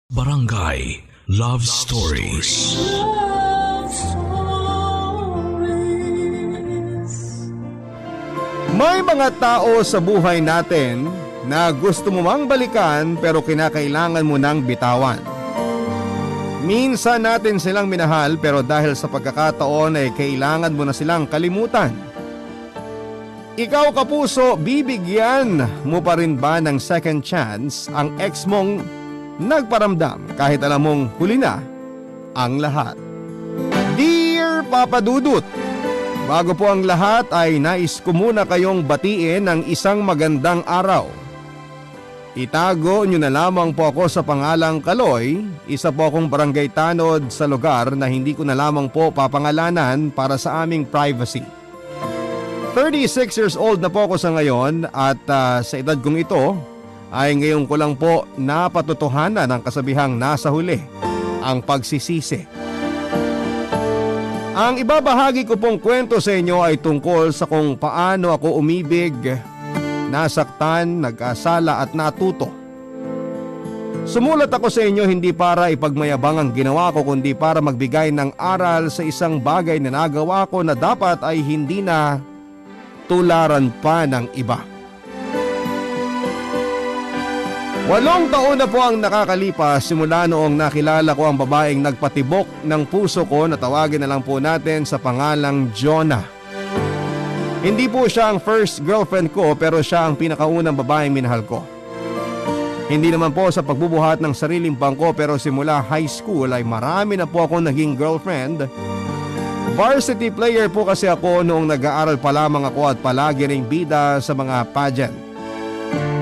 Barangay Love Stories. Love Stories. May mga tao sa buhay natin na gusto mo mang balikan pero kinakailangan mo nang bitawan. Minsan natin silang minahal pero dahil sa pagkakataon ay kailangan mo na silang kalimutan. Ikaw kapuso, bibigyan mo pa rin ba ng second chance ang ex mong nagparamdam kahit alam mong huli na ang lahat? Dear Papa Dudut, bago po ang lahat ay nais ko muna kayong batiin ng isang magandang araw. Itago nyo na lamang po ako sa pangalang Kaloy, isa po akong barangay tanod sa lugar na hindi ko na lamang po papangalanan para sa aming privacy. 36 years old na po ako sa ngayon at sa edad kong ito ay ngayon ko lang po napatotohanan ang kasabihang nasa huli, ang pagsisisi. Ang ibabahagi ko pong kwento sa inyo ay tungkol sa kung paano ako umibig, nasaktan, nag-asala at natuto. Sumulat ako sa inyo hindi para ipagmayabang ang ginawa ko kundi para magbigay ng aral sa isang bagay na nagawa ko na dapat ay hindi na tularan pa ng iba. 8 taon na po ang nakakalipas simula noong nakilala ko ang babaeng nagpatibok ng puso ko na tawagin na lang po natin sa pangalang Jonah. Hindi po siya ang first girlfriend ko pero siya ang pinakaunang babaeng minahal ko. Hindi naman po sa pagbubuhat ng sariling bangko pero simula high school ay marami na po akong naging girlfriend. Varsity player po kasi ako noong nag-aaral pa lamang ako at palagi ring bida sa mga pageant.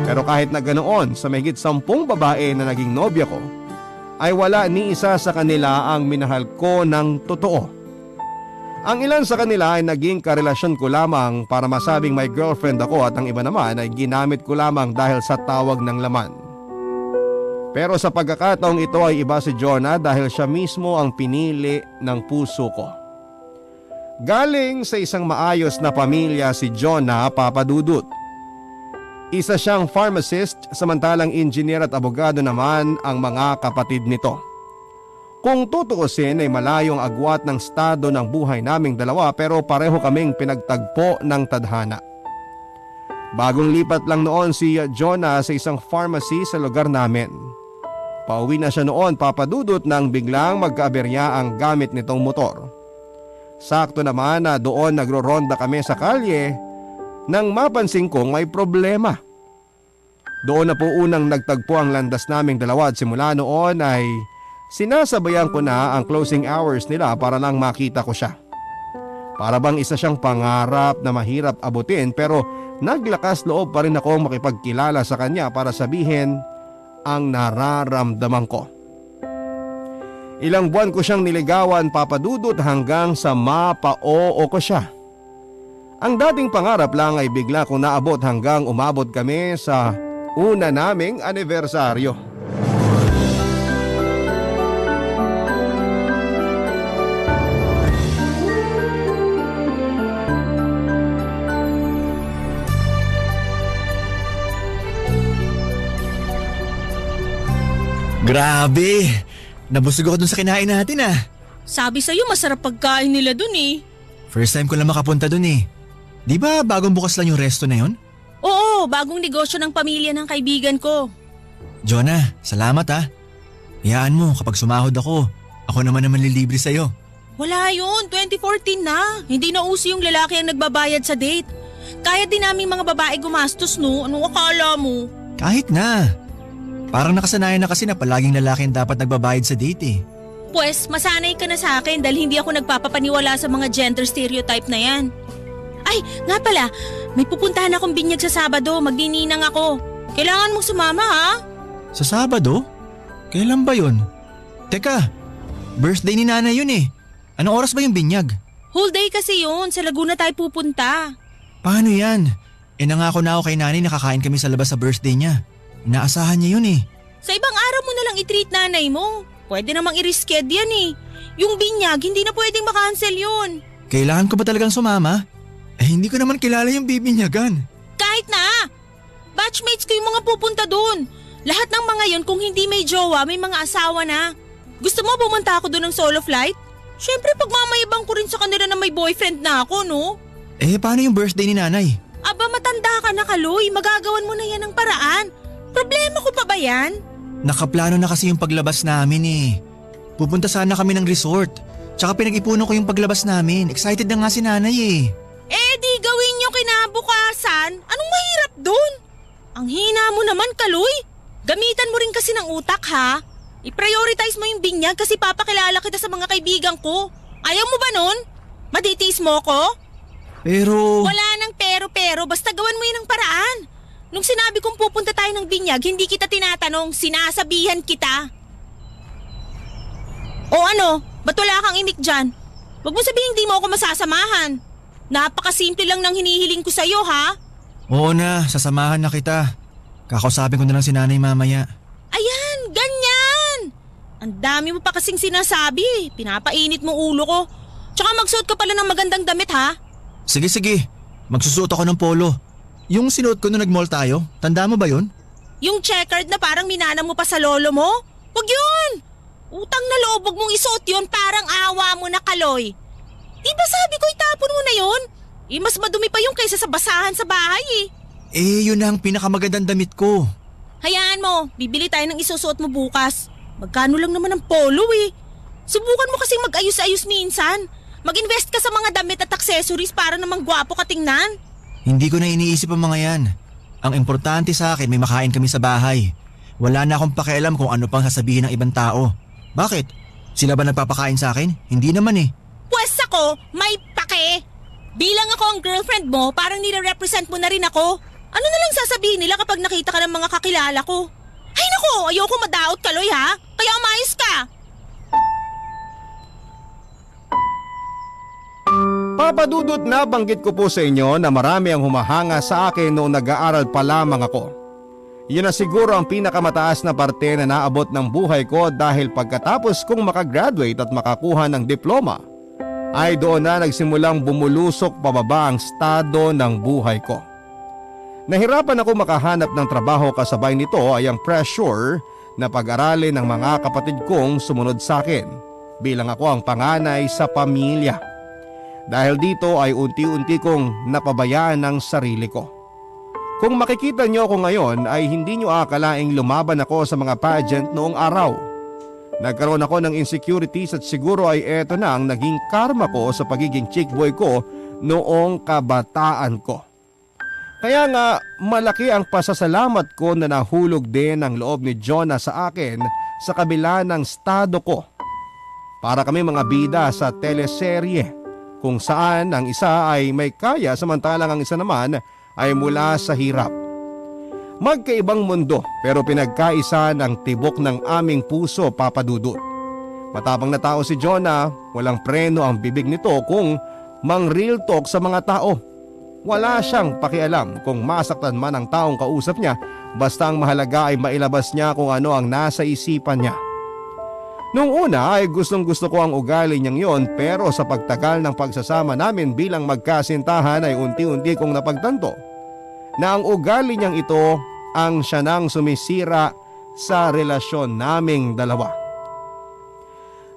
Pero kahit na ganoon sa mahigit 10 babae na naging nobya ko, ay wala ni isa sa kanila ang minahal ko ng totoo. Ang ilan sa kanila ay naging karelasyon ko lamang para masabing may girlfriend ako at ang iba naman ay ginamit ko lamang dahil sa tawag ng laman. Pero sa pagkakataong ito ay iba si Jonah dahil siya mismo ang pinili ng puso ko. Galing sa isang maayos na pamilya si Jonah, Papa Dudut. Isa siyang pharmacist samantalang engineer at abogado naman ang mga kapatid nito. Kung tutuusin ay malayong agwat ng estado ng buhay naming dalawa pero pareho kaming pinagtagpo ng tadhana. Bagong lipat lang noon si Jonah sa isang pharmacy sa lugar namin. Pauwi na siya noon, Papa Dudut, nang biglang magkaaberya ang gamit nitong motor. Sakto naman na doon nagro-ronda kami sa kalye nang mapansin kong may problema. Doon na po unang nagtagpo ang landas naming dalawa at simula noon ay sinasabayan ko na ang closing hours nila para lang makita ko siya. Para bang isa siyang pangarap na mahirap abutin pero naglakas loob pa rin ako makipagkilala sa kanya para sabihin ang nararamdaman ko. Ilang buwan ko siyang niligawan, Papa Dudut, hanggang sa mapa-oo ko siya. Ang dating pangarap lang ay bigla kong naabot hanggang umabot kami sa una naming anibersaryo. Grabe! Nabusog ako dun sa kinain natin ah. Sabi sa'yo masarap pagkain nila dun eh. First time ko lang makapunta dun eh. Di ba bagong bukas lang yung resto na yun? Oo, bagong negosyo ng pamilya ng kaibigan ko. Jonah, salamat ah. Hayaan mo kapag sumahod ako naman lilibre sa'yo. Wala yun, 2014 na. Hindi na uso yung lalaki ang nagbabayad sa date. Kaya din naming mga babae gumastos no, anong akala mo? Kahit na. Parang nakasanayan na kasi na palaging lalaki ang dapat nagbabayad sa date eh. Pwes, masanay ka na sa akin dahil hindi ako nagpapapaniwala sa mga gender stereotype na yan. Ay, nga pala, may pupuntahan akong binyag sa Sabado, magnininang ako. Kailangan mong sumama ha? Sa Sabado? Kailan ba yun? Teka, birthday ni nanay yun eh. Anong oras ba yung binyag? Whole day kasi yun, sa Laguna tayo pupunta. Paano yan? Nangako na ako kay nanay na kakain kami sa labas sa birthday niya. Inaasahan niya yun eh. Sa ibang araw mo na lang i-treat nanay mo. Pwede namang i-reschedule yan eh. Yung binyag, hindi na pwedeng makancel yun. Kailangan ko ba talagang sumama? Hindi ko naman kilala yung bibinyagan. Kahit na! Batchmates ko yung mga pupunta dun. Lahat ng mga yon kung hindi may jowa, may mga asawa na. Gusto mo pumunta ako doon ng solo flight? Siyempre pagmamayabang ko rin sa kanila na may boyfriend na ako, no? Paano yung birthday ni nanay? Aba, matanda ka na, Kaloy. Magagawan mo na yan ng paraan. Problema ko pa ba yan? Nakaplano na kasi yung paglabas namin eh. Pupunta sana kami ng resort. Tsaka pinag-ipunan ko yung paglabas namin. Excited na nga si nanay eh. Di gawin nyo kinabukasan. Anong mahirap dun? Ang hina mo naman, Kaloy. Gamitan mo rin kasi ng utak, ha? I-prioritize mo yung binyag kasi papakilala kita sa mga kaibigan ko. Ayaw mo ba nun? Maditiis mo ko? Pero… Wala nang pero, basta gawan mo yun ng paraan. Nung sinabi kong pupunta tayo ng binyag, hindi kita tinatanong, sinasabihan kita. O ano, ba't wala kang imik dyan? Huwag mo sabihin hindi mo ako masasamahan. Napakasimple lang ng hinihiling ko sa'yo, ha? Oo na, sasamahan na kita. Kakausapin ko na lang si nanay mamaya. Ayan, ganyan! Ang dami mo pa kasing sinasabi. Pinapainit mo ulo ko. Tsaka magsuot ka pala ng magandang damit, ha? Sige, magsusuot ako ng polo. Yung sinuot ko nung nag-mall tayo, tanda mo ba yun? Yung checkered na parang minana mo pa sa lolo mo? Huwag yun! Utang na loob, huwag mong isuot yun, parang awa mo na, Kaloy. Diba sabi ko itapon mo na yun? Mas madumi pa yung kaysa sa basahan sa bahay eh. Yun na ang pinakamagandang damit ko. Hayaan mo, bibili tayo ng isusuot mo bukas. Magkano lang naman ang polo eh. Subukan mo kasing mag-ayos-ayos minsan. Mag-invest ka sa mga damit at accessories para namang gwapo ka tingnan. Hindi ko na iniisip ang mga yan. Ang importante sa akin may makain kami sa bahay. Wala na akong pakialam kung ano pang sasabihin ng ibang tao. Bakit? Sila ba nagpapakain sa akin? Hindi naman eh. Pwes ako, may pake. Bilang ako ang girlfriend mo, parang nire-represent mo na rin ako. Ano na lang sasabihin nila kapag nakita ka ng mga kakilala ko? Ay nako, ayoko madaot, Kaloy ha. Kaya umayos ka. Papadudot, nabanggit ko po sa inyo na marami ang humahanga sa akin noong nag-aaral pa lamang ako. Yun na siguro ang pinakamataas na parte na naabot ng buhay ko dahil pagkatapos kong makagraduate at makakuha ng diploma, ay doon na nagsimulang bumulusok pababa ang estado ng buhay ko. Nahirapan ako makahanap ng trabaho, kasabay nito ay ang pressure na pag-aralin ng mga kapatid kong sumunod sa akin bilang ako ang panganay sa pamilya. Dahil dito ay unti-unti kong napabayaan ang sarili ko. Kung makikita niyo ako ngayon ay hindi niyo akalaing lumaban ako sa mga pageant noong araw. Nagkaroon ako ng insecurities at siguro ay eto na ang naging karma ko sa pagiging chick boy ko noong kabataan ko. Kaya nga malaki ang pasasalamat ko na nahulog din ang loob ni Jonah sa akin sa kabila ng estado ko. Para kami mga bida sa teleserye kung saan ang isa ay may kaya samantalang ang isa naman ay mula sa hirap. Magkaibang mundo pero pinagkaisa ng tibok ng aming puso, Papa Dudut. Matapang na tao si Jonah, walang preno ang bibig nito kung mang-real talk sa mga tao. Wala siyang pakialam kung masaktan man ang taong kausap niya, basta ang mahalaga ay mailabas niya kung ano ang nasa isipan niya. Noong una ay gustong-gusto ko ang ugali niyang yon, pero sa pagtagal ng pagsasama namin bilang magkasintahan ay unti-unti kong napagtanto na ang ugali niyang ito ang siya nang sumisira sa relasyon naming dalawa.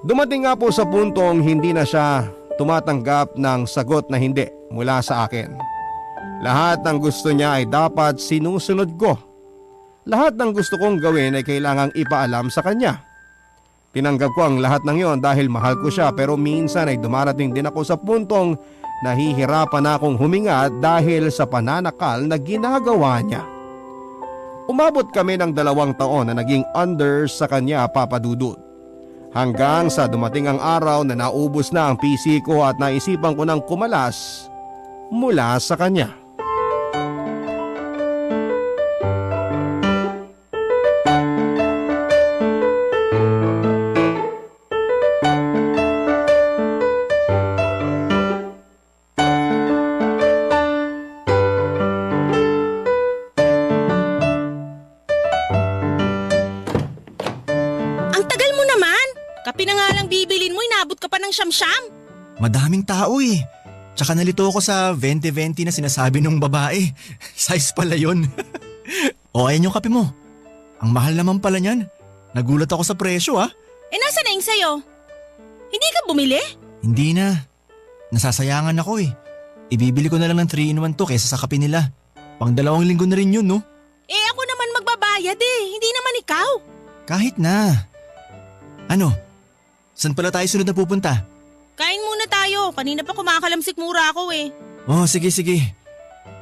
Dumating nga po sa puntong hindi na siya tumatanggap ng sagot na hindi mula sa akin. Lahat ng gusto niya ay dapat sinusunod ko. Lahat ng gusto kong gawin ay kailangang ipaalam sa kanya. Tinanggap ko ang lahat ng yon dahil mahal ko siya, pero minsan ay dumarating din ako sa puntong nahihirapan na akong huminga dahil sa pananakal na ginagawa niya. Umabot kami ng 2 taon na naging under sa kanya, Papa Dudut. Hanggang sa dumating ang araw na naubos na ang PC ko at naisipan ko ng kumalas mula sa kanya. Siyam-siyam. Madaming tao eh. Tsaka nalito ako sa 20-20 na sinasabi nung babae. Size pala yun. O, ayan yung kape mo. Ang mahal naman pala niyan. Nagulat ako sa presyo ah. Nasa na yung sayo? Hindi ka bumili? Hindi na. Nasasayangan ako eh. Ibibili ko na lang ng 3-in-1 to kaysa sa kape nila. Pang 2 linggo na rin yun no? Ako naman magbabayad hindi naman ikaw. Kahit na. Ano? Saan pala tayo sunod na pupunta? Kain muna tayo, kanina pa kumakalamsik mura ako Oh, sige.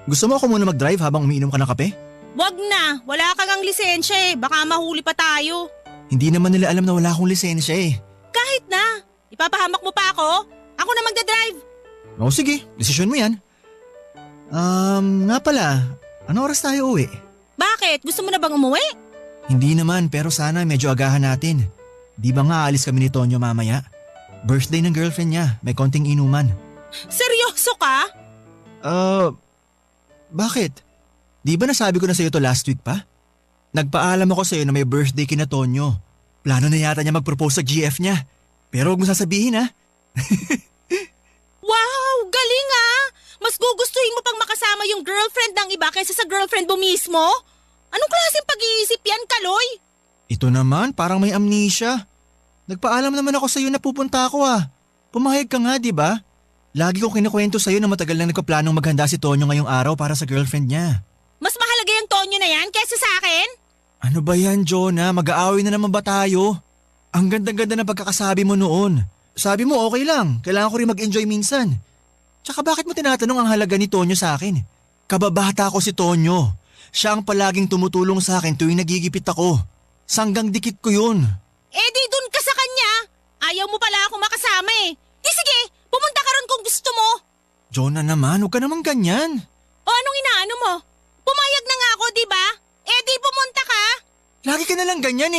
Gusto mo ako muna mag-drive habang umiinom ka ng kape? Wag na, wala kang ang lisensya baka mahuli pa tayo. Hindi naman nila alam na wala akong lisensya eh. Kahit na, ipapahamak mo pa ako? Ako na magdadrive. Oh, sige. Desisyon mo yan. Nga pala. Ano oras tayo uwi? Bakit? Gusto mo na bang umuwi? Hindi naman, pero sana medyo agahan natin. Di ba nga aalis kami ni Tonyo mamaya? Birthday ng girlfriend niya, may konting inuman. Seryoso ka? Bakit? Di ba nasabi ko na sa'yo to last week pa? Nagpaalam ako sa'yo na may birthday kina Tonyo. Plano na yata niya mag-propose sa GF niya. Pero huwag mo sasabihin ha. Wow, galing Mas gugustuhin mo pang makasama yung girlfriend ng iba kaysa sa girlfriend mo mismo? Anong klaseng pag-iisip yan, Kaloy? Ito naman, parang may amnesia. Nagpaalam naman ako sa'yo na pupunta ako Pumayag ka nga, di ba? Lagi kong kinukwento sa'yo na matagal nang nagpaplanong maghanda si Tonyo ngayong araw para sa girlfriend niya. Mas mahalaga yung Tonyo na yan kaysa sa akin? Ano ba yan, Jonah? Mag-aaway na naman ba tayo? Ang ganda-ganda ng pagkakasabi mo noon. Sabi mo okay lang, kailangan ko rin mag-enjoy minsan. Tsaka bakit mo tinatanong ang halaga ni Tonyo sa akin? Kababata ko si Tonyo. Siya ang palaging tumutulong sa akin tuwing nagigipit ako. Sanggang dikit ko yun. Di dun ka sa kanya. Ayaw mo pala ako makasama Di sige, pumunta ka ron kung gusto mo. Jonah naman, huwag ka naman ganyan. O anong inaano mo? Pumayag na nga ako, di ba? Di pumunta ka. Lagi ka na lang ganyan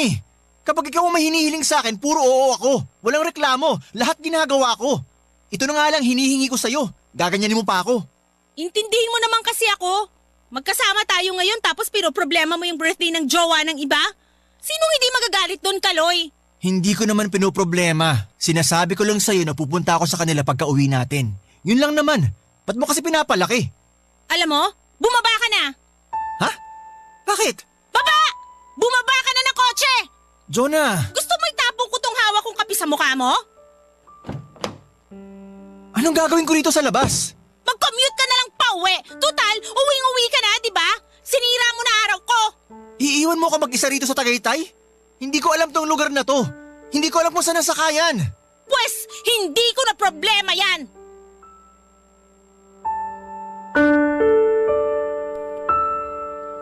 Kapag ikaw ang may hinihiling sa akin, puro oo ako. Walang reklamo, lahat ginagawa ko. Ito na nga lang hinihingi ko sa'yo. Gaganyanin mo pa ako. Intindihin mo naman kasi ako. Magkasama tayo ngayon tapos problema mo yung birthday ng jowa ng iba? Sinong hindi magagalit doon, Kaloy? Hindi ko naman pinoproblema. Sinasabi ko lang sa'yo na pupunta ako sa kanila pagka uwi natin. Yun lang naman. Ba't mo kasi pinapalaki? Alam mo, bumaba ka na. Ha? Bakit? Baba! Bumaba ka na ng kotse! Jonah! Gusto mo itapong ko tong hawak kong kape sa mukha mo? Anong gagawin ko rito sa labas? Mag-commute ka na lang pauwi. Total, uwing-uwi ka na, di ba? Sinira mo na araw ko. Iiwan mo ka mag-isa rito sa Tagaytay? Hindi ko alam tong lugar na to. Hindi ko alam kung saan nasakayan. Pwes, hindi ko na problema yan.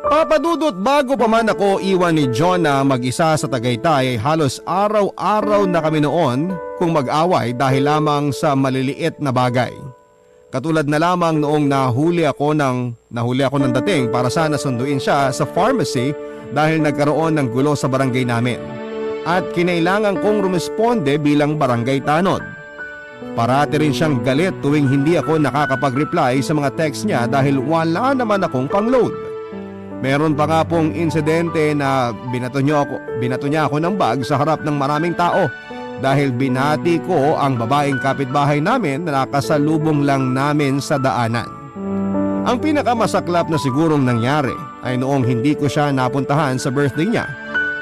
Papadudot, bago pa man ako iwan ni Jonah mag-isa sa Tagaytay, halos araw-araw na kami noon kung mag-away dahil lamang sa maliliit na bagay. Katulad na lamang noong nahuli ako ng dating para sana sunduin siya sa pharmacy dahil nagkaroon ng gulo sa barangay namin. At kinailangan kong rumesponde bilang barangay tanod. Parati rin siyang galit tuwing hindi ako nakakapag-reply sa mga text niya dahil wala naman akong pang-load. Meron pa nga pong insidente na binato niya ako ng bag sa harap ng maraming tao dahil binati ko ang babaeng kapitbahay namin na nakasalubong lang namin sa daanan. Ang pinakamasaklap na sigurong nangyari ay noong hindi ko siya napuntahan sa birthday niya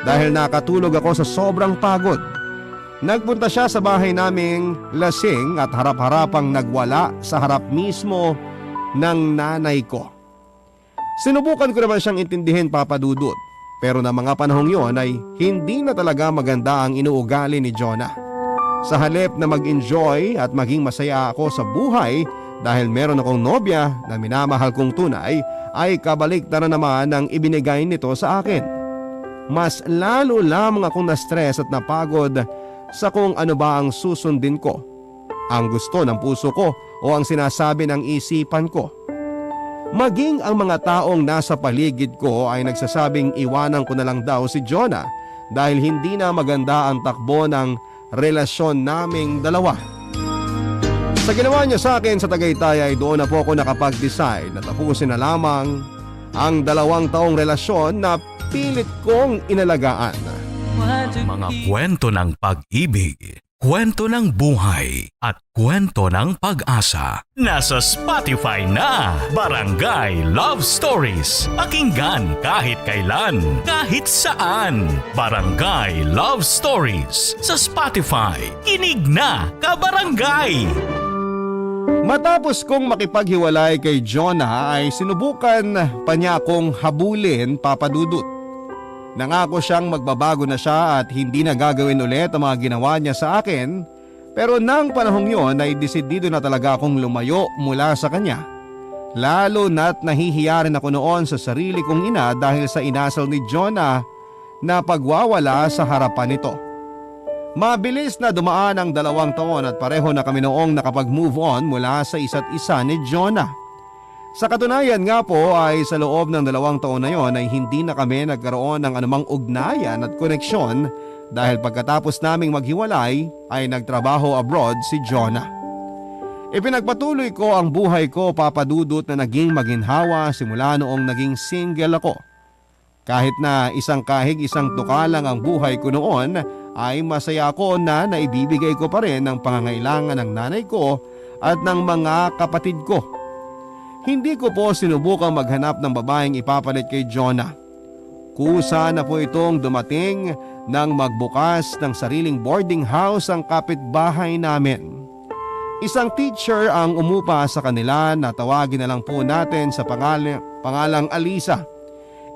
dahil nakatulog ako sa sobrang pagod. Nagpunta siya sa bahay naming lasing at harap-harapang nagwala sa harap mismo ng nanay ko. Sinubukan ko naman siyang intindihin, Papa Dudut, pero na mga panahong yon ay hindi na talaga maganda ang inuugali ni Jonah. Sa halip na mag-enjoy at maging masaya ako sa buhay dahil meron akong nobya na minamahal kong tunay, ay kabaliktaran naman ang ibinigay nito sa akin. Mas lalo lamang akong na-stress at napagod sa kung ano ba ang susundin ko, ang gusto ng puso ko o ang sinasabi ng isipan ko. Maging ang mga taong nasa paligid ko ay nagsasabing iwanan ko na lang daw si Jonah dahil hindi na maganda ang takbo ng relasyon naming dalawa. Sa ginawa niya sa akin sa Tagaytay ay doon na po ako nakapag-decide na tapusin na lamang ang 2 taong relasyon na pilit kong inalagaan. Mga kwento ng pag-ibig, kwento ng buhay at kwento ng pag-asa. Nasa Spotify na Barangay Love Stories. Pakinggan kahit kailan, kahit saan. Barangay Love Stories sa Spotify. Kinig na, kabarangay! Matapos kong makipaghiwalay kay Jonah ay sinubukan pa niya akong habulin, Papa Dudut. Nangako siyang magbabago na siya at hindi na gagawin ulit ang mga ginawa niya sa akin, pero nang panahong yon ay desidido na talaga akong lumayo mula sa kanya. Lalo na't nahihiya rin ako noon sa sarili kong ina dahil sa inasal ni Jonah na pagwawala sa harapan nito. Mabilis na dumaan ang 2 taon at pareho na kami noong nakapag-move on mula sa isa't isa ni Jonah. Sa katunayan nga po ay sa loob ng 2 taon na yon ay hindi na kami nagkaroon ng anumang ugnayan at koneksyon dahil pagkatapos naming maghiwalay ay nagtrabaho abroad si Jonah. Ipinagpatuloy ko ang buhay ko, Papa Dudut, na naging maginhawa simula noong naging single ako. Kahit na isang kahig isang tuka lang ang buhay ko noon, ay masaya ako na naibibigay ko pa rin ang pangangailangan ng nanay ko at ng mga kapatid ko. Hindi ko po sinubukang maghanap ng babaeng ipapalit kay Jonah. Kusa na po itong dumating nang magbukas ng sariling boarding house ang kapitbahay namin. Isang teacher ang umupa sa kanila na tawagin na lang po natin sa pangalang Alisa.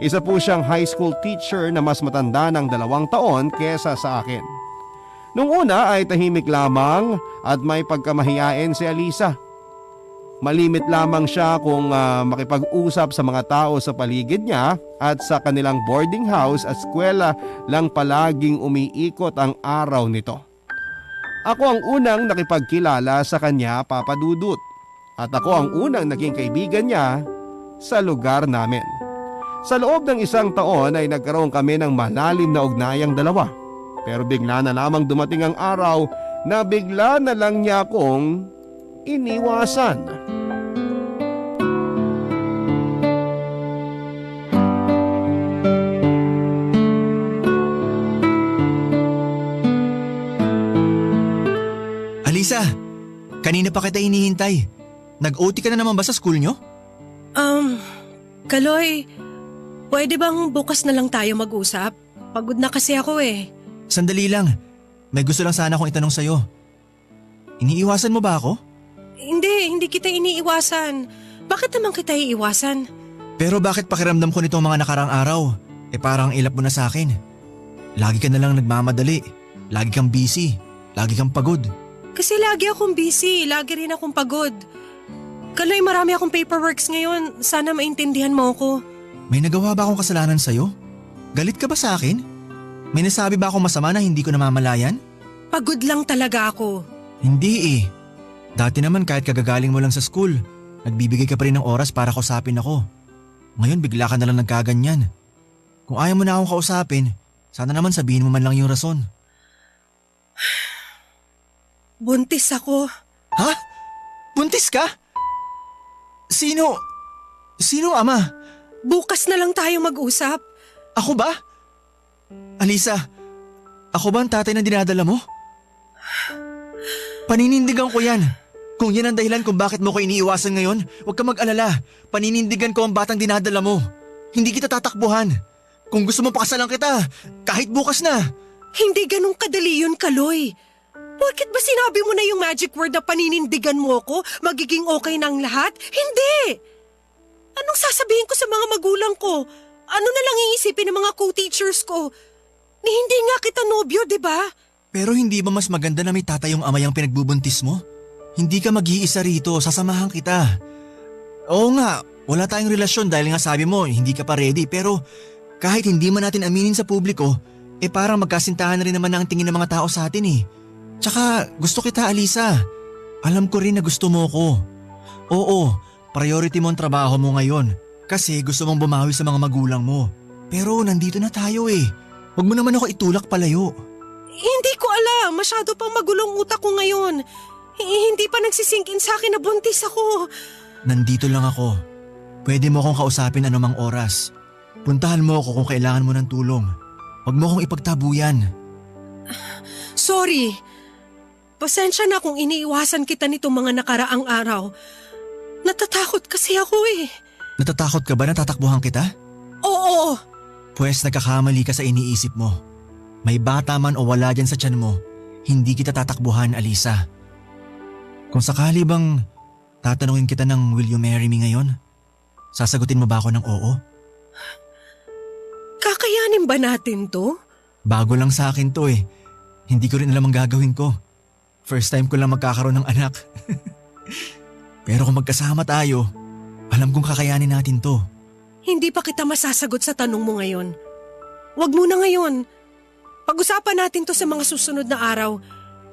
Isa po siyang high school teacher na mas matanda ng 2 taon kesa sa akin. Nung una ay tahimik lamang at may pagkamahiyain si Alisa. Malimit lamang siya kung makipag-usap sa mga tao sa paligid niya at sa kanilang boarding house at eskwela lang palaging umiikot ang araw nito. Ako ang unang nakipagkilala sa kanya, Papa Dudut, at ako ang unang naging kaibigan niya sa lugar namin. Sa loob ng 1 taon ay nagkaroon kami ng malalim na ugnayang 2. Pero bigla na lamang dumating ang araw na bigla na lang niya akong iniwasan. Alisa, kanina pa kita hinihintay. Nag-OT ka na naman ba sa school nyo? Kaloy, pwede bang bukas na lang tayo mag-usap? Pagod na kasi ako eh. Sandali lang. May gusto lang sana akong itanong sa'yo. Iniiwasan mo ba ako? Hindi kita iniiwasan. Bakit naman kita iiwasan? Pero bakit pakiramdam ko nitong mga nakarang araw? Parang ilap mo na sa akin. Lagi ka na lang nagmamadali. Lagi kang busy. Lagi kang pagod. Kasi lagi akong busy, lagi rin akong pagod. Kaloy, marami akong paperworks ngayon. Sana maintindihan mo ako. May nagawa ba akong kasalanan sa'yo? Galit ka ba sa akin? May nasabi ba akong masama na hindi ko namamalayan? Pagod lang talaga ako. Hindi eh. Dati naman kahit kagagaling mo lang sa school, nagbibigay ka pa rin ng oras para kausapin ako. Ngayon bigla ka na lang nagkaganyan. Kung ayaw mo na akong kausapin, sana naman sabihin mo man lang yung rason. Buntis ako. Ha? Buntis ka? Sino ama? Bukas na lang tayo mag-usap. Ako ba? Alisa, ako ba ang tatay na dinadala mo? Paninindigan ko yan. Kung yan ang dahilan kung bakit mo ko iniiwasan ngayon, huwag ka mag-alala. Paninindigan ko ang batang dinadala mo. Hindi kita tatakbuhan. Kung gusto mo pakasalan kita, kahit bukas na. Hindi ganun kadali yun, Kaloy. Bakit ba sinabi mo na yung magic word na paninindigan mo ko? Magiging okay ng lahat? Hindi! Anong sasabihin ko sa mga magulang ko? Ano na lang iisipin ng mga co-teachers ko? Ni hindi nga kita nobyo, di ba? Pero hindi ba mas maganda na may tatayong amay ang pinagbubuntis mo? Hindi ka mag-iisa rito, sasamahan kita. Oo nga, wala tayong relasyon dahil nga sabi mo hindi ka pa ready, pero kahit hindi man natin aminin sa publiko, parang magkasintahan na rin naman ang tingin ng mga tao sa atin eh. Tsaka gusto kita, Alisa. Alam ko rin na gusto mo ko. Oo, priority mo ang trabaho mo ngayon kasi gusto mong bumawi sa mga magulang mo. Pero nandito na tayo eh. Huwag mo naman ako itulak palayo. Hindi ko alam. Masyado pang magulong utak ko ngayon. Hindi pa nagsisingkin sa akin na buntis ako. Nandito lang ako. Pwede mo akong kausapin anumang oras. Puntahan mo ako kung kailangan mo ng tulong. Huwag mo akong ipagtabuyan. Sorry. Pasensya na kung iniiwasan kita nitong mga nakaraang araw. Natatakot kasi ako eh. Natatakot ka ba na tatakbuhan kita? Oo, Pwes nagkakamali ka sa iniisip mo. May bata man o wala dyan sa tiyan mo, hindi kita tatakbuhan, Alisa. Kung sakali bang tatanungin kita ng will you marry me ngayon, sasagutin mo ba ako ng oo? kakayanin ba natin to? Bago lang sa akin to eh. Hindi ko rin alam ang gagawin ko. First time ko lang magkakaroon ng anak. Pero kung magkasama tayo, alam kong kakayanin natin to. Hindi pa kita masasagot sa tanong mo ngayon. Huwag muna ngayon. Pag-usapan natin to sa mga susunod na araw.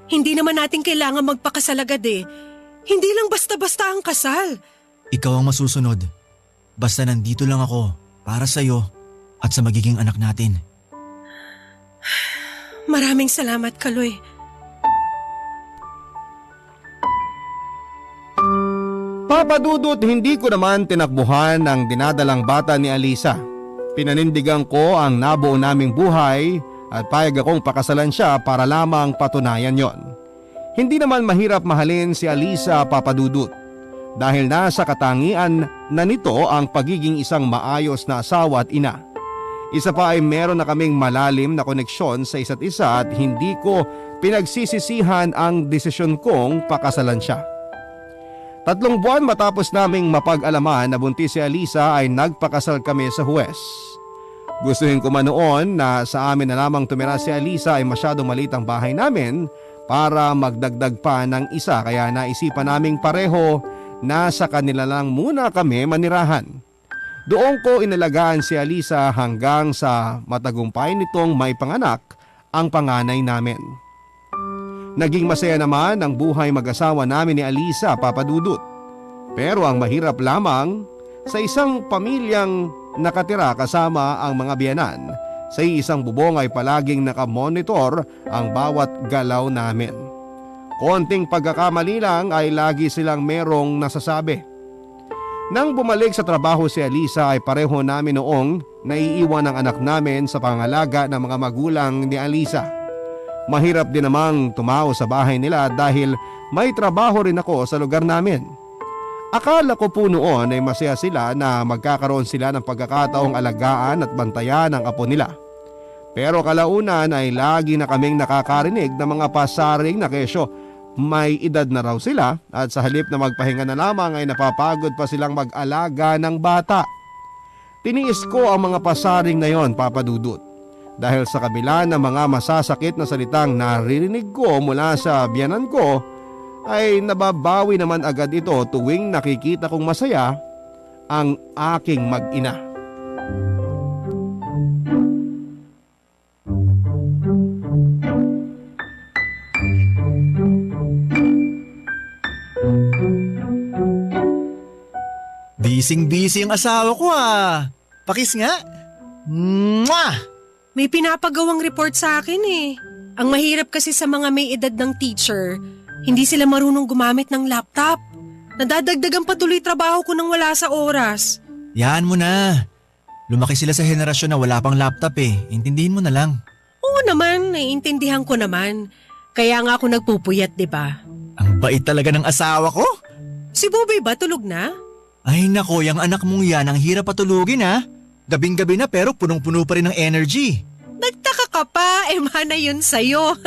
Hindi naman natin kailangan magpakasal agad eh. Hindi lang basta-basta ang kasal. Ikaw ang masusunod. Basta nandito lang ako para sa'yo at sa magiging anak natin. Maraming salamat, Kaloy. Papa Dudut, hindi ko naman tinakbuhan ang dinadalang bata ni Alisa. Pinanindigan ko ang nabuo naming buhay at payag akong pakasalan siya para lamang patunayan yon. Hindi naman mahirap mahalin si Alisa, Papa Dudut, dahil nasa katangian na nito ang pagiging isang maayos na asawa at ina. Isa pa ay meron na kaming malalim na koneksyon sa isa't isa at hindi ko pinagsisisihan ang desisyon kong pakasalan siya. 3 buwan matapos naming mapag-alaman na buntis si Alisa ay nagpakasal kami sa huwes. Gustuhin ko man noon na sa amin na lamang tumira si Alisa ay masyado maliit ang bahay namin para magdagdag pa ng isa, kaya naisipan naming pareho na sa kanila lang muna kami manirahan. Doon ko inalagaan si Alisa hanggang sa matagumpay nitong may panganak ang panganay namin. Naging masaya naman ang buhay mag-asawa namin ni Alisa, Papa Dudut. Pero ang mahirap lamang sa isang pamilyang nakatira kasama ang mga biyanan, sa isang bubong ay palaging nakamonitor ang bawat galaw namin. Konting pagkakamali lang ay lagi silang merong nasasabi. Nang bumalik sa trabaho si Alisa ay pareho namin noong naiiwan ang anak namin sa pangalaga ng mga magulang ni Alisa. Mahirap din namang tumao sa bahay nila dahil may trabaho rin ako sa lugar namin. Akala ko po noon ay masaya sila na magkakaroon sila ng pagkakataong alagaan at bantayan ang apo nila. Pero kalaunan ay lagi na kaming nakakarinig ng mga pasaring na kesyo may edad na raw sila at sa halip na magpahinga na lamang ay napapagod pa silang mag-alaga ng bata. Tiniis ko ang mga pasaring na yon, Papa Dudut. Dahil sa kabila ng mga masasakit na salitang naririnig ko mula sa biyanan ko, ay nababawi naman agad ito tuwing nakikita kong masaya ang aking mag-ina. Bising-busy ang asawa ko ah. Pakis nga. Mwah! May pinapagawang report sa akin eh. Ang mahirap kasi sa mga may edad ng teacher, hindi sila marunong gumamit ng laptop. Nadadagdagan patuloy trabaho ko nang wala sa oras. Yan mo na. Lumaki sila sa henerasyon na wala pang laptop eh. Intindihin mo na lang. Oo naman, naiintindihan ko naman. Kaya nga ako nagpupuyat, di ba? Ang bait talaga ng asawa ko. Si Buboy ba tulog na? Ay nako, yung anak mong yan ang hirap patulugin ha. Gabing-gabi na pero punong-puno pa rin ng energy. Nagtaka ka pa, mana yun sa'yo.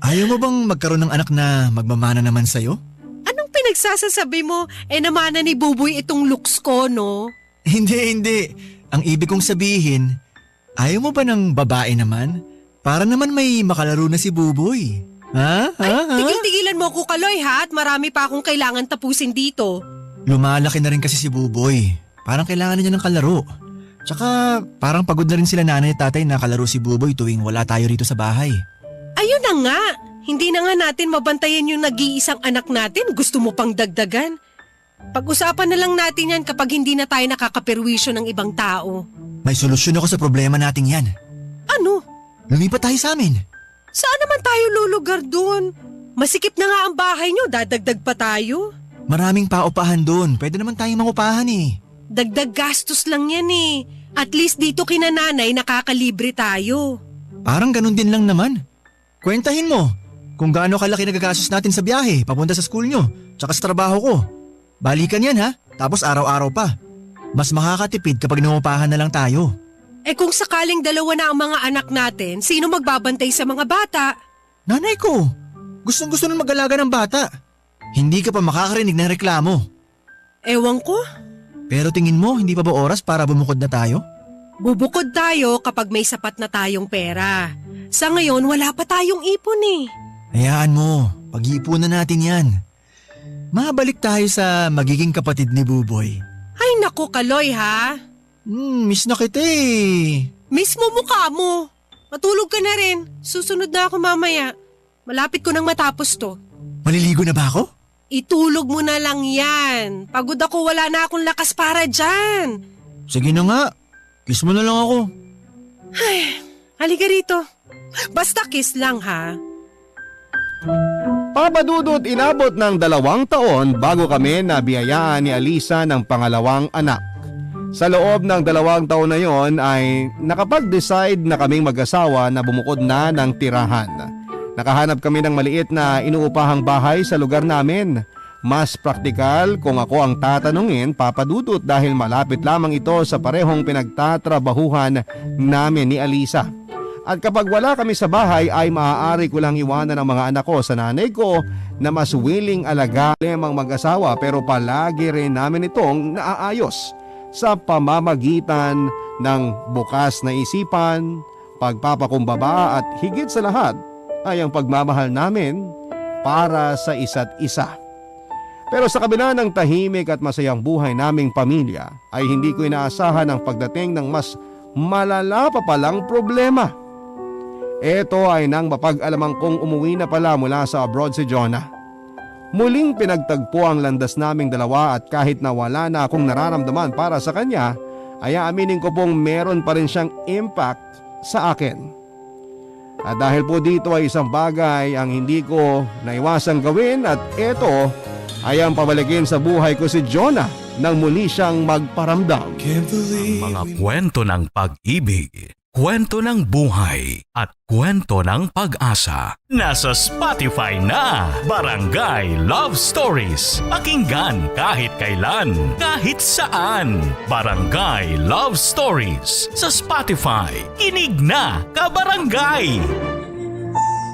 Ayaw mo bang magkaroon ng anak na magmamana naman sa'yo? Anong pinagsasasabi mo? Namana ni Buboy itong looks ko, no? Hindi. Ang ibig kong sabihin, ayaw mo ba ng babae naman? Para naman may makalaro na si Buboy. Ha? Tigil-tigilan mo ko, Kaloy, ha? At marami pa akong kailangan tapusin dito. Lumalaki na rin kasi si Buboy. Parang kailangan na niya ng kalaro. Tsaka parang pagod na rin sila nanay at tatay na kalaro si Buboy tuwing wala tayo rito sa bahay. Ayun na nga. Hindi na nga natin mabantayan yung nag-iisang anak natin. Gusto mo pang dagdagan. Pag-usapan na lang natin yan kapag hindi na tayo nakakaperwisyo ng ibang tao. May solusyon ako sa problema nating yan. Ano? Lumipat tayo sa amin. Saan naman tayo lulugar doon? Masikip na nga ang bahay nyo, dadagdag pa tayo. Maraming paupahan doon. Pwede naman tayong mangupahan eh. Dagdag gastos lang yan eh. At least dito kina nanay nakakalibre tayo. Parang ganun din lang naman. Kwentahin mo. kung gaano kalaki nagagastos natin sa biyahe, papunta sa school nyo, tsaka sa trabaho ko. Balikan yan ha, tapos araw-araw pa. Mas makakatipid kapag nangupahan na lang tayo. Eh kung sakaling dalawa na ang mga anak natin, sino magbabantay sa mga bata? Nanay ko, gustong-gusto nang mag-alaga ng bata. Hindi ka pa makakarinig ng reklamo. Ewan ko. Pero tingin mo, hindi pa ba oras para bumukod na tayo? Bubukod tayo kapag may sapat na tayong pera. Sa ngayon, wala pa tayong ipon eh. Hayaan mo, pag-iipunan natin yan. Mabalik tayo sa magiging kapatid ni Buboy. Ay naku, Kaloy ha. Miss na kita eh. Mismo mukha mo. Matulog ka na rin. Susunod na ako mamaya. Malapit ko nang matapos to. Maliligo na ba ako? Itulog mo na lang yan. Pagod ako, wala na akong lakas para dyan. Sige na nga, kiss mo na lang ako. Halika rito. Basta kiss lang ha. Papa Dudut, inabot ng 2 taon bago kami nabiyayaan ni Alisa ng pangalawang anak. Sa loob ng 2 taon na yon ay nakapag-decide na kaming mag-asawa na bumukod na ng tirahan. Nakahanap kami ng maliit na inuupahang bahay sa lugar namin. Mas praktikal kung ako ang tatanungin, Papa Dudut, dahil malapit lamang ito sa parehong pinagtatrabahuhan namin ni Alisa. At kapag wala kami sa bahay ay maaari ko lang iwanan ang mga anak ko sa nanay ko na mas willing alagaan ang mag-asawa, pero palagi rin namin itong naaayos sa pamamagitan ng bukas na isipan, pagpapakumbaba at higit sa lahat ay ang pagmamahal namin para sa isa't isa. Pero sa kabila ng tahimik at masayang buhay naming pamilya ay hindi ko inaasahan ang pagdating ng mas malala pa palang problema. Ito ay nang mapag-alamang kong umuwi na pala mula sa abroad si Jonah. Muling pinagtagpo ang landas naming dalawa at kahit na wala na akong nararamdaman para sa kanya, ay aaminin ko pong meron pa rin siyang impact sa akin. At dahil po dito ay isang bagay ang hindi ko naiwasang gawin, at ito ay ang pabalikin sa buhay ko si Jonah nang muli siyang magparamdam. Mga kwento ng pag-ibig, kwento ng buhay at kwento ng pag-asa. Nasa Spotify na Barangay Love Stories. Pakinggan kahit kailan, kahit saan. Barangay Love Stories sa Spotify. Kinig na, kabarangay!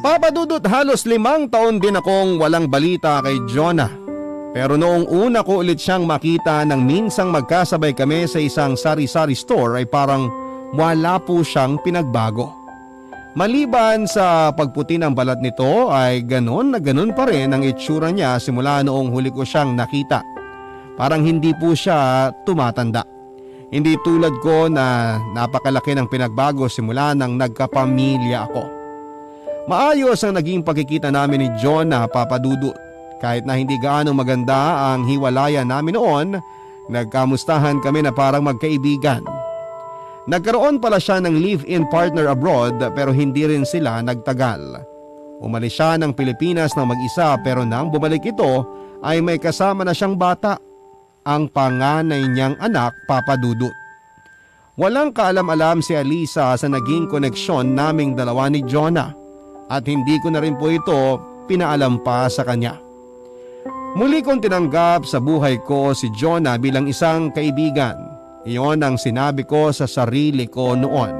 Papa Dudut, halos 5 taon din akong walang balita kay Jonah. Pero noong una ko ulit siyang makita nang minsang magkasabay kami sa isang sari-sari store ay parang wala po siyang pinagbago. Maliban sa pagputi ng balat nito ay ganon na ganon pa rin ang itsura niya simula noong huli ko siyang nakita. Parang hindi po siya tumatanda. Hindi tulad ko na napakalaki ng pinagbago simula nang nagkapamilya ako. Maayos ang naging pagkikita namin ni Jonah, Papa Dudut. Kahit na hindi gaano maganda ang hiwalayan namin noon, nagkamustahan kami na parang magkaibigan. Nagkaroon pala siya ng live-in partner abroad pero hindi rin sila nagtagal. Umalis siya ng Pilipinas ng mag-isa pero nang bumalik ito ay may kasama na siyang bata, ang panganay niyang anak, Papa Dudut. Walang kaalam-alam si Alisa sa naging koneksyon naming dalawa ni Jonah at hindi ko na rin po ito pinaalam pa sa kanya. Muli kong tinanggap sa buhay ko si Jonah bilang isang kaibigan. Iyon ang sinabi ko sa sarili ko noon.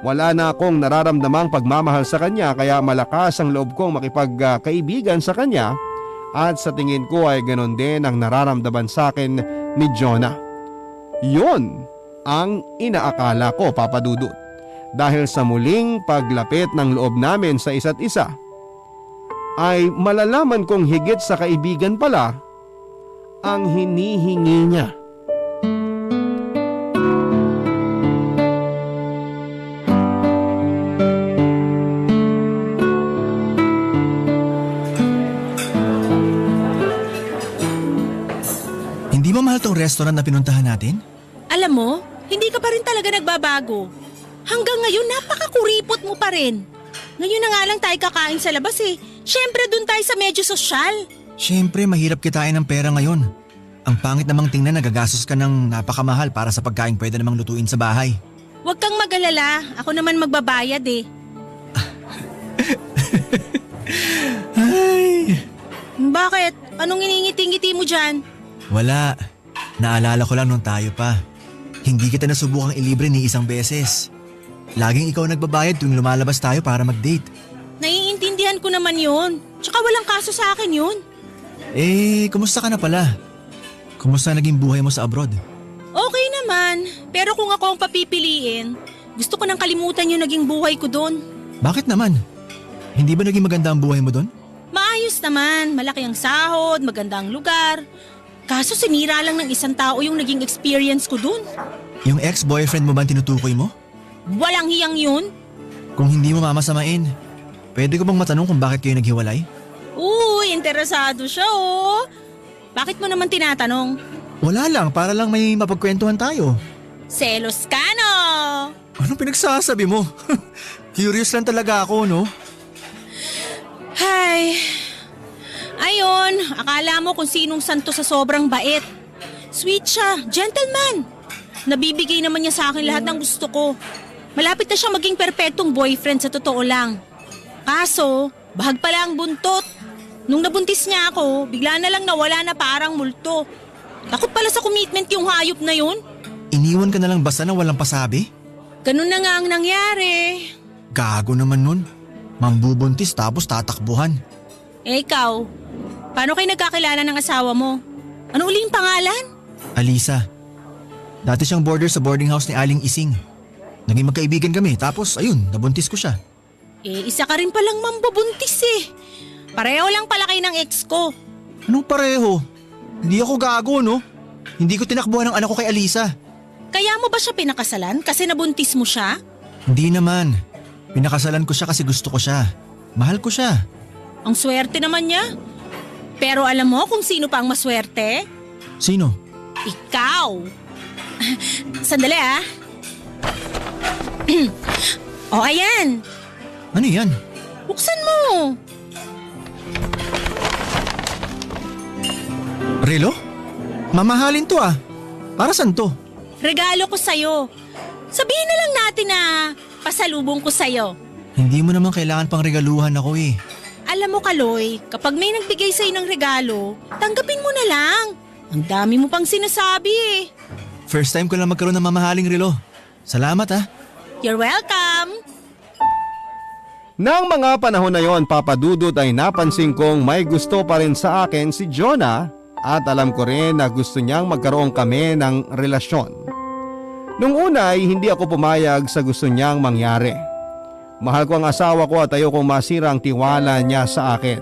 Wala na akong nararamdamang pagmamahal sa kanya kaya malakas ang loob kong makipagkaibigan sa kanya at sa tingin ko ay ganon din ang nararamdaman sa akin ni Jonah. Yun ang inaakala ko, Papa Dudut. Dahil sa muling paglapit ng loob namin sa isa't isa, ay malalaman kong higit sa kaibigan pala ang hinihingi niya. Hindi ba mahal tong restaurant na pinuntahan natin? Alam mo, hindi ka pa rin talaga nagbabago. Hanggang ngayon, napakakuripot mo pa rin. Ngayon na nga lang tayo kakain sa labas eh. Siyempre dun tayo sa medyo sosyal. Siyempre, mahirap kitain ng pera ngayon. Ang pangit namang tingnan, nagagastos ka ng napakamahal para sa pagkain pwede namang lutuin sa bahay. Huwag kang mag-alala. Ako naman magbabayad eh. Bakit? Anong iningiti-ngiti mo dyan? Wala. Naalala ko lang nung tayo pa. Hindi kita nasubukang ilibre ni isang beses. Laging ikaw nagbabayad tuwing lumalabas tayo para mag-date. Naiintindihan ko naman yun. Tsaka walang kaso sa akin yun. Kumusta ka na pala? Kumusta naging buhay mo sa abroad? Okay naman. Pero kung ako ang papipiliin, gusto ko nang kalimutan yung naging buhay ko doon. Bakit naman? Hindi ba naging maganda ang buhay mo doon? Maayos naman. Malaki ang sahod, maganda ang lugar. Kaso sinira lang ng isang tao yung naging experience ko doon. Yung ex-boyfriend mo ba ang tinutukoy mo? Walang hiyang yun. Kung hindi mo mamasamain, pwede ko bang matanong kung bakit kayo naghiwalay? Uy, interesado siya oh. Bakit mo naman tinatanong? Wala lang, para lang may mapagkwentuhan tayo. Selos ka no? Anong pinagsasabi mo? Curious lang talaga ako, no? Hay. Ayun, akala mo kung sinong santo sa sobrang bait. Sweet siya, gentleman. Nabibigay naman niya sa akin lahat ng gusto ko. Malapit na siya maging perpektong boyfriend sa totoo lang. Kaso, bahag pala ang buntot. Nung nabuntis niya ako, bigla na lang nawala na parang multo. Takot pala sa commitment yung hayop na yun. Iniwan ka na lang basta na walang pasabi? Ganun na nga ang nangyari. Gago naman nun. Mambubuntis tapos tatakbuhan. Ikaw, paano kayo nagkakilala ng asawa mo? Ano uling pangalan? Alisa. Dati siyang boarder sa boarding house ni Aling Ising. Naging magkaibigan kami tapos ayun, nabuntis ko siya. Isa ka rin palang mambubuntis eh. Pareho lang pala kayo ng ex ko. Anong pareho? Hindi ako gago, no? Hindi ko tinakbuhan ang anak ko kay Alisa. Kaya mo ba siya pinakasalan kasi nabuntis mo siya? Hindi naman. Pinakasalan ko siya kasi gusto ko siya. Mahal ko siya. Ang swerte naman niya. Pero alam mo kung sino pa ang maswerte? Sino? Ikaw. Sandali ah. O ayan. Ano yan? Buksan mo. Relo? Mamahalin to ah. Para saan to? Regalo ko sa'yo. Sabihin na lang natin na pasalubong ko sa'yo. Hindi mo naman kailangan pang regaluhan ako eh. Alam mo Kaloy, kapag may nagbigay sa'yo ng regalo, tanggapin mo na lang. Ang dami mo pang sinasabi eh. First time ko lang magkaroon ng mamahaling relo. Salamat ah. You're welcome. Nang mga panahon na yon, Papa Dudut, ay napansin kong may gusto pa rin sa akin si Jonah at alam ko rin na gusto niyang magkaroon kami ng relasyon. Nung una ay hindi ako pumayag sa gusto niyang mangyari. Mahal ko ang asawa ko at ayokong masira ang tiwala niya sa akin.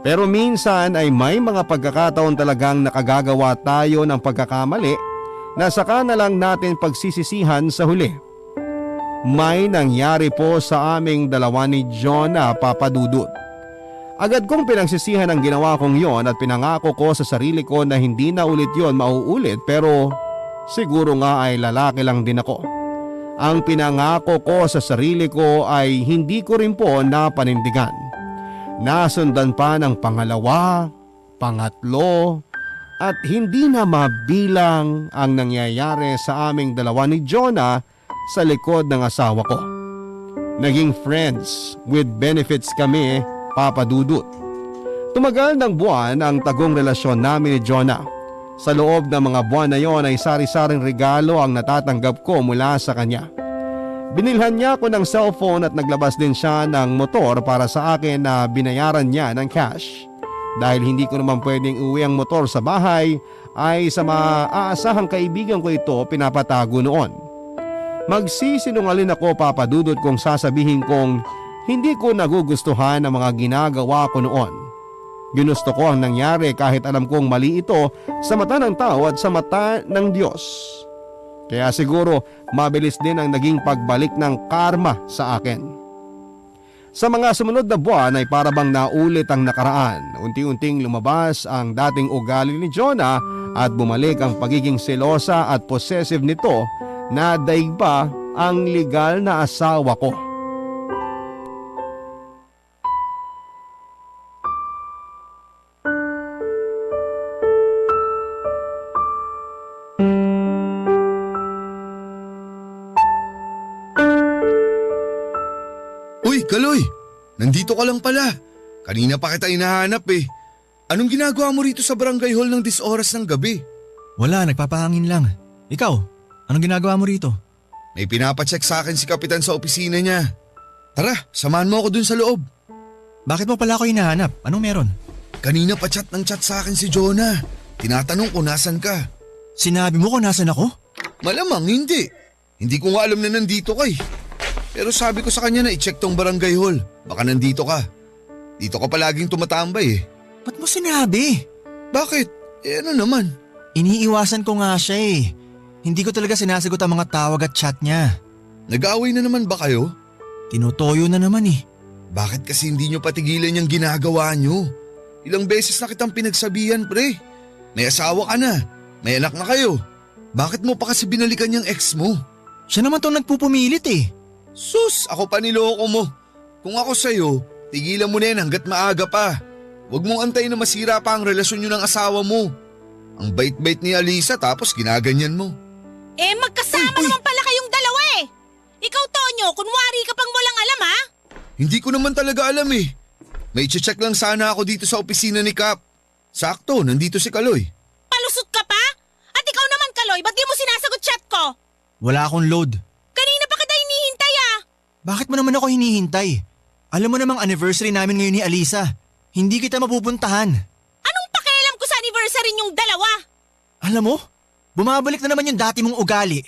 Pero minsan ay may mga pagkakataon talagang nakagagawa tayo ng pagkakamali na saka na lang natin pagsisisihan sa huli. May nangyari po sa aming dalawa ni Jonah, Papa Dudut. Agad kong pinagsisihan ang ginawa kong yon at pinangako ko sa sarili ko na hindi na ulit yon mauulit, pero siguro nga ay lalaki lang din ako. Ang pinangako ko sa sarili ko ay hindi ko rin po napanindigan. Nasundan pa ng pangalawa, pangatlo, at hindi na mabilang ang nangyayari sa aming dalawa ni Jonah sa likod ng asawa ko. Naging friends with benefits kami, Papa Dudut. Tumagal ng buwan ang tagong relasyon namin ni Jonah. Sa loob ng mga buwan na yon ay sari-saring regalo ang natatanggap ko mula sa kanya. Binilhan niya ako ng cellphone at naglabas din siya ng motor para sa akin na binayaran niya ng cash. Dahil hindi ko naman pwedeng uwi ang motor sa bahay, ay sa maaasahang kaibigan ko ito pinapatago noon. Magsisinungaling ako, Papa Dudut, kung sasabihin kong hindi ko nagugustuhan ang mga ginagawa ko noon. Ginusto ko ang nangyari kahit alam kong mali ito sa mata ng tao at sa mata ng Diyos. Kaya siguro mabilis din ang naging pagbalik ng karma sa akin. Sa mga sumunod na buwan ay parabang naulit ang nakaraan. Unti-unting lumabas ang dating ugali ni Jonah at bumalik ang pagiging selosa at possessive nito na daig pa ang legal na asawa ko. Uy, Kaloy! Nandito ka lang pala. Kanina pa kita hinahanap eh. Anong ginagawa mo rito sa barangay hall ng 10 oras ng gabi? Wala, nagpapahangin lang. Ikaw, anong ginagawa mo rito? May pinapacheck sa akin si Kapitan sa opisina niya. Tara, samahan mo ako dun sa loob. Bakit mo pala ako hinahanap? Anong meron? Kanina pa chat ng chat sa akin si Jonah. Tinatanong kung nasan ka. Sinabi mo kung nasan ako? Malamang hindi. Hindi ko nga alam na nandito ka eh. Pero sabi ko sa kanya na i-check tong barangay hall. Baka nandito ka. Dito ka palaging tumatambay eh. Ba't mo sinabi? Bakit? Eh ano naman? Iniiwasan ko nga siya eh. Hindi ko talaga sinasagot ang mga tawag at chat niya. Nag-aaway na naman ba kayo? Tinutoyo na naman eh. Bakit kasi hindi nyo patigilan yung ginagawa nyo? Ilang beses na kitang pinagsabihan, pre. May asawa ka na. May anak na kayo. Bakit mo pa kasi binalikan yung ex mo? Siya naman tong nagpupumilit eh. Sus, ako pa niloko mo. Kung ako sa'yo, tigilan mo na yan hanggat maaga pa. Huwag mong antayin na masira pa ang relasyon nyo ng asawa mo. Ang bait-bait ni Alisa tapos ginaganyan mo. Eh, magkasama naman pala kayong dalawa eh. Ikaw, Tonyo, kunwari ka pang walang alam ha? Hindi ko naman talaga alam eh. May check lang sana ako dito sa opisina ni Kap. Sakto, nandito si Kaloy. Palusot ka pa? At ikaw naman, Kaloy, ba't di mo sinasagot chat ko? Wala akong load. Kanina pa kita hinihintay ah. Bakit mo naman ako hinihintay? Alam mo namang anniversary namin ngayon ni Alisa. Hindi kita mapupuntahan. Anong pakialam ko sa anniversary niyong dalawa? Alam mo, bumabalik na naman yung dati mong ugali.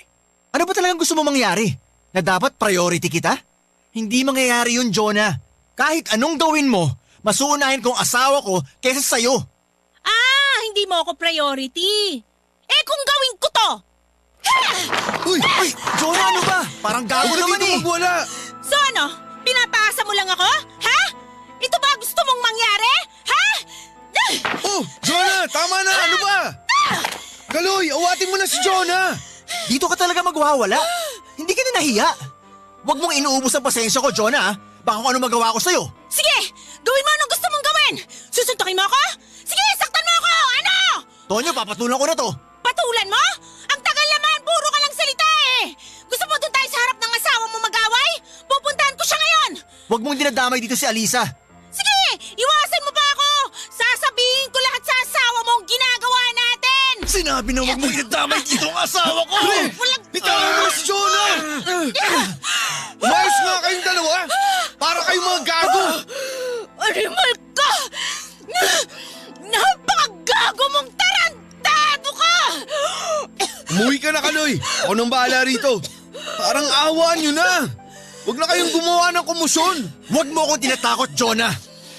Ano ba talagang gusto mo mangyari? Na dapat priority kita? Hindi mangyayari yun, Jonah. Kahit anong gawin mo, masuunahin kong asawa ko kaysa sa'yo. Ah, hindi mo ako priority. Eh kung gawin ko to. Uy! Ay, Jonah, ano ba? Parang gago Huwag ka naman dito eh. magwala! So ano, pinapasa mo lang ako? Ha? Ito ba gusto mong mangyari? Ha? Oh, Jonah! Tama na! Ano ba? Kaloy, awatin mo na si Jonah! Dito ka talaga magwawala. Hindi ka na nahiya. Huwag mong inuubos ang pasensya ko, Jonah. Baka kung ano magawa ko sa'yo. Sige, gawin mo anong gusto mong gawin. Susuntokin mo ako? Sige, saktan mo ako! Ano? Tonyo, papatulan ko na to. Patulan mo? Ang tagal naman, puro ka lang salita eh! Gusto mo doon tayo sa harap ng asawa mo mag-away? Pupuntahan ko siya ngayon! Huwag mong dinadamay dito si Alisa. Sige, iwasan mo pa ako! Sasabihin ko lahat sa asawa mo ang ginagawa natin! Sinabi na huwag mong dinadamay dito ang asawa ko! Bitawan mo si Jonah! Umayos nga kayong dalawa! Para kayong mga gago! Animal ka! Napakagago mong tarantado ka! Umuwi ka na, Kaloy! Ako nang bahala rito! Parang awa nyo na! Huwag na kayong gumawa ng kumusyon! Huwag mo akong tinatakot, Jonah!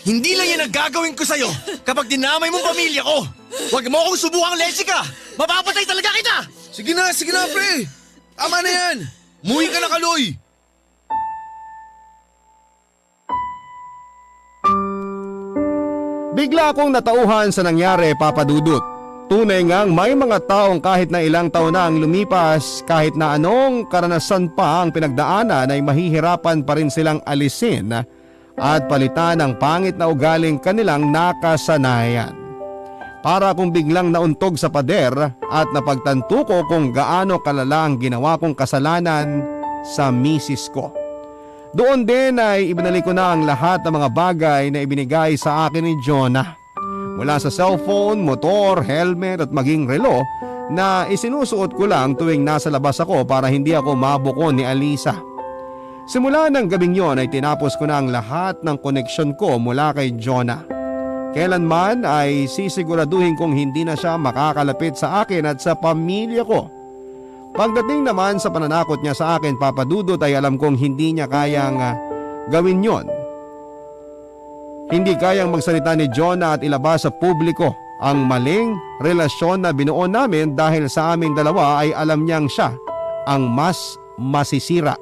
Hindi lang yan ang gagawin ko sa'yo kapag dinamay mong pamilya ko! Huwag mo akong subukang Lesica! Mapapatay talaga kita! Sige na, pre! Tama na yan! Umuwi ka na, Kaloy! Bigla akong natauhan sa nangyari, Papa Dudut. Tunay ngang may mga taong kahit na ilang taon na ang lumipas, kahit na anong karanasan pa ang pinagdaanan ay mahihirapan pa rin silang alisin at palitan ang pangit na ugaling kanilang nakasanayan. Para akong biglang nauntog sa pader at napagtanto ko kung gaano kalala ang ginawa kong kasalanan sa misis ko. Doon din ay ibinalik ko na ang lahat ng mga bagay na ibinigay sa akin ni Jonah. Mula sa cellphone, motor, helmet at maging relo na isinusuot ko lang tuwing nasa labas ako para hindi ako mabuko ni Alisa. Simula ng gabing yon ay tinapos ko na ang lahat ng koneksyon ko mula kay Jonah. Kailanman ay sisiguraduhin kong hindi na siya makakalapit sa akin at sa pamilya ko. Pagdating naman sa pananakot niya sa akin, Papa Dudut, ay alam kong hindi niya kayang gawin yon. Hindi kayang magsalita ni Jonah at ilabas sa publiko ang maling relasyon na binuo namin dahil sa aming dalawa ay alam niyang siya ang mas masisira.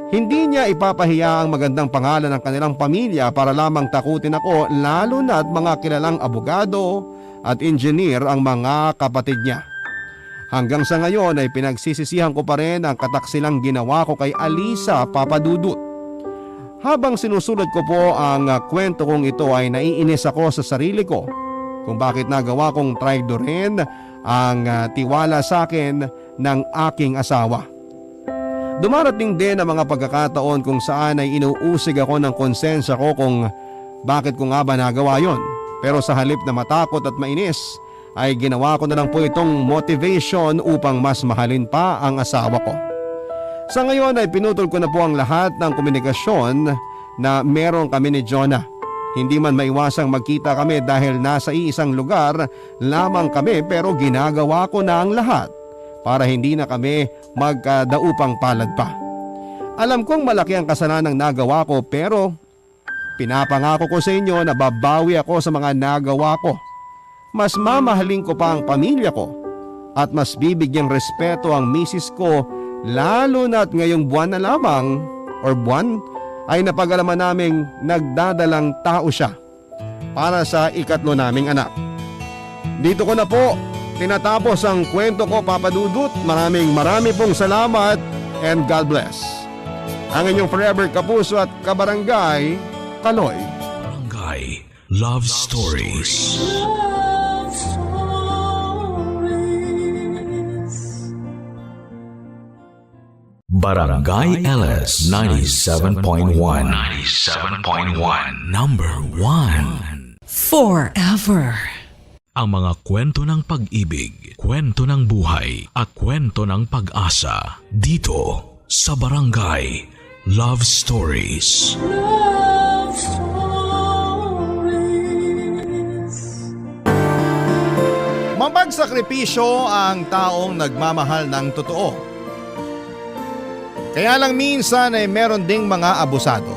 Hindi niya ipapahiya ang magandang pangalan ng kanilang pamilya para lamang takutin ako, lalo na at mga kilalang abogado at engineer ang mga kapatid niya. Hanggang sa ngayon ay pinagsisisihan ko pa rin ang kataksilang ginawa ko kay Alisa, Papa Dudut. Habang sinusulat ko po ang kwento kong ito ay naiinis ako sa sarili ko kung bakit nagawa kong traidorin ang tiwala sa akin ng aking asawa. Dumarating din ang mga pagkakataon kung saan ay inuusig ako ng konsensya ko kung bakit ko nga ba nagawa yon. Pero sa halip na matakot at mainis, ay ginawa ko na lang po itong motivation upang mas mahalin pa ang asawa ko. Sa ngayon ay pinutol ko na po ang lahat ng komunikasyon na meron kami ni Jonah. Hindi man maiwasang magkita kami dahil nasa iisang lugar lamang kami, pero ginagawa ko na ang lahat para hindi na kami magkadaupang palad pa. Alam kong malaki ang kasalanang nagawa ko, pero pinapangako ko sa inyo na babawi ako sa mga nagawa ko. Mas mamahalin ko pa ang pamilya ko at mas bibigyang respeto ang misis ko, lalo na't ngayong buwan na lamang ay napag-alaman naming nagdadalang tao siya para sa ikatlo naming anak. Dito ko na po tinatapos ang kwento ko, Papa Dudut. Maraming pong salamat and God bless. Ang inyong forever kapuso at kabarangay, Kaloy. Barangay Love Stories. Barangay LS 97.1 Number 1. Forever. Ang mga kwento ng pag-ibig, kwento ng buhay at kwento ng pag-asa dito sa Barangay Love Stories. Mapagsakripisyo ang taong nagmamahal ng totoo. Kaya lang minsan ay meron ding mga abusado.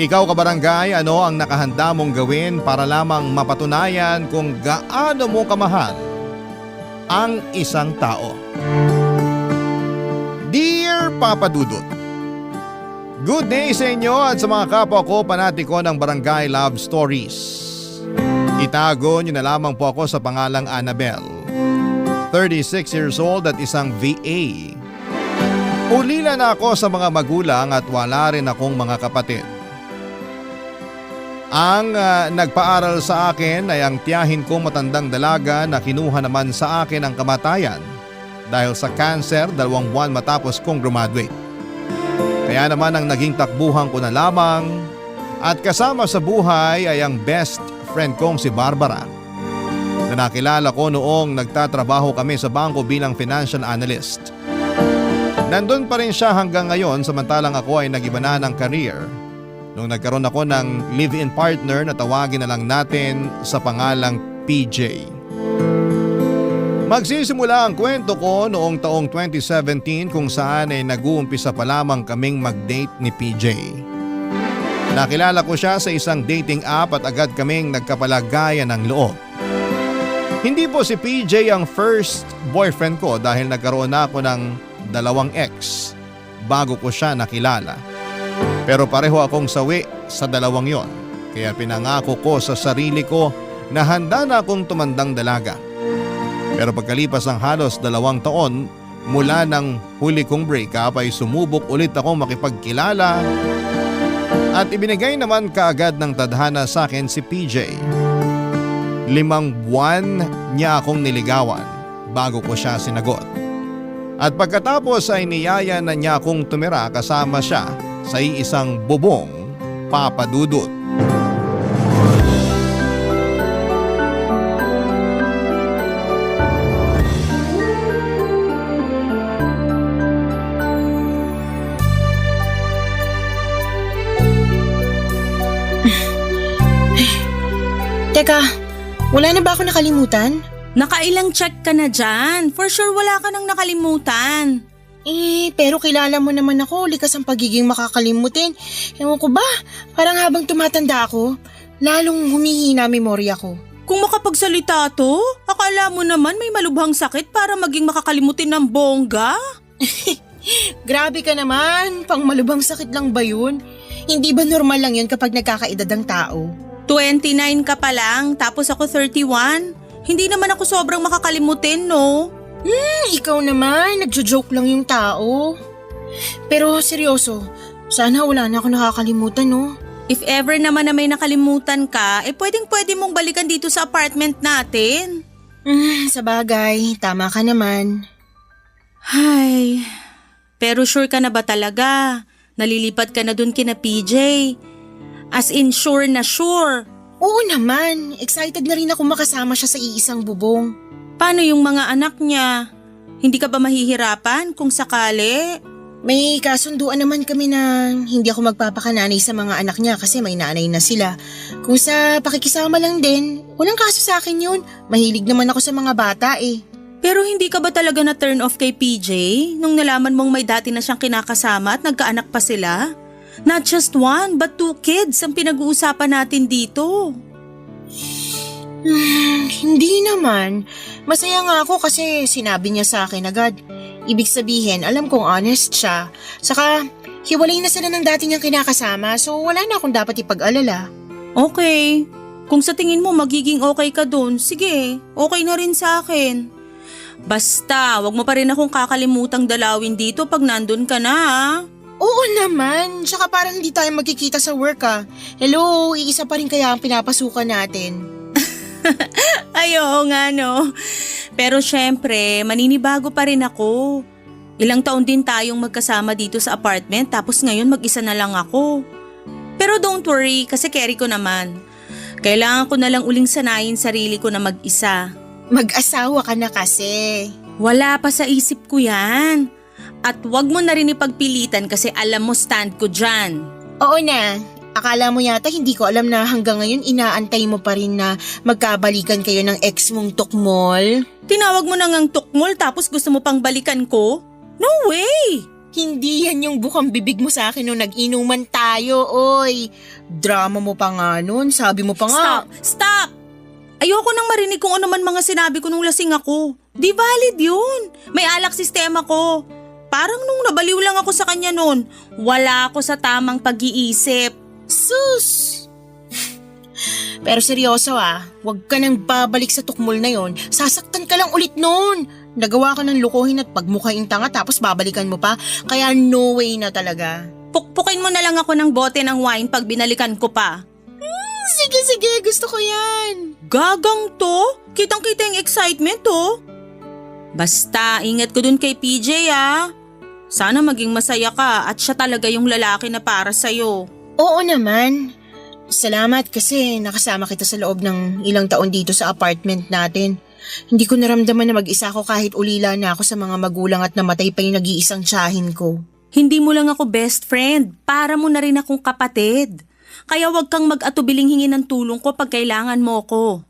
Ikaw, kabarangay, ano ang nakahanda mong gawin para lamang mapatunayan kung gaano mo kamahal ang isang tao? Dear Papa Dudut, good day sa inyo at sa mga kapwa ko panatiko ng Barangay Love Stories. Itago niyo na lamang po ako sa pangalang Annabel, 36 years old at isang VA. Ulila na ako sa mga magulang at wala rin akong mga kapatid. Ang nagpaaral sa akin ay ang tiyahin kong matandang dalaga na kinuha naman sa akin ang kamatayan dahil sa cancer 2 buwan matapos kong graduate. Kaya naman ang naging takbuhan ko na lamang at kasama sa buhay ay ang best friend kong si Barbara na nakilala ko noong nagtatrabaho kami sa bangko bilang financial analyst. Nandun pa rin siya hanggang ngayon samantalang ako ay nag-iba na ng career nung nagkaroon ako ng live-in partner na tawagin na lang natin sa pangalang PJ. Magsisimula ang kwento ko noong taong 2017 kung saan ay nag-uumpisa pa lamang kaming mag-date ni PJ. Nakilala ko siya sa isang dating app at agad kaming nagkapalagayan ng loob. Hindi po si PJ ang first boyfriend ko dahil nagkaroon na ako ng 2 ex bago ko siya nakilala. Pero pareho akong sawi sa 2 yon, kaya pinangako ko sa sarili ko na handa na akong tumandang dalaga. Pero pagkalipas ng halos 2 taon mula ng huli kong breakup ay sumubok ulit akong makipagkilala at ibinigay naman kaagad ng tadhana sa akin si PJ. 5 buwan niya akong niligawan bago ko siya sinagot. At pagkatapos ay niyaya na niya akong tumira kasama siya sa iisang bubong, Papa Dudut. Teka, wala na ba ako nakalimutan? Nakailang check ka na dyan. For sure wala ka nang nakalimutan. Pero kilala mo naman ako, likas ang pagiging makakalimutin. Ewan ko ba, parang habang tumatanda ako, lalong humihina memorya ko. Kung makapagsalita to, akala mo naman may malubhang sakit para maging makakalimutin ng bongga? Grabe ka naman, pang malubhang sakit lang ba yun? Hindi ba normal lang yun kapag nagkakaedad ang tao? 29 ka pa lang, tapos ako 31. Hindi naman ako sobrang makakalimutin, no? Ikaw naman, nagjo-joke lang yung tao. Pero seryoso, sana wala na ako nakakalimutan, no? If ever naman na may nakalimutan ka, pwedeng-pwede mong balikan dito sa apartment natin. Sa bagay, tama ka naman. Ay, pero sure ka na ba talaga? Nalilipat ka na dun kina PJ? As in sure na sure. Oo naman, excited na rin ako makasama siya sa iisang bubong. Paano yung mga anak niya? Hindi ka ba mahihirapan kung sakali? May kasunduan naman kami na hindi ako magpapakananay sa mga anak niya kasi may nanay na sila. Kung sa pakikisama lang din, walang kaso sa akin yun. Mahilig naman ako sa mga bata eh. Pero hindi ka ba talaga na turn off kay PJ nung nalaman mong may dati na siyang kinakasama at nagkaanak pa sila? Not just one, but 2 kids ang pinag-uusapan natin dito. Hindi naman. Masaya nga ako kasi sinabi niya sa akin agad. Ibig sabihin, alam kong honest siya. Saka, hiwalay na sila ng dati niyang kinakasama so wala na akong dapat ipag-alala. Okay. Kung sa tingin mo magiging okay ka dun, sige, okay na rin sa akin. Basta, wag mo pa rin akong kakalimutang dalawin dito pag nandun ka na ah. Oo naman. Tsaka parang hindi tayo magkikita sa work ah. Hello, iisa pa rin kaya ang pinapasukan natin. Ay, oo nga no. Pero syempre, maninibago pa rin ako. Ilang taon din tayong magkasama dito sa apartment tapos ngayon mag-isa na lang ako. Pero don't worry kasi carry ko naman. Kailangan ko na lang uling sanayin sarili ko na mag-isa. Mag-asawa ka na kasi. Wala pa sa isip ko yan. At wag mo na rin ipagpilitan kasi alam mo stand ko dyan. Oo na. Akala mo yata hindi ko alam na hanggang ngayon inaantay mo pa rin na magkabalikan kayo ng ex mong tukmol? Tinawag mo na ngang tukmol tapos gusto mo pang balikan ko? No way! Hindi yan yung bukang bibig mo sa akin nung nag-inuman tayo, oy. Drama mo pa nga nun, sabi mo pa nga. Stop! Ayoko nang marinig kung ano man mga sinabi ko nung lasing ako. Di valid yun. May alak sistema ko. Parang nung nabaliw lang ako sa kanya nun, wala ako sa tamang pag-iisip. Sus! Pero seryoso wag ka nang babalik sa tukmol na yon. Sasaktan ka lang ulit nun. Nagawa ka ng lukuhin at pagmukhaing tanga tapos babalikan mo pa. Kaya no way na talaga. Pukpukin mo na lang ako ng bote ng wine pag binalikan ko pa. Sige, gusto ko yan. Gagang to? Kitang-kita yung excitement to. Basta, ingat ko dun kay PJ Sana maging masaya ka at siya talaga yung lalaki na para sa'yo. Oo naman. Salamat kasi nakasama kita sa loob ng ilang taon dito sa apartment natin. Hindi ko naramdaman na mag-isa ako kahit ulila na ako sa mga magulang at namatay pa yung nag-iisang tiyahin ko. Hindi mo lang ako best friend, para mo na rin akong kapatid. Kaya wag kang mag-atubiling hingi ng tulong ko pag kailangan mo ko.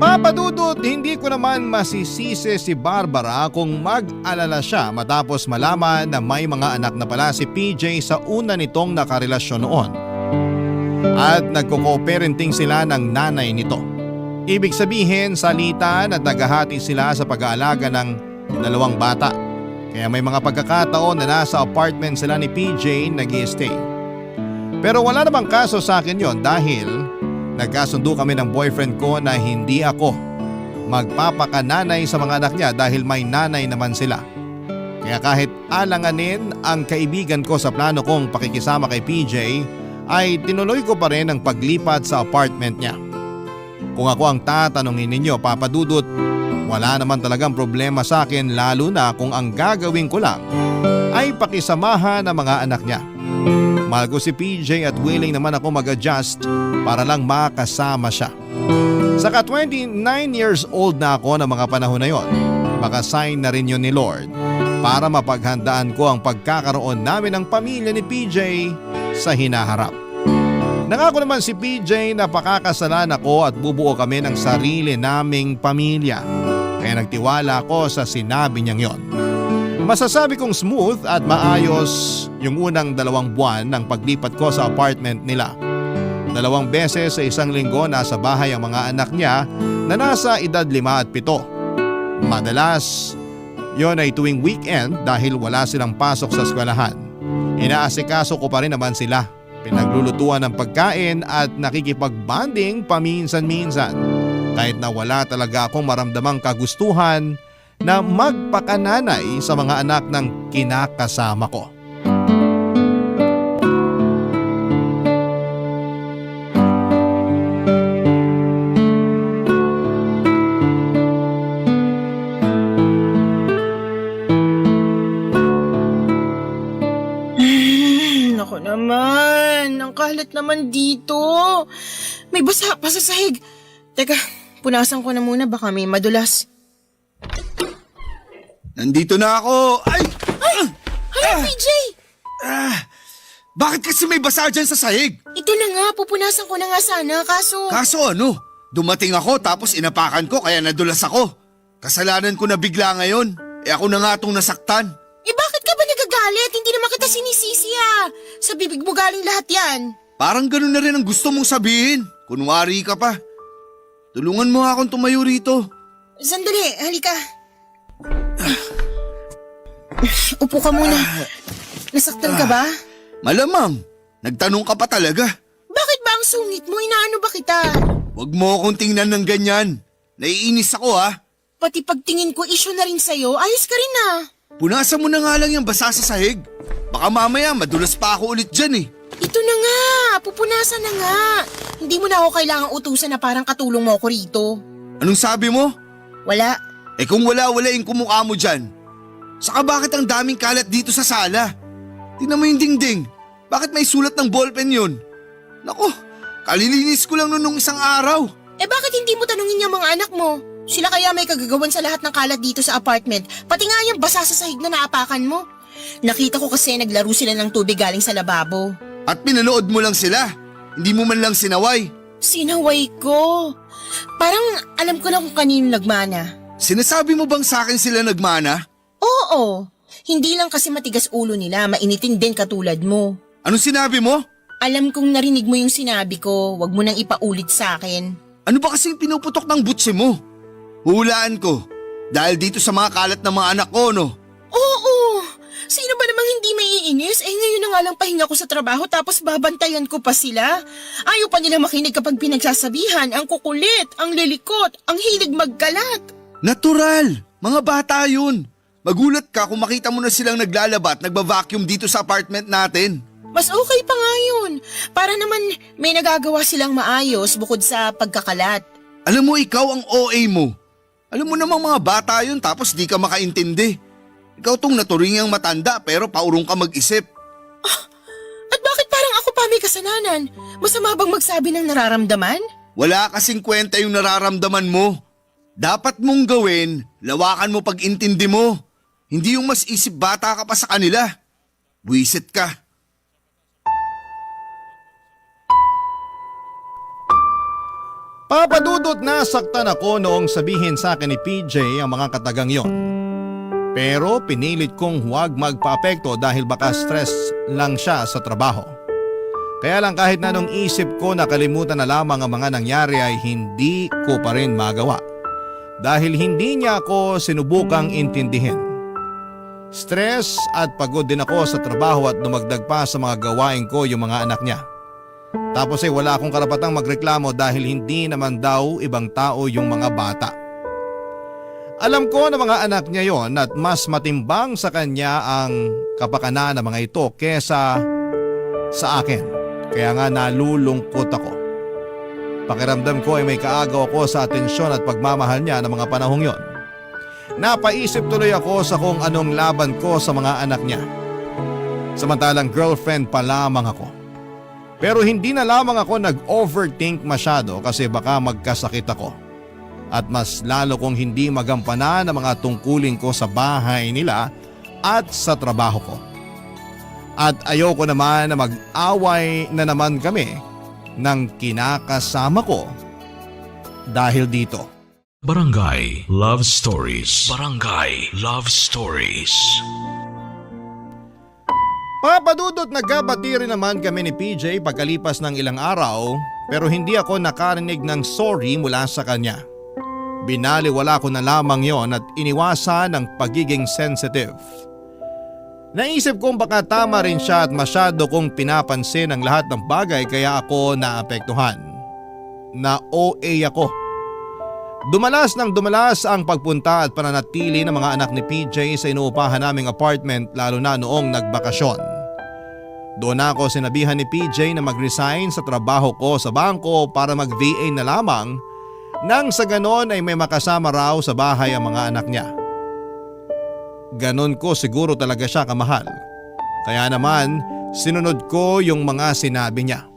Papadudot, hindi ko naman masisisi si Barbara kung mag-alala siya matapos malaman na may mga anak na pala si PJ sa una nitong nakarelasyon noon. At nagko-co-parenting sila ng nanay nito. Ibig sabihin, salitan at naghahati sila sa pag-aalaga ng 2 bata. Kaya may mga pagkakataon na nasa apartment sila ni PJ nag-i-stay. Pero wala namang kaso sa akin yon dahil nagkasundo kami ng boyfriend ko na hindi ako magpapakananay sa mga anak niya dahil may nanay naman sila. Kaya kahit alanganin ang kaibigan ko sa plano kong pakikisama kay PJ, ay tinuloy ko pa rin ang paglipat sa apartment niya. Kung ako ang tatanungin ninyo, Papadudot, wala naman talagang problema sa akin lalo na kung ang gagawin ko lang ay pakisamahan ang mga anak niya. Mahal ko si PJ at willing naman ako mag-adjust para lang makasama siya. Saka 29 years old na ako ng mga panahon na yon. Baka sign na rin yun ni Lord para mapaghandaan ko ang pagkakaroon namin ng pamilya ni PJ sa hinaharap. Nangako naman si PJ na pakakasalan ako at bubuo kami ng sarili naming pamilya. Kaya nagtiwala ako sa sinabi niyang yon. Masasabi kong smooth at maayos yung unang 2 buwan ng paglipat ko sa apartment nila. 2 beses sa isang linggo nasa bahay ang mga anak niya na nasa edad 5 at 7. Madalas, yon ay tuwing weekend dahil wala silang pasok sa eskwelahan. Inaasikaso ko pa rin naman sila. Pinaglulutuan ng pagkain at nakikipag-bonding paminsan-minsan. Kahit na wala talaga akong maramdamang kagustuhan na magpakananay sa mga anak ng kinakasama ko. Nako naman, ang kalat naman dito. May basa pa sa sahig. Teka, punasan ko na muna baka may madulas. Nandito na ako! Ay! Hala, PJ! Bakit kasi may basa dyan sa sahig? Ito na nga, pupunasan ko na nga sana, kaso... Kaso ano? Dumating ako tapos inapakan ko kaya nadulas ako. Kasalanan ko na bigla ngayon. Ako na nga itong nasaktan. Bakit ka ba nagagalit? Hindi naman kita sinisisi Sa bibig mo galing lahat yan. Parang ganun na rin ang gusto mong sabihin. Kunwari ka pa. Tulungan mo akong tumayo rito. Sandali, halika. Upo ka muna. Nasaktan ka ba? Malamang. Nagtanong ka pa talaga. Bakit ba ang sungit mo? Inaano ba kita? Huwag mo akong tingnan ng ganyan. Naiinis ako ha. Pati pagtingin ko issue na rin sa'yo, ayos ka rin Punasan mo na nga lang yung basa sa sahig. Baka mamaya madulas pa ako ulit dyan eh. Ito na nga, pupunasan na nga. Hindi mo na ako kailangang utusan na parang katulong mo ako rito. Anong sabi mo? Wala. Kung wala-walain kumukha mo dyan. Saka bakit ang daming kalat dito sa sala? Tingnan mo yung dingding. Bakit may sulat ng ballpen yun? Naku, kalilinis ko lang nung isang araw. Bakit hindi mo tanungin yung mga anak mo? Sila kaya may kagagawan sa lahat ng kalat dito sa apartment, pati nga yung basa sa sahig na naapakan mo. Nakita ko kasi naglaro sila ng tubig galing sa lababo. At pinanood mo lang sila. Hindi mo man lang sinaway. Sinaway ko. Parang alam ko na kung kanino nagmana. Sinasabi mo bang sa akin sila nagmana? Oo. Hindi lang kasi matigas ulo nila, mainitin din katulad mo. Anong sinabi mo? Alam kong narinig mo yung sinabi ko, wag mo nang ipaulit sa akin. Ano ba kasing pinuputok ng butsi mo? Hulaan ko. Dahil dito sa mga kalat ng mga anak ko, no? Oo. Sino ba namang hindi maiinis? Ngayon na nga lang pahinga ko sa trabaho tapos babantayan ko pa sila. Ayaw pa nila makinig kapag pinagsasabihan, ang kukulit, ang lilikot, ang hilig magkalat. Natural. Mga bata yun. Magulat ka kung makita mo na silang naglalaba at nagba-vacuum dito sa apartment natin. Mas okay pa nga yun. Para naman may nagagawa silang maayos bukod sa pagkakalat. Alam mo, ikaw ang OA mo. Alam mo namang mga bata yun tapos di ka makaintindi. Ikaw tong naturingang matanda pero paurong ka mag-isip. At bakit parang ako pa may kasalanan? Masama bang magsabi ng nararamdaman? Wala kasing kwenta yung nararamdaman mo. Dapat mong gawin, lawakan mo pag-intindi mo. Hindi yung mas isip bata ka pa sa kanila. Buwisit ka. Papadudot na saktan ako noong sabihin sa akin ni PJ ang mga katagang yon. Pero pinilit kong huwag magpaapekto dahil baka stress lang siya sa trabaho. Kaya lang kahit na nung isip ko nakalimutan na lamang ang mga nangyari ay hindi ko pa rin magawa. Dahil hindi niya ako sinubukang intindihin. Stress at pagod din ako sa trabaho at dumagdag pa sa mga gawain ko yung mga anak niya. Tapos ay wala akong karapatang magreklamo dahil hindi naman daw ibang tao yung mga bata. Alam ko na mga anak niya yon at mas matimbang sa kanya ang kapakanan ng mga ito kesa sa akin. Kaya nga nalulungkot ako. Pakiramdam ko ay may kaagaw ako sa atensyon at pagmamahal niya ng mga panahong yon. Napaisip tuloy ako sa kung anong laban ko sa mga anak niya. Samantalang girlfriend pa lamang ako. Pero hindi na lamang ako nag-overthink masyado kasi baka magkasakit ako. At mas lalo kong hindi magampanan ang mga tungkulin ko sa bahay nila at sa trabaho ko. At ayoko naman na mag-away na naman kami ng kinakasama ko dahil dito. Barangay Love Stories. Barangay Love Stories. Papadudot nagkabati rin naman kami ni PJ pagkalipas ng ilang araw pero hindi ako nakarinig ng sorry mula sa kanya. Binaliwala ko na lamang yon at iniwasan ang pagiging sensitive. Naisip kong baka tama rin siya at masyado kong pinapansin ang lahat ng bagay kaya ako naapektuhan. Na OA ako. Dumalas ng dumalas ang pagpunta at pananatili ng mga anak ni PJ sa inuupahan naming apartment lalo na noong nagbakasyon. Doon ako sinabihan ni PJ na mag-resign sa trabaho ko sa bangko para mag-VA na lamang nang sa ganon ay may makasama raw sa bahay ang mga anak niya. Ganon ko siguro talaga siya kamahal. Kaya naman Sinunod ko yung mga sinabi niya.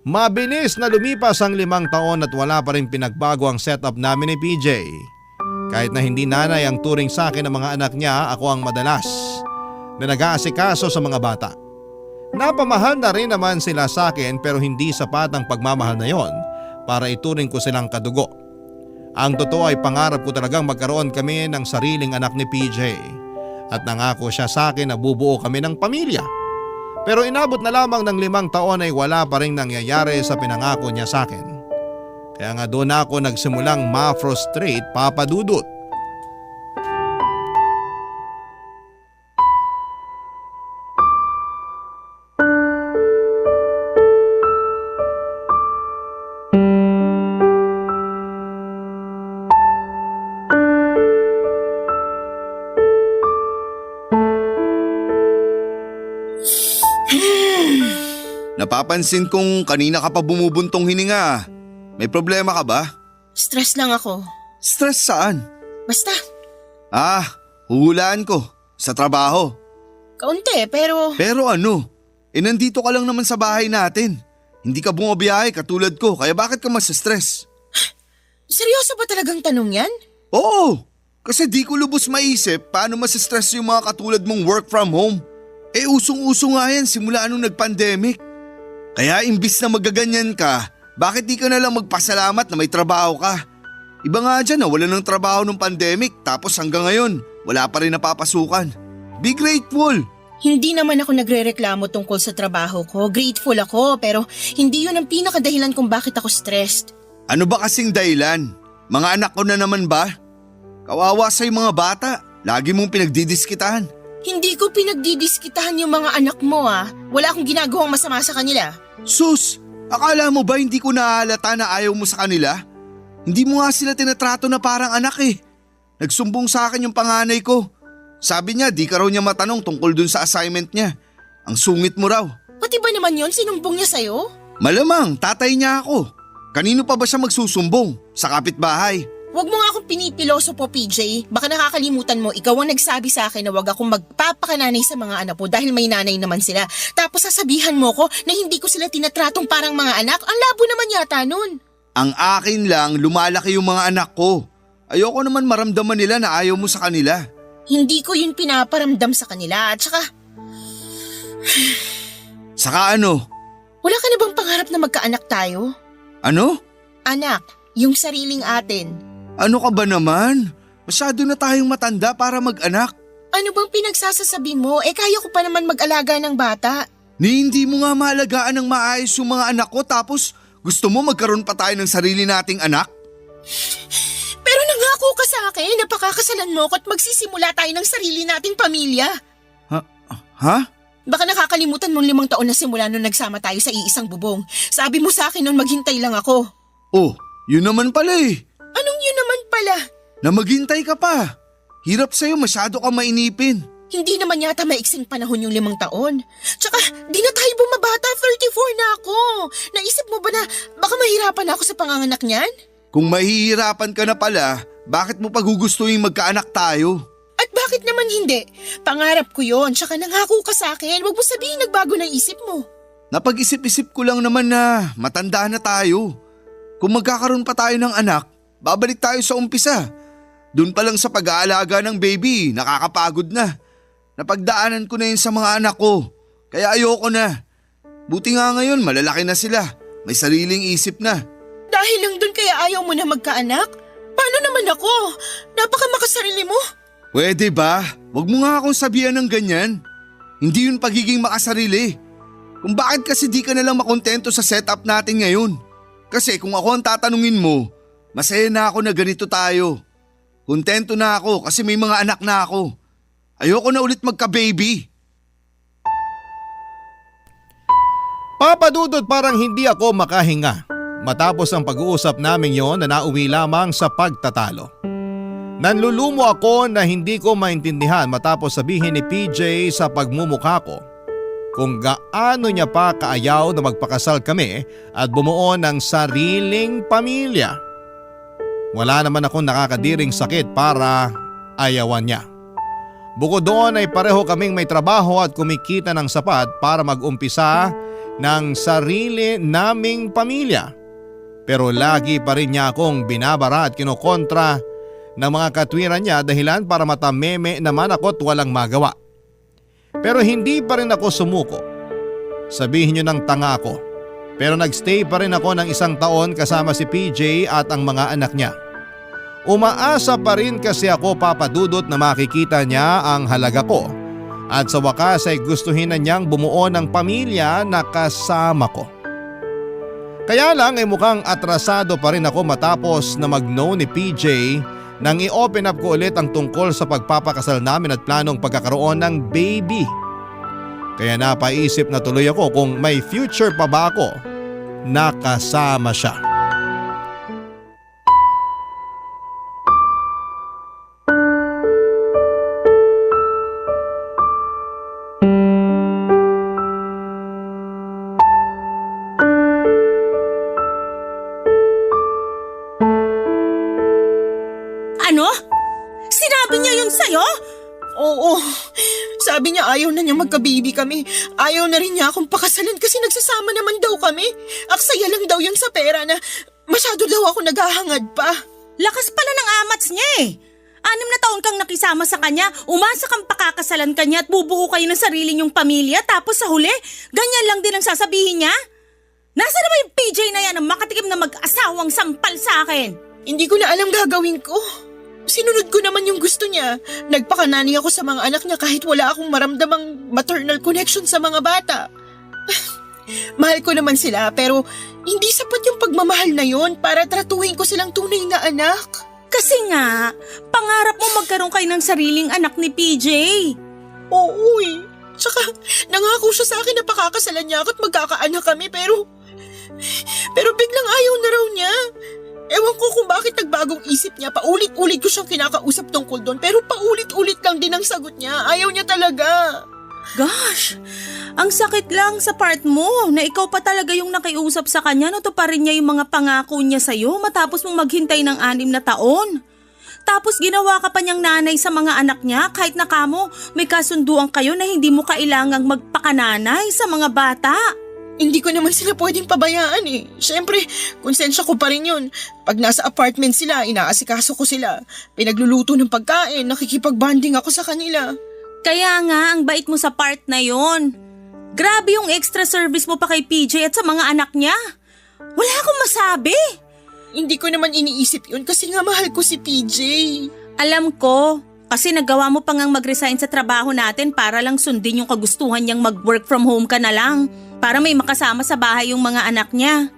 Mabilis na lumipas ang 5 taon at wala pa rin pinagbago ang setup namin ni PJ. Kahit na hindi nanay ang turing sa akin ng mga anak niya, ako ang madalas na nag-aasikaso sa mga bata. Napamahal na rin naman sila sa akin pero hindi sapat ang pagmamahal na yon para ituring ko silang kadugo. Ang totoo ay pangarap ko talagang magkaroon kami ng sariling anak ni PJ at nangako siya sa akin na bubuo kami ng pamilya. Pero inabot na lamang ng 5 taon ay wala pa rin nangyayari sa pinangako niya sa akin. Kaya nga doon ako nagsimulang ma-frustrate, Papa Dudut. Napapansin kong kanina ka pa bumubuntong hininga. May problema ka ba? Stress lang ako. Stress saan? Basta, Huhulaan ko. Sa trabaho. kaunti pero… Pero ano? Nandito ka lang naman sa bahay natin. Hindi ka bumabiyahe katulad ko, kaya bakit ka mas-stress? Seryoso ba talagang tanong yan? Oo! Kasi di ko lubos maisip paano mas-stress yung mga katulad mong work from home. Usong-uso nga yan simula nung nag-pandemic. Kaya imbis na magaganyan ka, bakit di ka na lang magpasalamat na may trabaho ka? Iba nga dyan na wala ng trabaho nung pandemic tapos hanggang ngayon wala pa rin napapasukan. Be grateful! Hindi naman ako nagrereklamo tungkol sa trabaho ko. Grateful ako pero hindi yun ang pinakadahilan kung bakit ako stressed. Ano ba kasing dahilan? Mga anak ko na naman ba? Kawawa sa'yo mga bata. Lagi mong pinagdidiskitahan. Hindi ko pinagdidiskitahan yung mga anak mo Wala akong ginagawang masama sa kanila. Sus! Akala mo ba hindi ko nahalata na ayaw mo sa kanila? Hindi mo nga sila tinatrato na parang anak eh. Nagsumbong sa akin yung panganay ko. Sabi niya di ka raw niya matanong tungkol dun sa assignment niya. Ang sungit mo raw. Pati ba naman yun sinumbong niya sa'yo? Malamang, tatay niya ako. Kanino pa ba siya magsusumbong? Sa kapitbahay. Huwag mo nga akong pinipiloso po, PJ. Baka nakakalimutan mo, ikaw ang nagsabi sa akin na huwag akong magpapakananay sa mga anak mo dahil may nanay naman sila. Tapos sasabihan mo ko na hindi ko sila tinatratong parang mga anak. Ang labo naman yata nun. Ang akin lang, lumalaki yung mga anak ko. Ayoko naman maramdaman nila na ayaw mo sa kanila. Hindi ko yun pinaparamdam sa kanila at saka… Saka ano? Wala ka na bang pangarap na magkaanak tayo? Ano? Anak, yung sariling atin. Ano ka ba naman? Masyado na tayong matanda para mag-anak. Ano bang pinagsasasabi mo? Kaya ko pa naman mag-alaga ng bata. Ni hindi mo nga maalagaan ng maayos yung mga anak ko tapos gusto mo magkaroon pa tayo ng sarili nating anak? Pero nangako ka sa akin na pakakasalan mo ko at magsisimula tayo ng sarili nating pamilya. Ha? Baka nakakalimutan mong 5 taon na simula nung nagsama tayo sa iisang bubong. Sabi mo sa akin nung maghintay lang ako. Oh, yun naman pala eh. Anong yun naman pala? Na maghintay ka pa. Hirap sa'yo, masyado ka mainipin. Hindi naman yata maiksing panahon yung 5 taon. Tsaka di na tayo bumabata, 34 na ako. Naisip mo ba na baka mahirapan ako sa panganganak niyan? Kung mahihirapan ka na pala, bakit mo pagugustuhin magkaanak tayo? At bakit naman hindi? Pangarap ko yon, tsaka nangako ka sa akin. Huwag mo sabihin nagbago ng isip mo. Napag-isip-isip ko lang naman na matanda na tayo. Kung magkakaroon pa tayo ng anak, babalik tayo sa umpisa. Doon pa lang sa pag-aalaga ng baby, nakakapagod na. Napagdaanan ko na yun sa mga anak ko, kaya ayoko na. Buti nga ngayon malalaki na sila, may sariling isip na. Dahil lang doon kaya ayaw mo na magkaanak? Paano naman ako? Napakamakasarili mo. Pwede ba? Huwag mo nga akong sabihan ng ganyan. Hindi yun pagiging makasarili. Kung bakit kasi di ka nalang makontento sa setup natin ngayon. Kasi kung ako ang tatanungin mo, masaya na ako na ganito tayo. Kontento na ako kasi may mga anak na ako. Ayoko na ulit magka-baby. Papa Dudut, parang hindi ako makahinga matapos ang pag-uusap namin yon na nauwi lamang sa pagtatalo. Nanlulumo ako na hindi ko maintindihan matapos sabihin ni PJ sa pagmumukha ko kung gaano niya pa kaayaw na magpakasal kami at bumuo ng sariling pamilya. Wala naman akong nakakadiring sakit para ayawan niya. Bukod doon ay pareho kaming may trabaho at kumikita ng sapat para mag-umpisa ng sarili naming pamilya. Pero lagi pa rin niya akong binabara at kinokontra ng mga katwiran niya dahilan para matameme naman ako at walang magawa. Pero hindi pa rin ako sumuko. Sabihin niyo ng tanga ako. Pero nagstay pa rin ako ng 1 taon kasama si PJ at ang mga anak niya. Umaasa pa rin kasi ako, Papa Dudut, na makikita niya ang halaga ko at sa wakas ay gustuhin na niyang bumuo ng pamilya na kasama ko. Kaya lang ay mukhang atrasado pa rin ako matapos na mag-know ni PJ nang i-open up ko ulit ang tungkol sa pagpapakasal namin at planong pagkakaroon ng baby. Kaya napaisip na tuloy ako kung may future pa ba ako na kasama siya. Ano? Sinabi niya yun sa'yo? Oo, sabi niya ayaw na niya magka-baby kami. Ayaw na rin niya akong pakasalan kasi nagsasama naman daw kami. Aksaya lang daw yun sa pera na masyado daw ako naghahangad pa. Lakas pala ng amats niya eh. 6 na taon kang nakisama sa kanya, umasa kang pakakasalan kanya at bubuo kayo ng sarili niyong pamilya tapos sa huli, ganyan lang din ang sasabihin niya? Nasaan na ba yung PJ na yan ang makatikim na mag-asawang sampal sa akin? Hindi ko na alam gagawin ko. Sinunod ko naman yung gusto niya. Nagpakanani ako sa mga anak niya kahit wala akong maramdamang maternal connection sa mga bata. Mahal ko naman sila pero hindi sapat yung pagmamahal na yon para tratuhin ko silang tunay na anak. Kasi nga, pangarap mo magkaroon kayo ng sariling anak ni PJ. Oo eh. Tsaka nangako siya sa akin na pakakasalan niya ako at magkakaanak kami pero biglang ayaw na raw niya. Ewan ko kung bakit nagbagong isip niya. Paulit-ulit ko siyang kinakausap tungkol doon pero paulit-ulit lang din ang sagot niya. Ayaw niya talaga. Gosh, ang sakit lang sa part mo na ikaw pa talaga yung nakiusap sa kanya na tuparin niya yung mga pangako niya sa'yo matapos mong maghintay ng 6 na taon. Tapos ginawa ka pa niyang nanay sa mga anak niya kahit na kamo may kasunduan kayo na hindi mo kailangang magpakananay sa mga bata. Hindi ko naman sila pwedeng pabayaan eh. Siyempre, konsensya ko pa rin yun. Pag nasa apartment sila, inaasikaso ko sila. Pinagluluto ng pagkain, nakikipag-bonding ako sa kanila. Kaya nga, ang bait mo sa part na yon. Grabe yung extra service mo pa kay PJ at sa mga anak niya. Wala akong masabi. Hindi ko naman iniisip yun kasi nga mahal ko si PJ. Alam ko, kasi nagawa mo pa ngang mag-resign sa trabaho natin para lang sundin yung kagustuhan niyang mag-work from home ka na lang. Para may makasama sa bahay yung mga anak niya.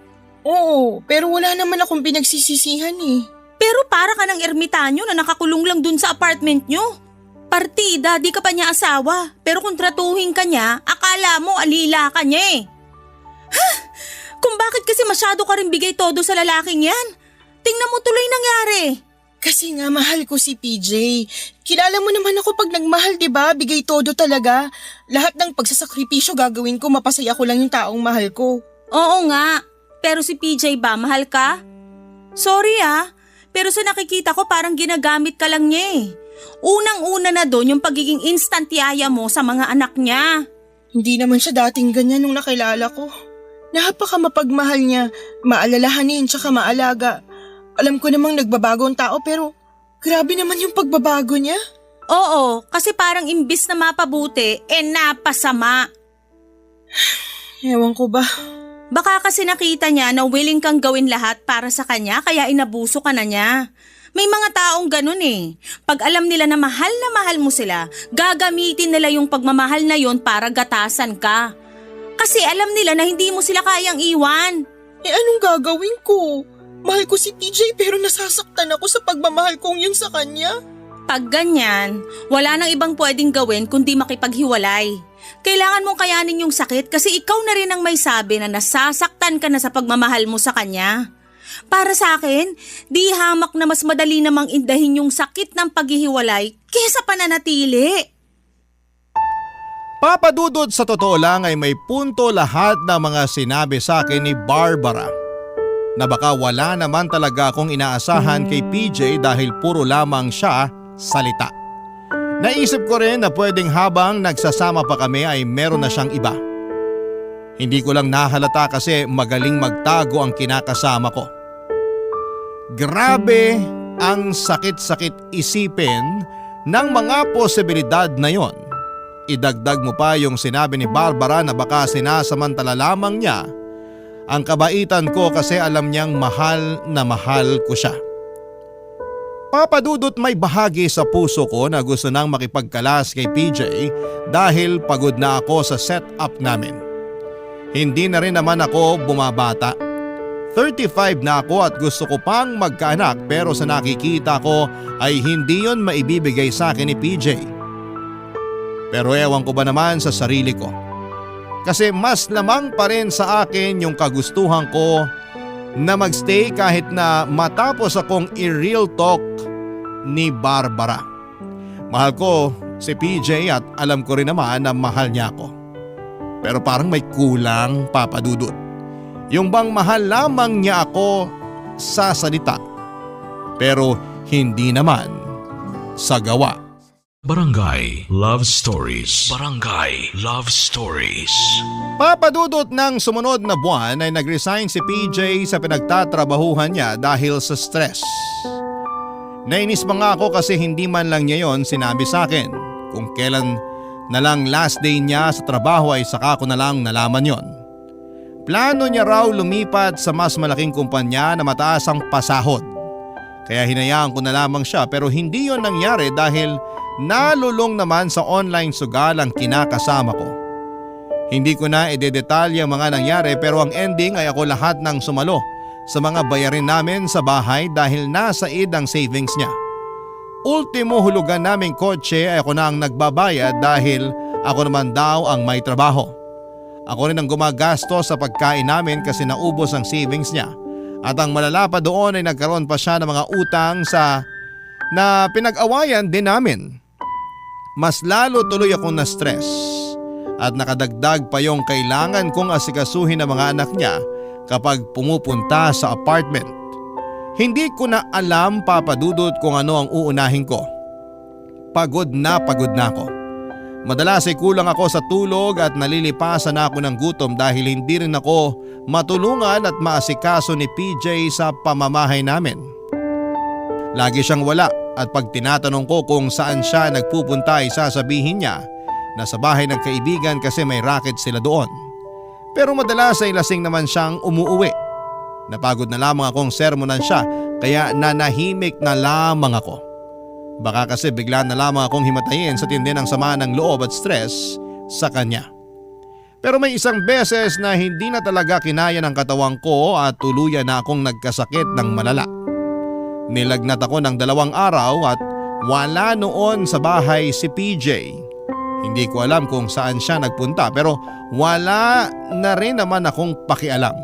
Oo, pero wala naman akong pinagsisisihan eh. Pero para ka ng ermitanyo na nakakulong lang dun sa apartment niyo. Partida, di ka pa niya asawa. Pero kung tratuhin ka niya, akala mo alila ka niya eh. Kung bakit kasi masyado ka rin bigay todo sa lalaking yan? Tingnan mo tuloy nangyari. Kasi nga mahal ko si PJ. Kilala mo naman ako pag nagmahal, 'di ba? Bigay todo talaga. Lahat ng pagsasakripisyo gagawin ko, mapasaya ko lang yung taong mahal ko. Oo nga, pero si PJ ba mahal ka? Sorry pero sa nakikita ko parang ginagamit ka lang niya eh. Unang-una na doon yung pagiging instant yaya mo sa mga anak niya. Hindi naman siya dating ganyan nung nakilala ko. Napaka mapagmahal niya, maalalahanin tsaka maalaga. Alam ko namang nagbabago ang tao pero grabe naman yung pagbabago niya. Oo, kasi parang imbis na mapabuti, napasama. Ewan ko ba. Baka kasi nakita niya na willing kang gawin lahat para sa kanya kaya inabuso ka na niya. May mga taong ganun eh. Pag alam nila na mahal mo sila, gagamitin nila yung pagmamahal na yon para gatasan ka. Kasi alam nila na hindi mo sila kayang iwan. Anong gagawin ko? Mahal ko si PJ pero nasasaktan ako sa pagmamahal kong yun sa kanya. Pag ganyan, wala nang ibang pwedeng gawin kundi makipaghiwalay. Kailangan mong kayanin yung sakit kasi ikaw na rin ang may sabi na nasasaktan ka na sa pagmamahal mo sa kanya. Para sa akin, di hamak na mas madali namang indahin yung sakit ng paghihiwalay kesa pananatili. Papadudod sa totoo lang ay may punto lahat ng mga sinabi sa akin ni Barbara. Na baka wala naman talaga akong inaasahan kay PJ dahil puro lamang siya salita. Naisip ko rin na pwedeng habang nagsasama pa kami ay meron na siyang iba. Hindi ko lang nahalata kasi magaling magtago ang kinakasama ko. Grabe ang sakit-sakit isipin ng mga posibilidad na yon. Idagdag mo pa yung sinabi ni Barbara na baka sinasamantala lamang niya ang kabaitan ko kasi alam niyang mahal na mahal ko siya. Papa Dudut, may bahagi sa puso ko na gusto nang makipagkalas kay PJ dahil pagod na ako sa setup namin. Hindi na rin naman ako bumabata. 35 na ako at gusto ko pang magkaanak pero sa nakikita ko ay hindi yon maibibigay sa akin ni PJ. Pero ewan ko ba naman sa sarili ko. Kasi mas lamang pa rin sa akin yung kagustuhan ko na magstay kahit na matapos akong i-real talk ni Barbara. Mahal ko si PJ at alam ko rin naman na mahal niya ako. Pero parang may kulang, Papa Dudut. Yung bang mahal lamang niya ako sa salita, pero hindi naman sa gawa. Barangay Love Stories. Barangay Love Stories. Papa Dudut, ng sumunod na buwan ay nag-resign si PJ sa pinagtatrabahuhan niya dahil sa stress. Nainis pa nga ako kasi hindi man lang niya yon sinabi sa akin. Kung kailan na lang last day niya sa trabaho ay saka ko na lang nalaman yon. Plano niya raw lumipat sa mas malaking kumpanya na mataas ang pasahod. Kaya hinayaan ko na lamang siya pero hindi yon nangyari dahil nalulong naman sa online sugal ang kinakasama ko. Hindi ko na idedetalye ang mga nangyari pero ang ending ay ako lahat ng sumalo sa mga bayarin namin sa bahay dahil nasa id ang savings niya. Ultimo hulugan naming kotse ay ako na ang nagbabayad dahil ako naman daw ang may trabaho. Ako rin ang gumagastos sa pagkain namin kasi naubos ang savings niya. At ang malala pa doon ay nagkaroon pa siya ng mga utang na pinag-awayan din namin. Mas lalo tuloy akong na-stress at nakadagdag pa yung kailangan kong asikasuhin ng mga anak niya kapag pumupunta sa apartment. Hindi ko na alam, Papa Dudut, kung ano ang uunahin ko. Pagod na ako. Madalas ay kulang ako sa tulog at nalilipasan ako ng gutom dahil hindi rin ako matulungan at maasikaso ni PJ sa pamamahay namin. Lagi siyang wala at pag tinatanong ko kung saan siya nagpupunta ay sasabihin niya na sa bahay ng kaibigan kasi may racket sila doon. Pero madalas ay lasing naman siyang umuuwi. Napagod na lamang akong sermonan siya kaya nanahimik na lamang ako. Baka kasi bigla na lamang akong himatayin sa tindi ng sama ng loob at stress sa kanya. Pero may isang beses na hindi na talaga kinaya ng katawan ko at tuluyan na akong nagkasakit ng malala. Nilagnat ako ng 2 araw at wala noon sa bahay si PJ. Hindi ko alam kung saan siya nagpunta pero wala na rin naman akong pakialam.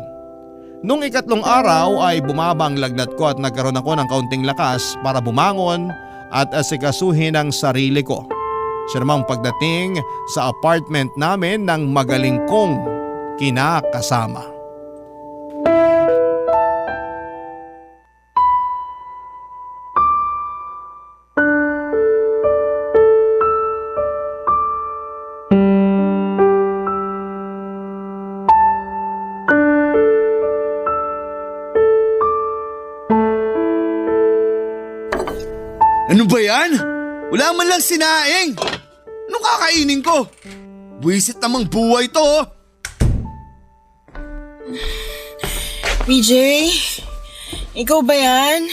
Nung 3 araw ay bumaba ang lagnat ko at nagkaroon ako ng kaunting lakas para bumangon at asikasuhin ang sarili ko. Siya namang pagdating sa apartment namin ng magaling kong kinakasama. Ano ba yan? Wala man lang sinaing. Anong kakainin ko? Buwisit namang buhay to. PJ, ikaw ba yan?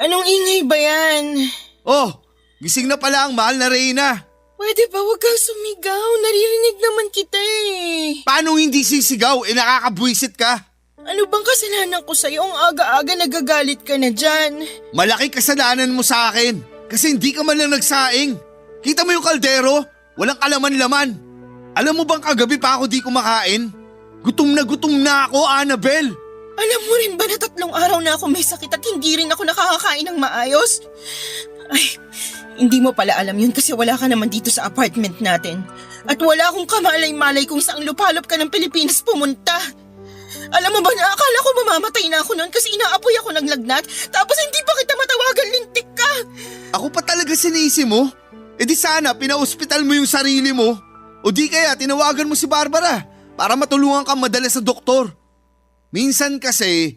Anong ingay ba yan? Oh, gising na pala ang mahal na Reyna. Pwede ba wag kang sumigaw? Naririnig naman kita eh. Paano hindi sisigaw? Nakakabwisit ka. Ano bang kasalanan ko sa'yo? Ang aga-aga nagagalit ka na dyan. Malaki kasalanan mo sa akin. Kasi hindi ka man lang nagsaing. Kita mo yung kaldero? Walang kalaman-laman. Alam mo bang kagabi pa ako di kumakain? Gutom na ako, Annabel. Alam mo rin ba na 3 araw na ako may sakit at hindi rin ako nakakakain ng maayos? Ay, hindi mo pala alam yun kasi wala ka naman dito sa apartment natin. At wala akong kamalay-malay kung saang lupalop ka ng Pilipinas pumunta. Alam mo ba na akala ko mamamatay na ako noon kasi inaapoy ako ng lagnat tapos hindi pa kita matawagan, lintik ka. Ako pa talaga sinisi mo? E di sana pina-ospital mo yung sarili mo. O di kaya tinawagan mo si Barbara para matulungan kang madala sa doktor. Minsan kasi,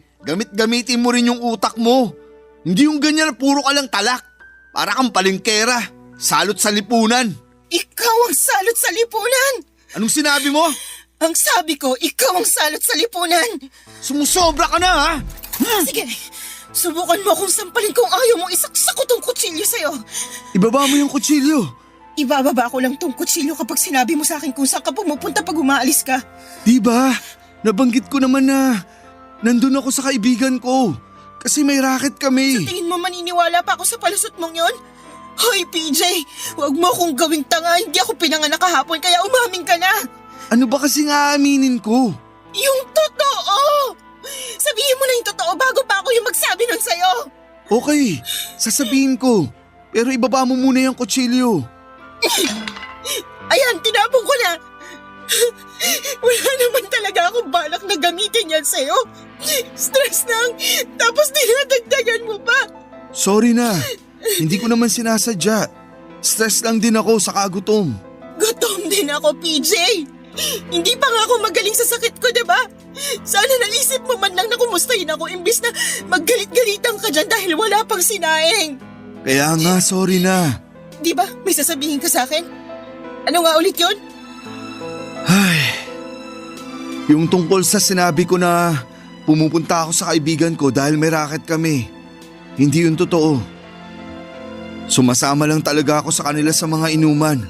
gamitin mo rin yung utak mo. Hindi yung ganyan na puro ka lang talak. Para kang palengkera, salot sa lipunan. Ikaw ang salot sa lipunan! Anong sinabi mo? Ang sabi ko, ikaw ang salot sa lipunan! Sumusobra ka na ha? Sige, subukan mo akong sampalin kung ayaw mong isaksak ko tong kutsilyo sa'yo. Ibaba mo yung kutsilyo. Ibababa ko lang tong kutsilyo kapag sinabi mo sa akin kung saan ka pumupunta pag umaalis ka. Diba? Nabanggit ko naman na nandun ako sa kaibigan ko. Kasi may racket kami. Tingin mo maniniwala pa ako sa palusot mong yon? Hoy PJ, huwag mo akong gawing tanga. Hindi ako pinanganak kahapon kaya umamin ka na. Ano ba kasi nga aaminin ko? Yung totoo! Sabihin mo na yung totoo bago pa ako yung magsabi nun sa'yo. Okay, sasabihin ko. Pero ibaba mo muna yung kutsilyo. Ayan, tinapon ko na. Wala naman talaga akong balak na gamitin yan sa'yo. Stress lang, tapos dinadagdagan mo pa. Sorry na. Hindi ko naman sinasadya. Stress lang din ako sa kagutom. Gutom din ako, PJ. Hindi pa nga ako magaling sa sakit ko, diba? Sana naisip mo man lang na kumustahin ako imbis na maggalit-galitan ka dyan dahil wala pang sinaing. Kaya nga, sorry na. Diba, may sasabihin ka sa akin? Ano nga ulit yun? Ay, yung tungkol sa sinabi ko na pumupunta ako sa kaibigan ko dahil may racket kami. Hindi yun totoo. Sumasama lang talaga ako sa kanila sa mga inuman.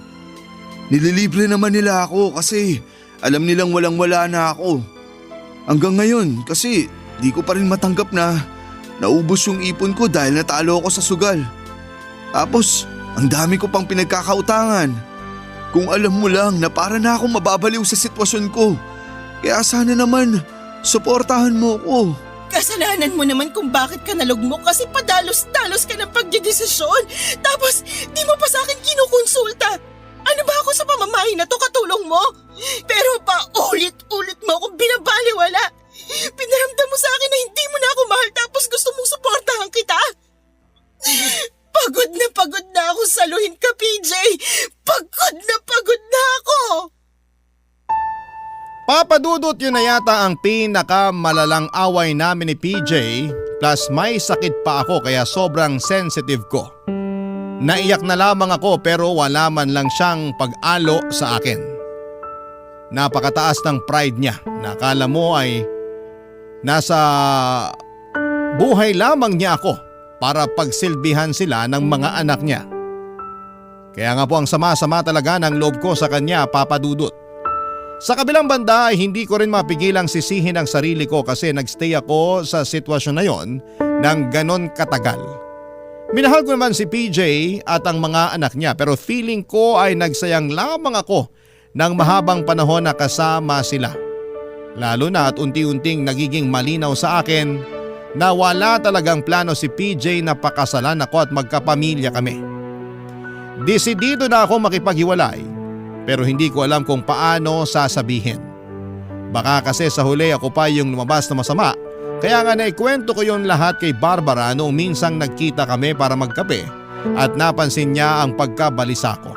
Nililibre naman nila ako kasi alam nilang walang-wala na ako. Hanggang ngayon kasi di ko pa rin matanggap na naubos yung ipon ko dahil natalo ako sa sugal. Tapos ang dami ko pang pinagkakautangan. Kung alam mo lang na para na akong mababaliw sa sitwasyon ko. Kaya sana naman suportahan mo ko. Kasalanan mo naman kung bakit ka nalugmok kasi padalos-dalos ka ng pagdedesisyon. Tapos di mo pa sa akin kinukonsulta. Ano ba ako sa pamamahay na to katulong mo? Pero pa ulit-ulit mo akong binabaliwala. Pinaramdam mo sa akin na hindi mo na ako mahal tapos gusto mong suportahan kita. Pagod na ako saluhin ka, PJ. Pagod na ako. Papadudot, yun na yata ang pinakamalalang away namin ni PJ, plus may sakit pa ako kaya sobrang sensitive ko. Naiyak na lamang ako pero wala man lang siyang pag-alo sa akin. Napakataas ng pride niya. Nakala mo ay nasa buhay lamang niya ako para pagsilbihan sila ng mga anak niya. Kaya nga po ang sama-sama talaga ng loob ko sa kanya, Papadudot. Sa kabilang banda ay hindi ko rin mapigilang sisihin ang sarili ko kasi nagstay ako sa sitwasyon na yon ng ganon katagal. Minahal ko naman si PJ at ang mga anak niya pero feeling ko ay nagsayang lamang ako ng mahabang panahon na kasama sila. Lalo na at unti-unting nagiging malinaw sa akin na wala talagang plano si PJ na pakasalan ako at magkapamilya kami. Desidido na ako makipaghiwalay pero hindi ko alam kung paano sasabihin. Baka kasi sa huli ako pa yung lumabas na masama. Kaya nga naikwento ko yung lahat kay Barbara noong minsang nagkita kami para magkape at napansin niya ang pagkabalisa ko.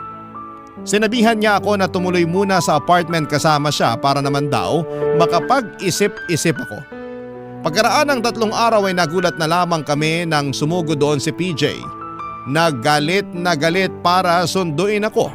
Sinabihan niya ako na tumuloy muna sa apartment kasama siya para naman daw makapag-isip-isip ako. Pagkaraan ng 3 araw ay nagulat na lamang kami nang sumugod doon si PJ. Nagalit na galit para sunduin ako.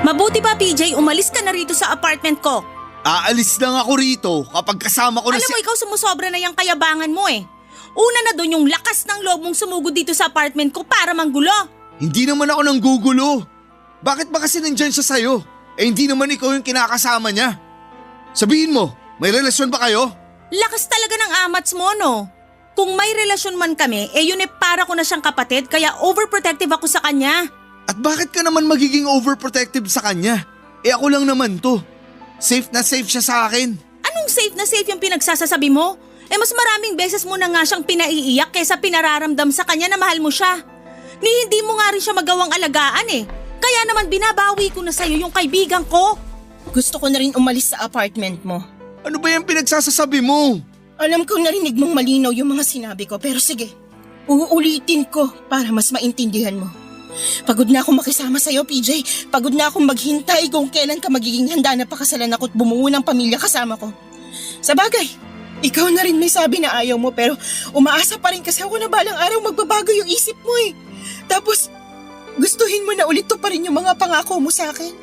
Mabuti pa PJ, umalis ka na rito sa apartment ko. Aalis lang ako rito kapag kasama ko na Alam mo ikaw sumusobra na yung kayabangan mo eh. Una na doon yung lakas ng loob mong sumugod dito sa apartment ko para manggulo. Hindi naman ako nanggugulo. Bakit ba kasi nandyan siya sa'yo? Eh hindi naman ikaw yung kinakasama niya. Sabihin mo, may relasyon ba kayo? Lakas talaga ng amats mo, no? Kung may relasyon man kami, eh yun eh para ko na siyang kapatid kaya overprotective ako sa kanya. At bakit ka naman magiging overprotective sa kanya? Eh ako lang naman to. Safe na safe siya sa akin. Anong safe na safe yung pinagsasasabi mo? Eh mas maraming beses mo na nga siyang pinaiiyak kaysa pinararamdam sa kanya na mahal mo siya. Ni hindi mo nga rin siya magawang alagaan eh. Kaya naman binabawi ko na sa'yo yung kaibigan ko. Gusto ko na rin umalis sa apartment mo. Ano ba yung pinagsasasabi mo? Alam kong narinig mong malinaw yung mga sinabi ko, pero sige, uulitin ko para mas maintindihan mo. Pagod na akong makisama sa'yo, PJ. Pagod na akong maghintay kung kailan ka magiging handa na pakasalan ako at bumuo ng pamilya kasama ko. Sa bagay, ikaw na rin may sabi na ayaw mo, pero umaasa pa rin kasi ako na balang araw magbabago yung isip mo eh. Tapos, gustuhin mo na ulit to pa rin yung mga pangako mo sa akin.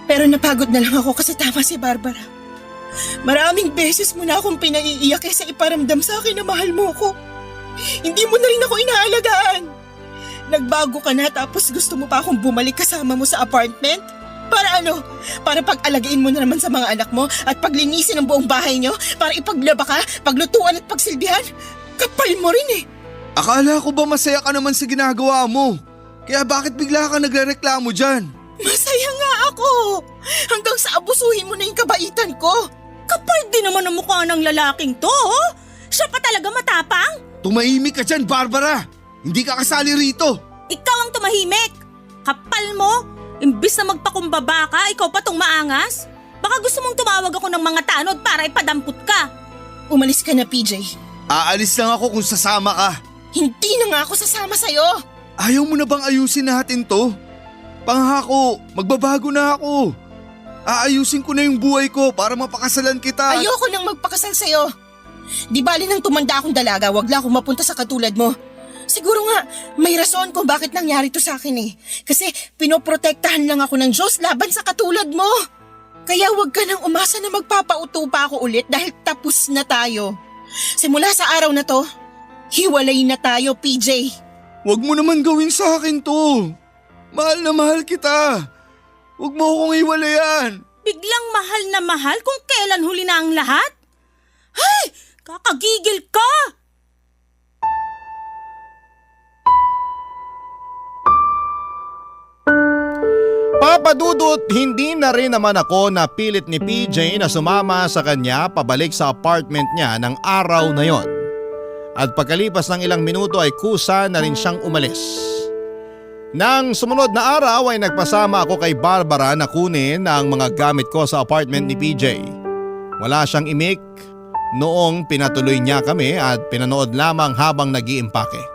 Pero napagod na lang ako kasi tama si Barbara. Maraming beses mo na akong pinaiiyak kaysa iparamdam sa akin na mahal mo ko. Hindi mo na rin ako inaalagaan. Nagbago ka na tapos gusto mo pa akong bumalik kasama mo sa apartment? Para ano? Para pag-alagain mo na naman sa mga anak mo at paglinisin ang buong bahay nyo? Para ipaglaba ka, paglutuan at pagsilbihan? Kapal mo rin eh. Akala ko ba masaya ka naman sa ginagawa mo? Kaya bakit bigla ka nagrereklamo dyan? Masaya nga ako. Hanggang sa abusuhin mo na yung kabaitan ko. Kapal din naman ang mukha ng lalaking to, oh. Siya pa talaga matapang? Tumahimik ka dyan, Barbara! Hindi ka kasali rito! Ikaw ang tumahimik. Kapal mo. Imbis na magpakumbaba ka, ikaw pa tong maangas? Baka gusto mong tumawag ako ng mga tanod para ipadampot ka. Umalis ka na, PJ. Aalis lang ako kung sasama ka. Hindi na nga ako sasama sa'yo. Ayaw mo na bang ayusin natin to? Pangako, magbabago na ako. Aayusin ko na yung buhay ko para mapakasalan kita. Ayoko nang magpakasal sa'yo. Di bali nang tumanda akong dalaga, wag lang akong mapunta sa katulad mo. Siguro nga, may rason kung bakit nangyari to sa akin eh. Kasi pinoprotektahan lang ako ng Diyos laban sa katulad mo. Kaya wag ka nang umasa na magpapauto pa ako ulit dahil tapos na tayo. Simula sa araw na to, hiwalay na tayo, PJ. Wag mo naman gawin sa akin to. Mahal na mahal kita. Wag mo akong iwalayan. Biglang mahal na mahal kung kailan huli na ang lahat? Hay! Kakagigil ka! Papadudot, hindi na rin naman ako napilit ni PJ na sumama sa kanya pabalik sa apartment niya ng araw na yon. At pagkalipas ng ilang minuto ay kusa na rin siyang umalis. Nang sumunod na araw ay nagpasama ako kay Barbara na kunin ang mga gamit ko sa apartment ni PJ. Wala siyang imik noong pinatuloy niya kami at pinanood lamang habang nag-iimpake.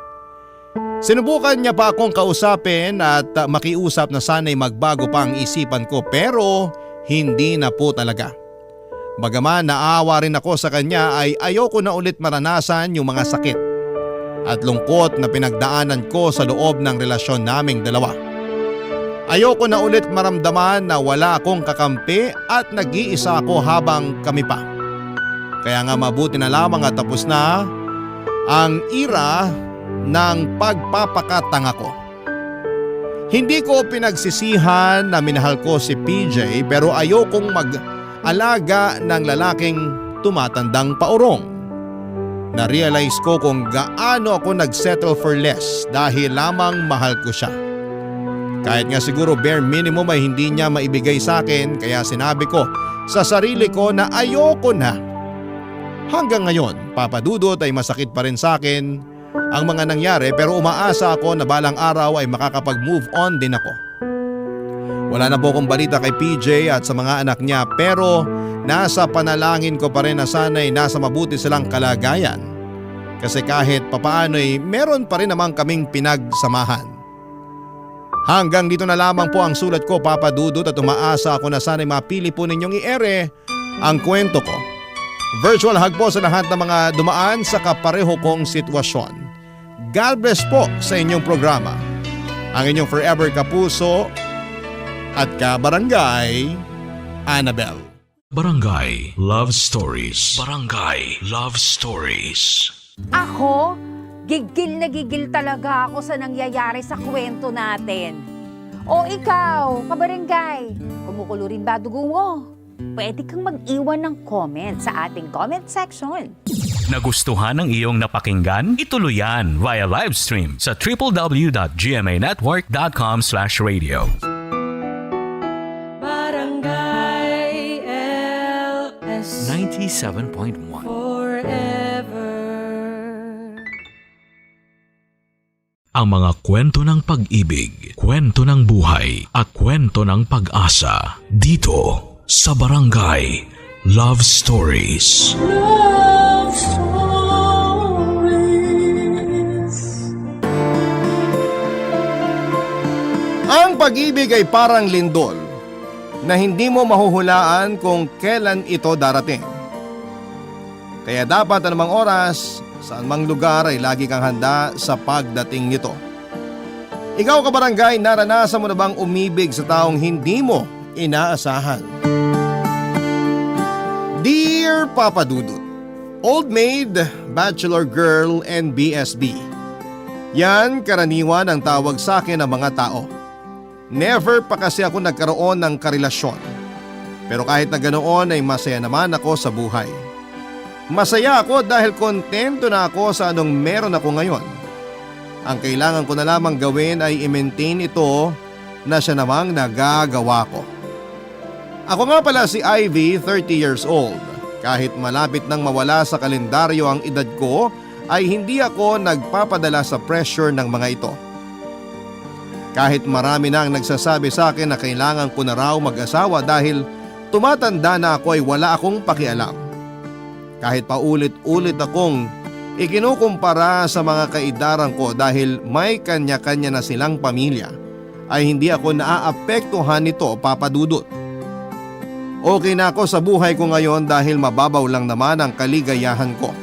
Sinubukan niya pa akong kausapin at makiusap na sana'y magbago pa ang isipan ko pero hindi na po talaga. Bagaman naawa rin ako sa kanya ay ayoko na ulit maranasan yung mga sakit at lungkot na pinagdaanan ko sa loob ng relasyon naming dalawa. Ayoko na ulit maramdaman na wala akong kakampi at nag-iisa ako habang kami pa. Kaya nga mabuti na lamang at tapos na ang ira ng pagpapakatanga ko. Hindi ko pinagsisihan na minahal ko si PJ pero ayokong mag-alaga ng lalaking tumatandang paurong. Na-realize ko kung gaano ako nag-settle for less dahil lamang mahal ko siya. Kahit nga siguro bare minimum ay hindi niya maibigay sa akin kaya sinabi ko sa sarili ko na ayoko na. Hanggang ngayon, papadudot ay masakit pa rin sa akin ang mga nangyari pero umaasa ako na balang araw ay makakapag-move on din ako. Wala na po akong balita kay PJ at sa mga anak niya pero nasa panalangin ko pa rin na sana'y nasa mabuti silang kalagayan. Kasi kahit papaano ay meron pa rin naman kaming pinagsamahan. Hanggang dito na lamang po ang sulat ko, Papa Dudut, at umaasa ako na sana'y mapili po ninyong i-ere ang kwento ko. Virtual hug po sa lahat ng mga dumaan sa kapareho kong sitwasyon. God bless po sa inyong programa. Ang inyong forever kapuso at kabarangay, Annabel. Barangay Love Stories. Barangay Love Stories. Ako, gigil na gigil talaga ako sa nangyayari sa kwento natin. O ikaw, kabarangay, kumukulo rin ba dugo mo? Pwede kang mag-iwan ng comment sa ating comment section. Nagustuhan ng iyong napakinggan? Ituloy yan via live stream sa www.gmanetwork.com/radio. Barangay LS 97.1. forever. ang mga kwento ng pag-ibig, kwento ng buhay at kwento ng pag-asa dito sa Barangay Love Stories. Love Stories. Ang pag-ibig ay parang lindol na hindi mo mahuhulaan kung kailan ito darating. Kaya dapat anumang oras, saan mang lugar ay lagi kang handa sa pagdating nito. Ikaw kabarangay, naranasan mo na bang umibig sa taong hindi mo inaasahan? Dear Papa Dudut, Old Maid, Bachelor Girl, and BSB. Yan karaniwan ang tawag sa akin ng mga tao. Never pa kasi ako nagkaroon ng karelasyon. Pero kahit na ganoon ay masaya naman ako sa buhay. Masaya ako dahil kontento na ako sa anong meron ako ngayon. Ang kailangan ko na lamang gawin ay i-maintain ito na siya namang nagagawa ko. Ako nga pala si Ivy, 30 years old. Kahit malapit nang mawala sa kalendaryo ang edad ko, ay hindi ako nagpapadala sa pressure ng mga ito. Kahit marami na ang nagsasabi sa akin na kailangan ko na raw mag-asawa dahil tumatanda na ako ay wala akong pakialam. Kahit paulit-ulit akong ikinukumpara sa mga kaidaran ko dahil may kanya-kanya na silang pamilya, ay hindi ako naaapektuhan nito, Papa Dudut. Okay na ako sa buhay ko ngayon dahil mababaw lang naman ang kaligayahan ko.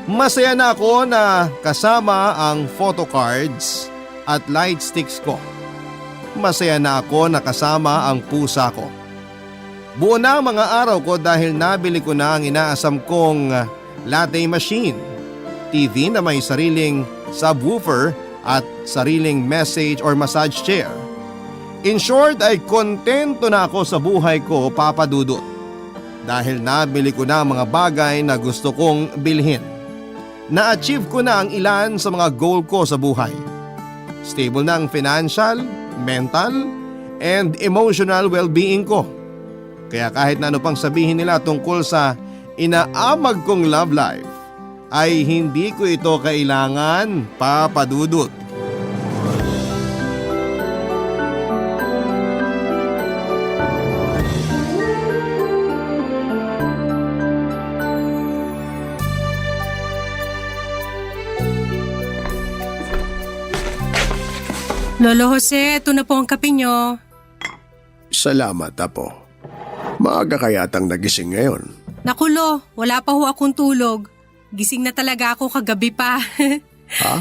Masaya na ako na kasama ang photocards at light sticks ko. Masaya na ako na kasama ang pusa ko. Buo na ang mga araw ko dahil nabili ko na ang inaasam kong latte machine, TV na may sariling subwoofer at sariling message or massage chair. In short ay kontento na ako sa buhay ko, Papa Dudut. Dahil nabili ko na ang mga bagay na gusto kong bilhin. Na-achieve ko na ang ilan sa mga goal ko sa buhay. Stable na ang financial, mental, and emotional well-being ko. Kaya kahit na ano pang sabihin nila tungkol sa inaamag kong love life, ay hindi ko ito kailangan, Papa Dudut. Lolo Jose, ito na po ang kape nyo. Salamat, Apo. Maaga kaya tang nagising ngayon. Naku, Lo, wala pa ho akong tulog. Gising na talaga ako kagabi pa. Ha?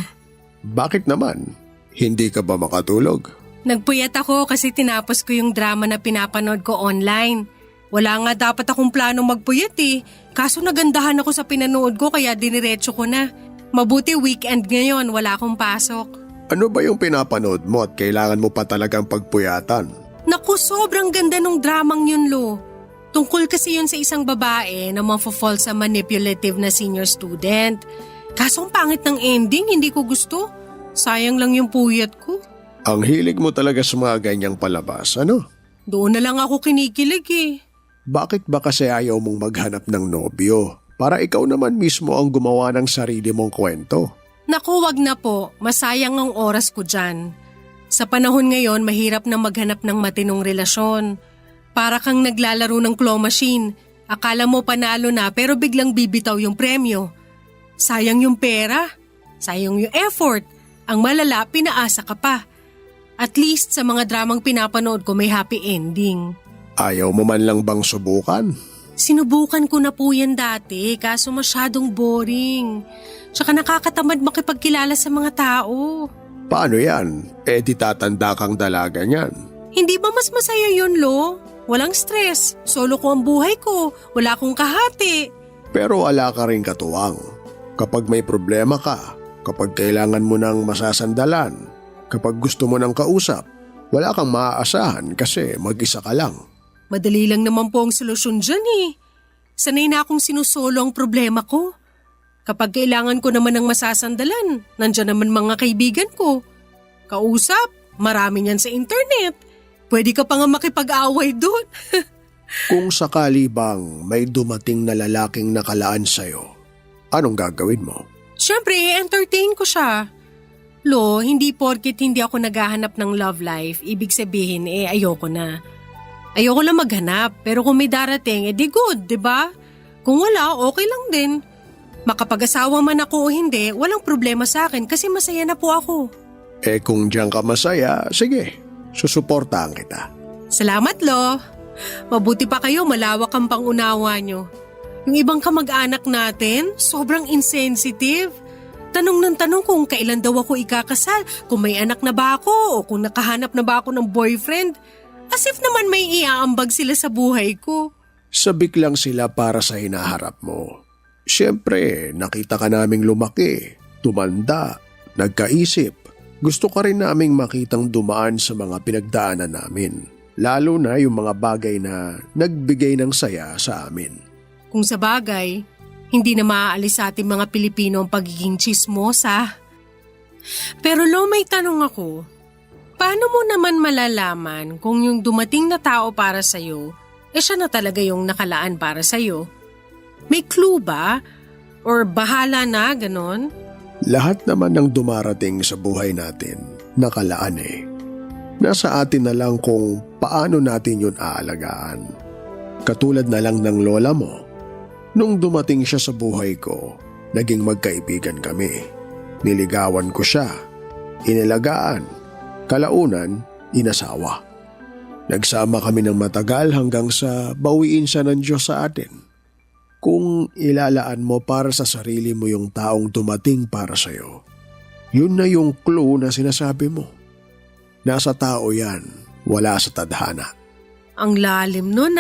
Bakit naman? Hindi ka ba makatulog? Nagpuyat ako kasi tinapos ko yung drama na pinapanood ko online. Wala nga dapat akong planong magpuyat eh. Kaso nagandahan ako sa pinanood ko kaya diniretso ko na. Mabuti weekend ngayon, wala akong pasok. Ano ba yung pinapanood mo at kailangan mo pa talagang pagpuyatan? Naku, sobrang ganda nung dramang yun, Lo. Tungkol kasi yun sa isang babae na mafo-fall sa manipulative na senior student. Kaso ang pangit ng ending, hindi ko gusto. Sayang lang yung puyat ko. Ang hilig mo talaga sa mga ganyang palabas, ano? Doon na lang ako kinikilig eh. Bakit ba kasi ayaw mong maghanap ng nobyo? Para ikaw naman mismo ang gumawa ng sarili mong kwento. Naku, wag na po. Masayang ang oras ko dyan. Sa panahon ngayon, mahirap na maghanap ng matinong relasyon. Para kang naglalaro ng claw machine. Akala mo panalo na pero biglang bibitaw yung premyo. Sayang yung pera. Sayang yung effort. Ang malala, pinaasa ka pa. At least sa mga dramang pinapanood ko may happy ending. Ayaw mo man lang bang subukan? Sinubukan ko na po yan dati kaso masyadong boring. Tsaka nakakatamad makipagkilala sa mga tao. Paano yan? Di tatanda kang dalaga niyan. Hindi ba mas masaya yun, Lo? Walang stress. Solo ko ang buhay ko. Wala akong kahati. Pero wala ka rin katuwang. Kapag may problema ka, kapag kailangan mo ng masasandalan, kapag gusto mo ng kausap, wala kang maaasahan kasi mag-isa ka lang. Madali lang naman po ang solusyon dyan eh. Sanay na akong sinusolo ang problema ko. Kapag kailangan ko naman ng masasandalan, nandyan naman mga kaibigan ko. Kausap, marami niyan sa internet. Pwede ka pa nga makipag-away doon. Kung sakali bang may dumating na lalaking nakalaan sa'yo, anong gagawin mo? Siyempre, entertain ko siya. Lo, hindi porket hindi ako naghahanap ng love life, ibig sabihin ayoko na. Ayoko lang maghanap, pero kung may darating, di good, di ba? Kung wala, okay lang din. Makapag-asawa man ako o hindi, walang problema sa akin kasi masaya na po ako. Kung diyan ka masaya, sige, susuportahan kita. Salamat, Lo. Mabuti pa kayo, malawak ang pangunawa nyo. Yung ibang kamag-anak natin, sobrang insensitive. Tanong ng tanong kung kailan daw ako ikakasal, kung may anak na ba ako o kung nakahanap na ba ako ng boyfriend. As if naman may iaambag sila sa buhay ko. Sabik lang sila para sa hinaharap mo. Siyempre, nakita ka naming lumaki, tumanda, nagkaisip. Gusto ka rin naming makitang dumaan sa mga pinagdaanan namin. Lalo na yung mga bagay na nagbigay ng saya sa amin. Kung sa bagay, hindi na maaalis sa ating mga Pilipino ang pagiging tsismosa. Pero Lo, may tanong ako. Paano mo naman malalaman kung yung dumating na tao para sa'yo, siya na talaga yung nakalaan para sa'yo? May clue ba? Or bahala na, ganon? Lahat naman ng dumarating sa buhay natin, nakalaan Nasa atin na lang kung paano natin yun aalagaan. Katulad na lang ng lola mo. Nung dumating siya sa buhay ko, naging magkaibigan kami. Niligawan ko siya, inilagaan, kalaunan, inasawa. Nagsama kami ng matagal hanggang sa bawiin siya ng Diyos sa atin. Kung ilalaan mo para sa sarili mo yung taong dumating para sa'yo, yun na yung clue na sinasabi mo. Nasa tao yan, wala sa tadhana. Ang lalim nun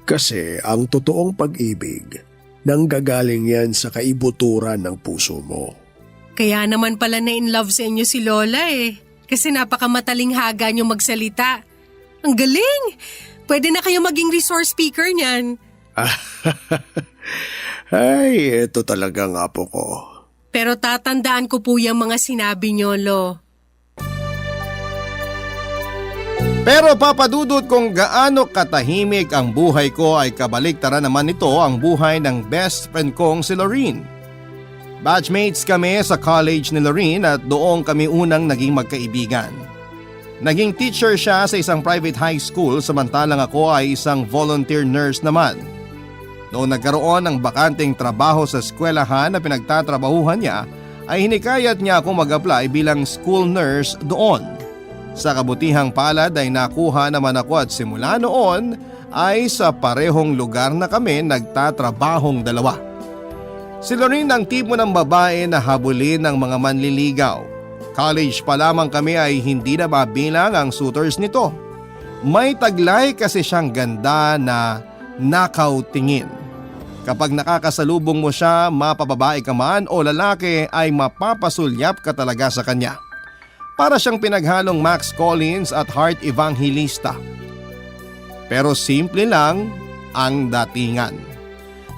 Kasi ang totoong pag-ibig, nanggagaling yan sa kaibuturan ng puso mo. Kaya naman pala na in love sa inyo si Lola Kasi napakamataling haga niyo magsalita. Ang galing! Pwede na kayo maging resource speaker niyan. Ay, ito talaga nga po ko. Pero tatandaan ko po yung mga sinabi niyo, Lo. Pero papadudot kung gaano katahimik ang buhay ko ay kabaliktaran naman nito ang buhay ng best friend kong si Lorene. Batchmates kami sa college ni Lorene at doon kami unang naging magkaibigan. Naging teacher siya sa isang private high school samantalang ako ay isang volunteer nurse naman. Noong nagkaroon ng bakanteng trabaho sa eskwelahan na pinagtatrabahuhan niya ay hinikayat niya ako mag-apply bilang school nurse doon. Sa kabutihang palad ay nakuha naman ako at simula noon ay sa parehong lugar na kami nagtatrabahong dalawa. Si Lorene ang tipo ng babae na habulin ng mga manliligaw. College pa lamang kami ay hindi na mabilang ang suitors nito. May taglay kasi siyang ganda na nakaw tingin. Kapag nakakasalubong mo siya, mapababae ka man o lalaki ay mapapasulyap ka talaga sa kanya. Para siyang pinaghalong Max Collins at Heart Evangelista. Pero simple lang ang datingan.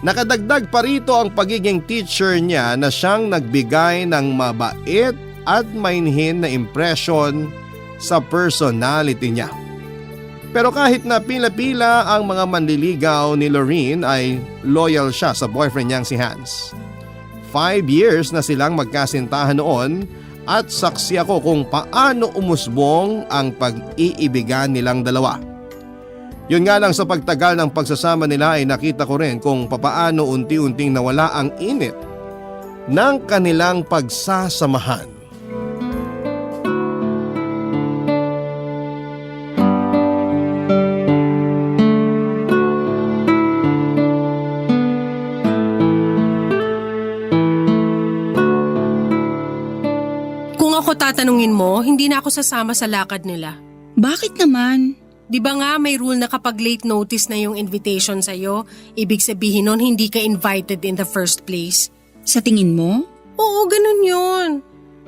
Nakadagdag pa rito ang pagiging teacher niya na siyang nagbigay ng mabait at mainhin na impression sa personality niya. Pero kahit na pila-pila ang mga manliligaw ni Lorene ay loyal siya sa boyfriend niyang si Hans. 5 years na silang magkasintahan noon at saksi ako kung paano umusbong ang pag-iibigan nilang dalawa. Yun nga lang sa pagtagal ng pagsasama nila ay nakita ko rin kung papaano unti-unting nawala ang init ng kanilang pagsasamahan. Kung ako tatanungin mo, hindi na ako sasama sa lakad nila. Bakit naman? Di ba nga may rule na kapag late notice na yung invitation sa'yo, ibig sabihin nun hindi ka invited in the first place? Sa tingin mo? Oo, ganun yun.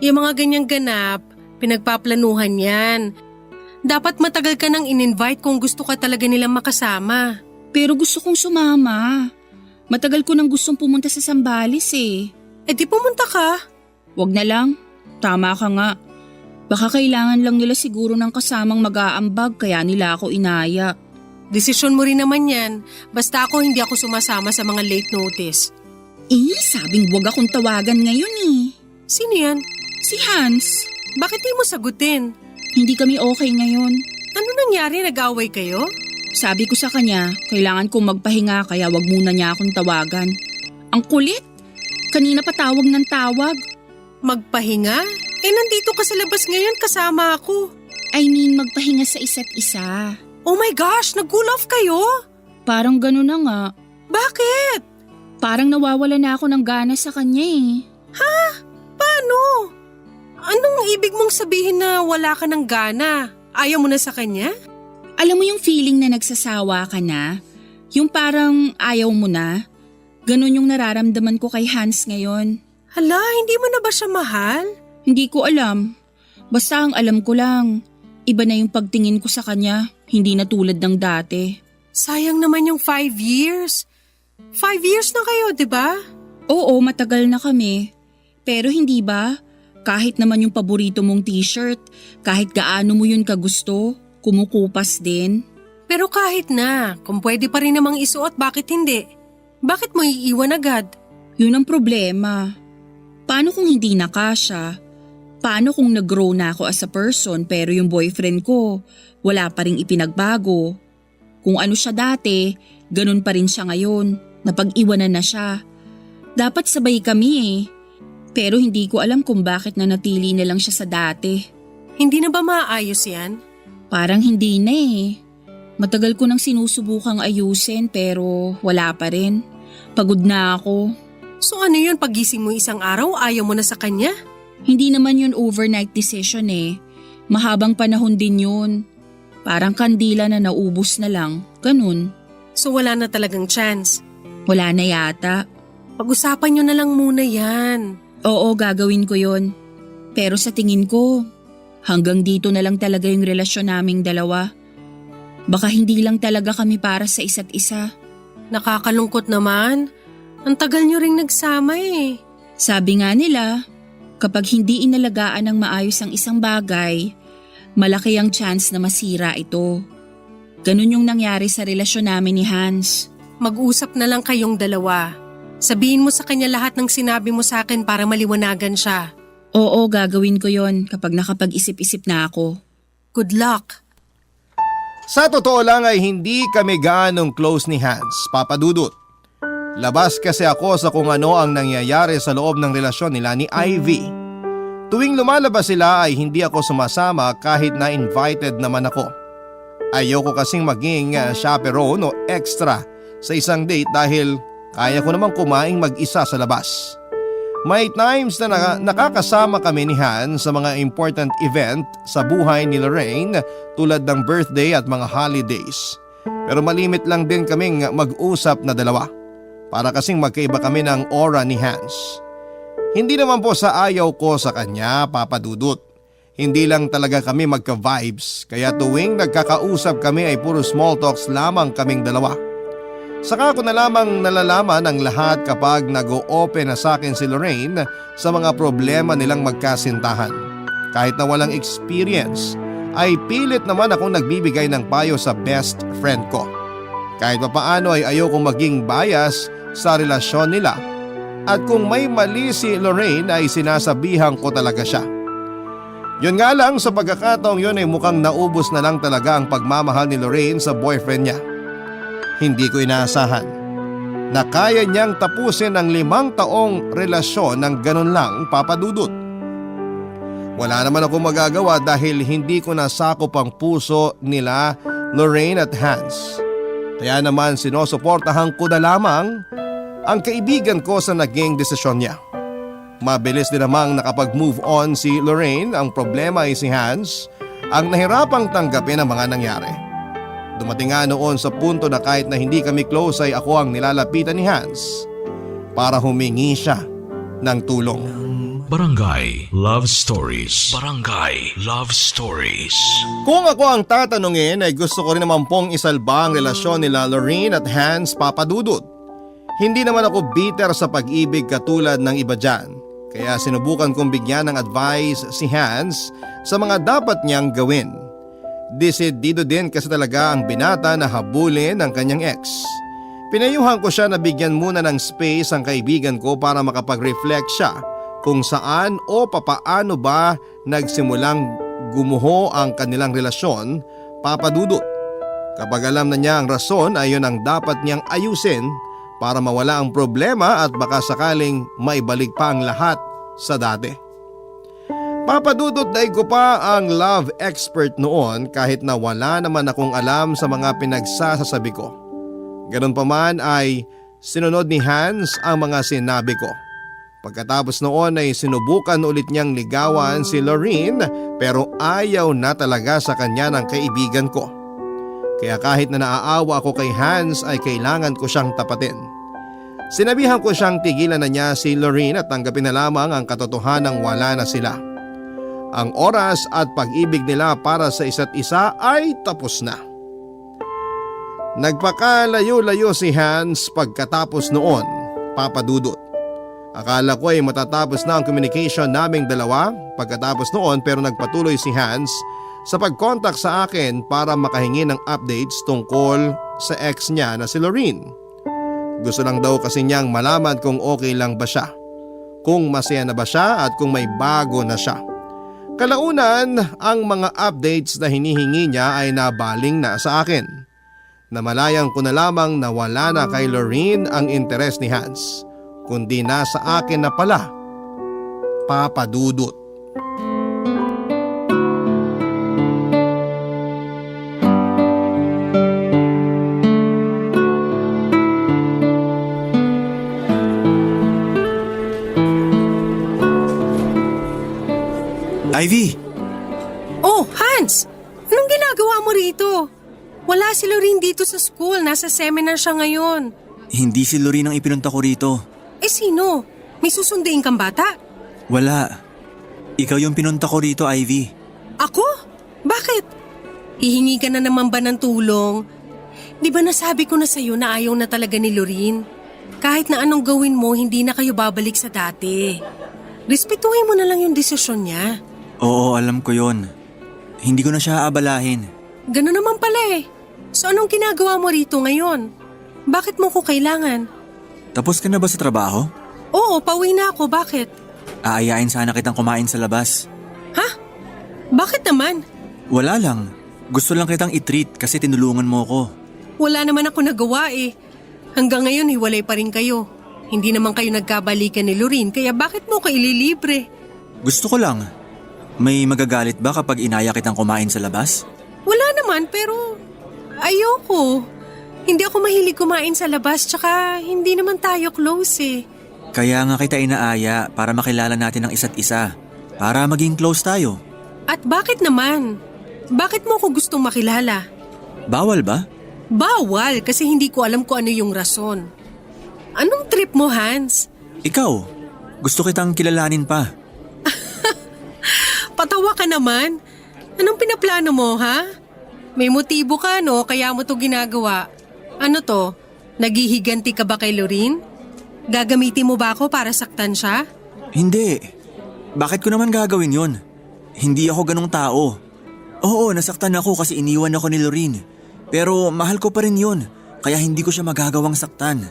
Yung mga ganyang ganap, pinagpaplanuhan yan. Dapat matagal ka nang in-invite kung gusto ka talaga nilang makasama. Pero gusto kong sumama. Matagal ko nang gustong pumunta sa Zambales Di pumunta ka. Wag na lang. Tama ka nga. Baka kailangan lang nila siguro ng kasamang mag-aambag kaya nila ako inaya. Desisyon mo rin naman yan. Basta ako hindi ako sumasama sa mga late notice. Sabing wag akong tawagan ngayon Sino yan? Si Hans, Bakit di mo sagutin? hindi kami okay ngayon. Ano nangyari? Nag-away kayo? Sabi ko sa kanya, kailangan kong magpahinga kaya wag muna niya akong tawagan. Ang kulit! Kanina pa tawag ng tawag. Magpahinga? Nandito ka sa labas ngayon kasama ako. I mean, magpahinga sa isa't isa. Oh my gosh, nag-cool off kayo? Parang gano'n na nga. Bakit? Parang nawawala na ako ng gana sa kanya eh. Paano? Anong ibig mong sabihin na wala ka ng gana? Ayaw mo na sa kanya? Alam mo yung feeling na nagsasawa ka na? Yung parang ayaw mo na? Ganon yung nararamdaman ko kay Hans ngayon. Hala, hindi mo na ba siya mahal? Hindi ko alam. Basta ang alam ko lang, iba na yung pagtingin ko sa kanya, hindi na tulad ng dati. Sayang naman yung 5 years. 5 years na kayo, di ba? Oo, matagal na kami. Pero hindi ba? Kahit naman yung paborito mong t-shirt, kahit gaano mo yun kagusto, kumukupas din. Pero kahit na, kung pwede pa rin namang isuot, bakit hindi? Bakit mo iiwan agad? Yun ang problema. Paano kung hindi na kasya? Paano kung nag-grow na ako as a person pero yung boyfriend ko, wala pa rin ipinagbago? Kung ano siya dati, ganun pa rin siya ngayon, napag-iwanan na siya. Dapat sabay kami eh. Pero hindi ko alam kung bakit nanatili na lang siya sa dati. Hindi na ba maayos yan? Parang hindi na eh. Matagal ko nang sinusubukang ayusin pero wala pa rin. Pagod na ako. So ano yun, pagising mo isang araw, ayaw mo na sa kanya? Hindi naman yun overnight decision eh. Mahabang panahon din yun. Parang kandila na naubos na lang. Ganun. So wala na talagang chance. Wala na yata. Pag-usapan nyo na lang muna yan. Oo, gagawin ko yun. Pero sa tingin ko, hanggang dito na lang talaga yung relasyon naming dalawa. Baka hindi lang talaga kami para sa isa't isa. Nakakalungkot naman. Ang tagal nyo ring nagsama eh. Sabi nga nila, kapag hindi inalagaan ng maayos ang isang bagay, malaki ang chance na masira ito. Ganun yung nangyari sa relasyon namin ni Hans. Mag-usap na lang kayong dalawa. Sabihin mo sa kanya lahat ng sinabi mo sa akin para maliwanagan siya. Oo, gagawin ko yon kapag nakapag-isip-isip na ako. Good luck. Sa totoo lang ay hindi kami gaanong close ni Hans, Papa Dudut. Labas kasi ako sa kung ano ang nangyayari sa loob ng relasyon nila ni Ivy. Tuwing lumalabas sila ay hindi ako sumasama kahit na invited naman ako. Ayoko kasing maging chaperone o extra sa isang date dahil kaya ko namang kumaing mag-isa sa labas. May times na nakakasama kami ni Han sa mga important event sa buhay ni Lorraine tulad ng birthday at mga holidays. Pero malimit lang din kaming mag-usap na dalawa para kasing magkaiba kami ng aura ni Hans. Hindi naman po sa ayaw ko sa kanya, Papa Dudut. Hindi lang talaga kami magka-vibes kaya tuwing nagkakausap kami ay puro small talks lamang kaming dalawa. Saka ko na lamang nalalaman ang lahat kapag nag-o-open na sa akin si Lorraine sa mga problema nilang magkasintahan. Kahit na walang experience, ay pilit naman akong nagbibigay ng payo sa best friend ko. Kahit papaano ay ayokong maging bias sa relasyon nila. At kung may mali si Lorraine ay sinasabihan ko talaga siya. Yun nga lang sa pagkakataong yun ay mukhang naubos na lang talaga ang pagmamahal ni Lorraine sa boyfriend niya. Hindi ko inaasahan na kaya niyang tapusin ang 5 taong relasyon ng ganun lang, Papa Dudut. Wala naman ako magagawa dahil hindi ko nasakop ang puso nila Lorraine at Hans. Kaya naman sinusuportahan ko na lamang ang kaibigan ko sa naging desisyon niya. Mabilis din namang nakapag-move on si Lorraine, ang problema ay si Hans ang nahirapang tanggapin ang mga nangyari. Dumating nga noon sa punto na kahit na hindi kami close ay ako ang nilalapitan ni Hans para humingi siya ng tulong. Barangay Love Stories. Barangay Love Stories. Kung ako ang tatanungin ay gusto ko rin naman pong isalba ang relasyon nila Lorraine at Hans, Papa Dudut. Hindi naman ako bitter sa pag-ibig katulad ng iba dyan. Kaya sinubukan kong bigyan ng advice si Hans sa mga dapat niyang gawin. Desidido din kasi talaga ang binata na habulin ng kanyang ex. Pinayuhan ko siya na bigyan muna ng space ang kaibigan ko para makapag-reflect siya kung saan o papaano ba nagsimulang gumuho ang kanilang relasyon, Papa Dudut. Kapag alam na niya ang rason ay yun ang dapat niyang ayusin para mawala ang problema at baka sakaling maibalik pa ang lahat sa dati. Papa Dudut, daig ko pa ang love expert noon kahit na wala naman akong alam sa mga pinagsasabi ko. Ganun pa man ay sinunod ni Hans ang mga sinabi ko. Pagkatapos noon ay sinubukan ulit niyang ligawan si Lorene pero ayaw na talaga sa kanya ng kaibigan ko. Kaya kahit na naaawa ako kay Hans ay kailangan ko siyang tapatin. Sinabihan ko siyang tigilan na niya si Lorene at tanggapin na lamang ang katotohanang wala na sila. Ang oras at pag-ibig nila para sa isa't isa ay tapos na. Nagpakalayo-layo si Hans pagkatapos noon, Papa Dudut. Akala ko ay matatapos na ang communication naming dalawa pagkatapos noon pero nagpatuloy si Hans sa pag-contact sa akin para makahingi ng updates tungkol sa ex niya na si Lorene. Gusto lang daw kasi niyang malaman kung okay lang ba siya, kung masaya na ba siya at kung may bago na siya. Kalaunan, ang mga updates na hinihingi niya ay nabaling na sa akin. Namalayan ko na lamang na wala na kay Lorene ang interes ni Hans, kundi nasa akin na pala, Papa Dudut. Ivy! Oh, Hans! Anong ginagawa mo rito? Wala si Lorene dito sa school. Nasa seminar siya ngayon. Hindi si Lorene ang ipinunta ko rito. Eh sino? May susunduin kang bata? Wala. Ikaw yung pinunta ko rito, Ivy. Ako? Bakit? Hihingi ka na naman ba ng tulong? Di ba nasabi ko na sa'yo na ayaw na talaga ni Lorene? Kahit na anong gawin mo, hindi na kayo babalik sa dati. Respetuhin mo na lang yung desisyon niya. Oo, alam ko yon. Hindi ko na siya aabalahin. Gano'n naman pala eh. So anong ginagawa mo rito ngayon? Bakit mo ko kailangan? Tapos ka na ba sa trabaho? Oo, pauwi na ako. Bakit? Aayain sana kitang kumain sa labas. Ha? Bakit naman? Wala lang. Gusto lang kitang i-treat kasi tinulungan mo ko. Wala naman ako nagawa eh. Hanggang ngayon hiwalay pa rin kayo. Hindi naman kayo nagkabalikan ni Lorene kaya bakit mo ko ililibre? Gusto ko lang. May magagalit ba kapag inaya kitang kumain sa labas? Wala naman pero ayoko. Hindi ako mahilig kumain sa labas tsaka hindi naman tayo close eh. Kaya nga kita inaaya para makilala natin ang isa't isa. Para maging close tayo. At bakit naman? Bakit mo ko gustong makilala? Bawal ba? Bawal kasi hindi ko alam kung ano yung rason. Anong trip mo, Hans? Ikaw, gusto kitang kilalanin pa. Patawa ka naman. Anong pinaplano mo, ha? May motibo ka, no? Kaya mo to ginagawa. Ano to? Naghihiganti ka ba kay Lorene? Gagamitin mo ba ako para saktan siya? Hindi. Bakit ko naman gagawin yon? Hindi ako ganong tao. Oo, nasaktan ako kasi iniwan ako ni Lorene. Pero mahal ko pa rin yon, kaya hindi ko siya magagawang saktan.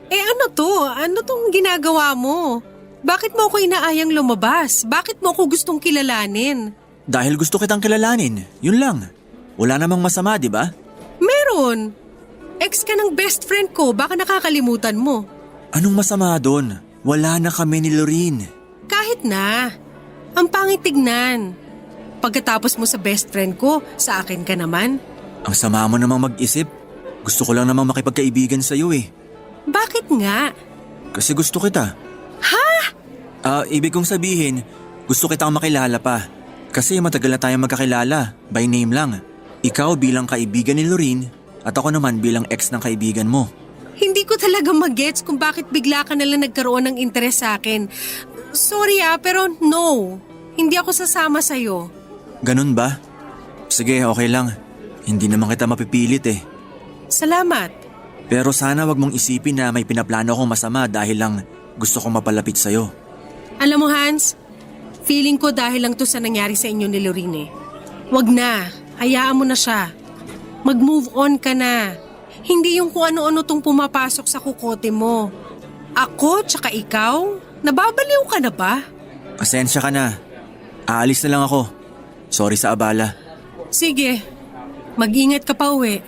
Eh ano to? Ano tong ginagawa mo? Bakit mo ako inaayang lumabas? Bakit mo ako gustong kilalanin? Dahil gusto kitang kilalanin, yun lang. Wala namang masama, di ba? Meron. Ex ka ng best friend ko, baka nakakalimutan mo. Anong masama doon? Wala na kami ni Lorene. Kahit na. Ang pangit tignan. Pagkatapos mo sa best friend ko, sa akin ka naman. Ang sama mo namang mag-isip. Gusto ko lang namang makipagkaibigan sa'yo eh. Bakit nga? Kasi gusto kita. Ha? Ibig kong sabihin, gusto kitang makilala pa. Kasi matagal na tayong magkakilala, by name lang. Ikaw bilang kaibigan ni Lorene at ako naman bilang ex ng kaibigan mo. Hindi ko talaga mag-gets kung bakit bigla ka nalang nagkaroon ng interes sa akin. Sorry pero no. Hindi ako sasama sa'yo. Ganun ba? Sige, okay lang. Hindi naman kita mapipilit eh. Salamat. Pero sana wag mong isipin na may pinaplano akong masama dahil lang gusto kong mapalapit sa'yo. Alam mo Hans, feeling ko dahil lang to sa nangyari sa inyo ni Lorene. Wag na, hayaan mo na siya. Mag-move on ka na. Hindi yung kung ano-ano tong pumapasok sa kukote mo. Ako tsaka ikaw, nababaliw ka na ba? Pasensya ka na. Aalis na lang ako. Sorry sa abala. Sige, mag-ingat ka pa uwi.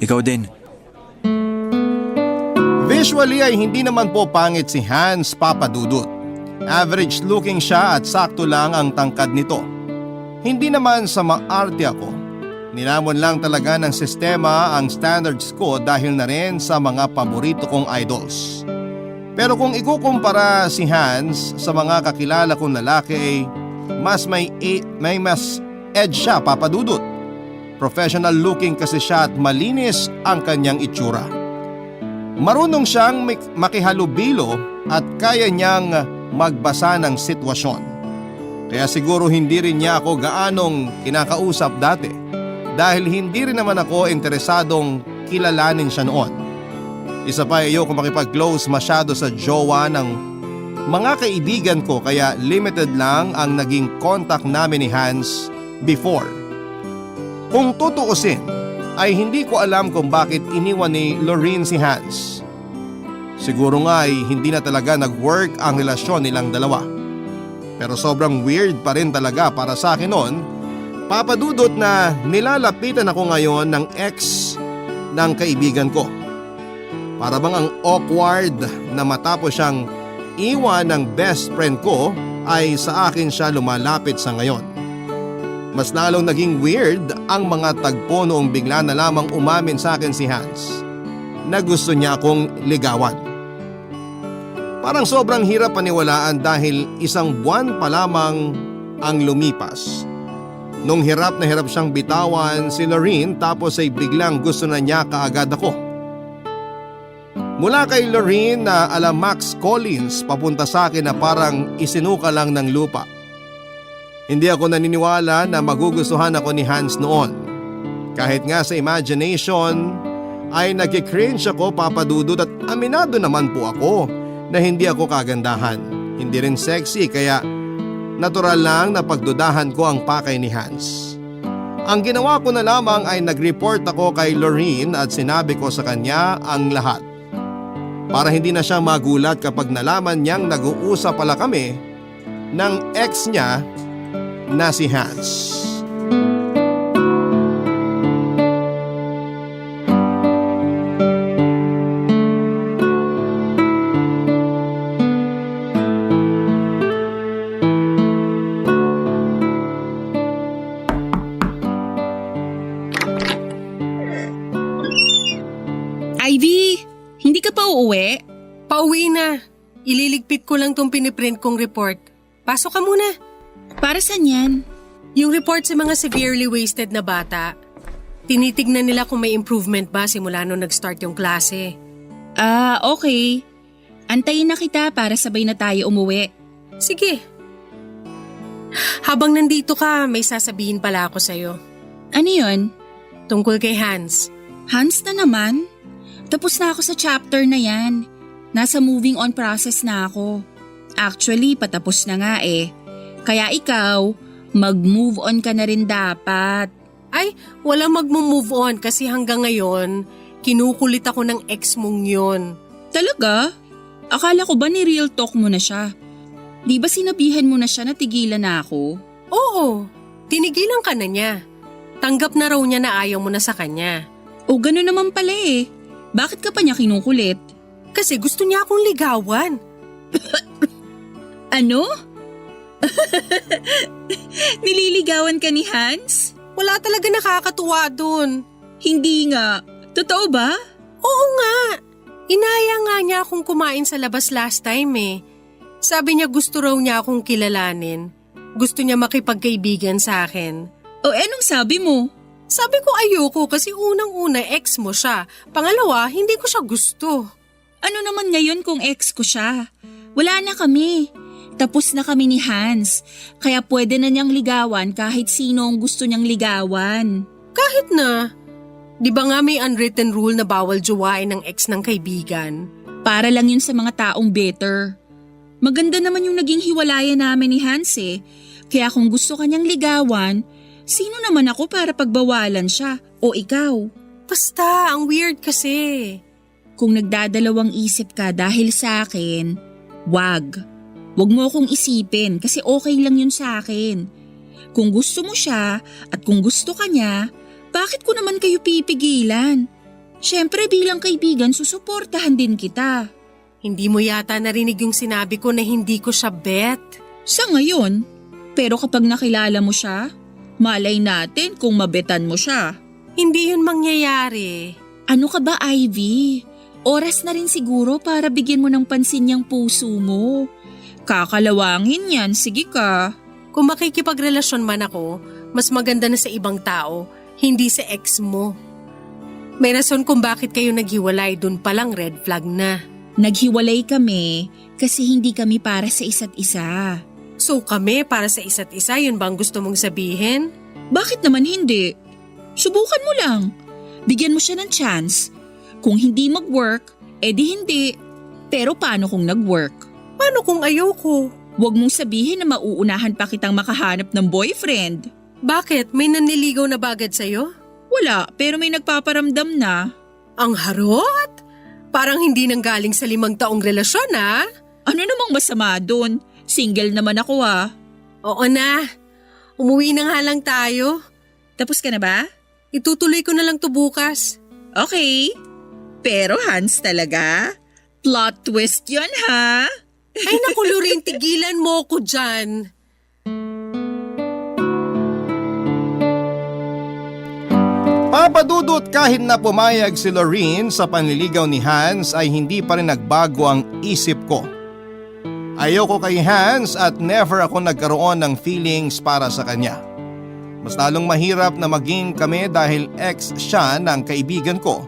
Ikaw din. Visually ay hindi naman po pangit si Hans Papadudut. Average looking siya at sakto lang ang tangkad nito. Hindi naman sa maarte ako. Nilamon lang talaga ng sistema ang standards ko dahil na rin sa mga paborito kong idols. Pero kung ikukumpara si Hans sa mga kakilala kong lalaki ay may mas edge siya, Papadudut. Professional looking kasi siya at malinis ang kanyang itsura. Marunong siyang makihalubilo at kaya niyang magbasa ng sitwasyon. Kaya siguro hindi rin niya ako gaanong kinakausap dati dahil hindi rin naman ako interesadong kilalanin siya noon. Isa pa ayoko makipag-close masyado sa jowa ng mga kaibigan ko kaya limited lang ang naging contact namin ni Hans before. Kung tutuusin, ay hindi ko alam kung bakit iniwan ni Lorene si Hans. Siguro nga ay hindi na talaga nag-work ang relasyon nilang dalawa. Pero sobrang weird pa rin talaga para sa akin noon, Papadudot, na nilalapitan ako ngayon ng ex ng kaibigan ko. Para bang ang awkward na matapos siyang iwan ng best friend ko ay sa akin siya lumalapit sa ngayon. Mas lalong naging weird ang mga tagpo noong bigla na lamang umamin sa akin si Hans na gusto niya akong ligawan. Parang sobrang hirap paniwalaan dahil 1 buwan pa lamang ang lumipas. Nung hirap na hirap siyang bitawan si Lorene tapos ay biglang gusto na niya kaagad ako. Mula kay Lorene na ala Max Collins papunta sa akin na parang isinuka lang ng lupa. Hindi ako naniniwala na magugustuhan ako ni Hans noon. Kahit nga sa imagination ay nagki-cringe ako, Papadudut, at aminado naman po ako na hindi ako kagandahan. Hindi rin sexy kaya natural lang na pagdudahan ko ang pakay ni Hans. Ang ginawa ko na lamang ay nag-report ako kay Lorene at sinabi ko sa kanya ang lahat. Para hindi na siya magulat kapag nalaman niyang nag-uusap pala kami ng ex niya na si Hans. Ivy, hindi ka pa uuwi? Pauwi na. Ililigpit ko lang tong piniprint kong report. Pasok ka muna. Para saan yan? Yung report sa mga severely wasted na bata. Tinitignan nila kung may improvement ba simula nung nag-start yung klase. Ah, okay. Antayin na kita para sabay na tayo umuwi. Sige. Habang nandito ka, may sasabihin pala ako sa'yo. Ano yun? Tungkol kay Hans. Hans na naman? Tapos na ako sa chapter na yan. Nasa moving on process na ako. Actually, patapos na nga eh. Kaya ikaw, mag-move on ka na rin dapat. Ay, walang mag-move on kasi hanggang ngayon, kinukulit ako ng ex mong yun. Talaga? Akala ko ba ni-real talk mo na siya? Di ba sinabihan mo na siya na tigilan na ako? Oo, tinigilan ka na niya. Tanggap na raw niya na ayaw mo na sa kanya. O gano'n naman pala eh. Bakit ka pa niya kinukulit? Kasi gusto niya akong ligawan. Ano? Nililigawan ka ni Hans? Wala talaga nakakatuwa dun. Hindi nga. Totoo ba? Oo nga. Inaya nga niya akong kumain sa labas last time eh. Sabi niya gusto raw niya akong kilalanin. Gusto niya makipagkaibigan sa akin. O anong sabi mo? Sabi ko ayoko kasi unang-una ex mo siya. Pangalawa, hindi ko siya gusto. Ano naman ngayon kung ex ko siya? Wala na kami. Tapos na kami ni Hans. Kaya pwede na niyang ligawan kahit sino ang gusto niyang ligawan. Kahit na. Di ba nga may unwritten rule na bawal jowain ng ex ng kaibigan? Para lang yun sa mga taong better. Maganda naman yung naging hiwalayan namin ni Hans eh. Kaya kung gusto kanyang ligawan, sino naman ako para pagbawalan siya o ikaw? Basta, ang weird kasi. Kung nagdadalawang isip ka dahil sa akin, wag. Huwag mo akong isipin kasi okay lang yun sa akin. Kung gusto mo siya at kung gusto ka niya, bakit ko naman kayo pipigilan? Siyempre bilang kaibigan susuportahan din kita. Hindi mo yata narinig yung sinabi ko na hindi ko siya bet. Sa ngayon, pero kapag nakilala mo siya, malay natin kung mabetan mo siya. Hindi yun mangyayari. Ano ka ba, Ivy? Oras na rin siguro para bigyan mo ng pansin yung puso mo. Kakalawangin yan, sige ka. Kung makikipagrelasyon man ako, mas maganda na sa ibang tao, hindi sa ex mo. May rason kung bakit kayo naghiwalay, dun palang red flag na. Naghiwalay kami kasi hindi kami para sa isa't isa. So kami para sa isa't isa, yun bang gusto mong sabihin? Bakit naman hindi? Subukan mo lang. Bigyan mo siya ng chance. Kung hindi mag-work, edi hindi. Pero paano kung nag-work? Paano kung ayoko? Huwag mong sabihin na mauunahan pa kitang makahanap ng boyfriend. Bakit? May nanliligaw na bagad sa'yo? Wala, pero may nagpaparamdam na. Ang harot? Parang hindi nang galing sa 5 taong relasyon, ha? Ano namang masama dun? Single naman ako Oo na. Umuwi na nga lang tayo. Tapos ka na ba? Itutuloy ko na lang to bukas. Okay. Pero Hans talaga? Plot twist yun ha? Ay naku, Lorraine, tigilan mo ko dyan. Papadudot kahit na pumayag si Lorraine sa panliligaw ni Hans ay hindi pa rin nagbago ang isip ko. Ayoko kay Hans at never ako nagkaroon ng feelings para sa kanya. Mas lalong mahirap na maging kami dahil ex siya ng kaibigan ko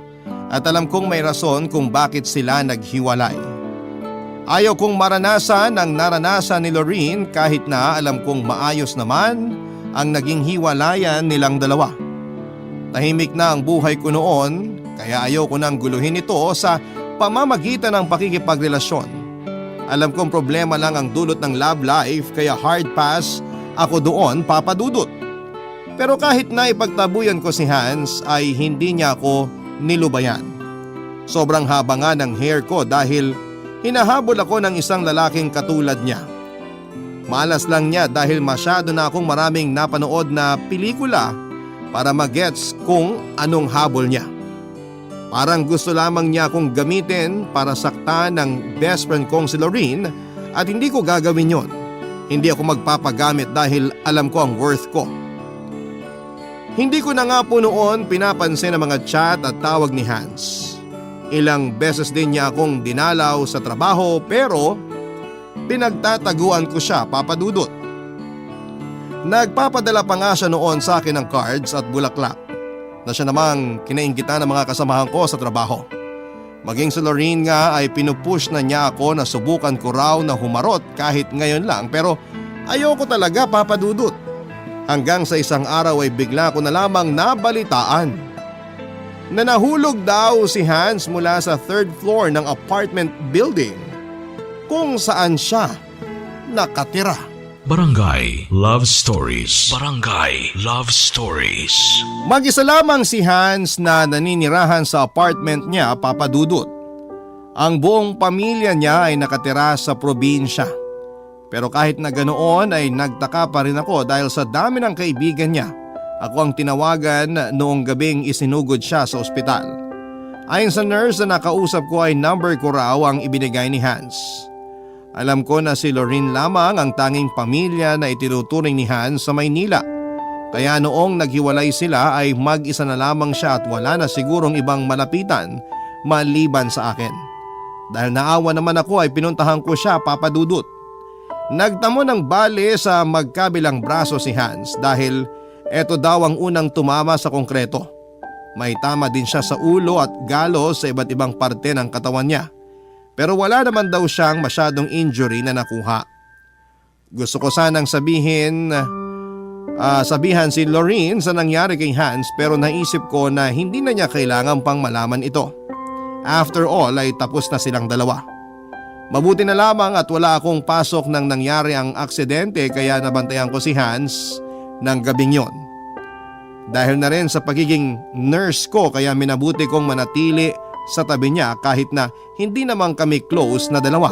at alam kong may rason kung bakit sila naghiwalay. Ayaw kong maranasan ang naranasan ni Lorraine kahit na alam kong maayos naman ang naging hiwalayan nilang dalawa. Tahimik na ang buhay ko noon kaya ayaw ko nang guluhin ito sa pamamagitan ng pakikipagrelasyon. Alam kong problema lang ang dulot ng love life kaya hard pass ako doon, papadudot. Pero kahit na ipagtabuyan ko si Hans ay hindi niya ako nilubayan. Sobrang haba nga ng hair ko dahil hinahabol ako ng isang lalaking katulad niya. Malas lang niya dahil masyado na akong maraming napanood na pelikula para magets kung anong habol niya. Parang gusto lamang niya akong gamitin para saktan ng best friend kong si Lorraine at hindi ko gagawin yon. Hindi ako magpapagamit dahil alam ko ang worth ko. Hindi ko na nga po noon pinapansin ang mga chat at tawag ni Hans. Ilang beses din niya akong dinalaw sa trabaho pero pinagtataguan ko siya, papadudot. Nagpapadala pa nga siya noon sa akin ng cards at bulaklak na siya namang kinainggitan ng mga kasamahan ko sa trabaho. Maging si Lorraine nga ay pinupush na niya ako na subukan ko raw na humarot kahit ngayon lang pero ayoko talaga, papadudot. Hanggang sa isang araw ay bigla ko na lamang nabalitaan na nahulog daw si Hans mula sa 3rd floor ng apartment building kung saan siya nakatira. Barangay Love Stories. Barangay Love Stories. Mag-isa lamang si Hans na naninirahan sa apartment niya, papadudot. Ang buong pamilya niya ay nakatira sa probinsya. Pero kahit na ganoon ay nagtaka pa rin ako dahil sa dami ng kaibigan niya. Ako ang tinawagan noong gabing isinugod siya sa ospital. Ayon sa nurse na nakausap ko ay number ko raw ang ibinigay ni Hans. Alam ko na si Lorraine lamang ang tanging pamilya na itinuturing ni Hans sa Maynila. Kaya noong naghiwalay sila ay mag-isa na lamang siya at wala na sigurong ibang malapitan maliban sa akin. Dahil naawa naman ako ay pinuntahan ko siya, papadudot. Nagtamo ng bale sa magkabilang braso si Hans dahil eto daw ang unang tumama sa konkreto. May tama din siya sa ulo at galos sa iba't ibang parte ng katawan niya. Pero wala naman daw siyang masyadong injury na nakuha. Gusto ko sanang sabihan si Lorraine sa nangyari kay Hans pero naisip ko na hindi na niya kailangan pang malaman ito. After all ay tapos na silang dalawa. Mabuti na lamang at wala akong pasok nang nangyari ang aksidente kaya nabantayan ko si Hans ng gabing yon. Dahil na rin sa pagiging nurse ko kaya minabuti kong manatili sa tabi niya kahit na hindi naman kami close na dalawa.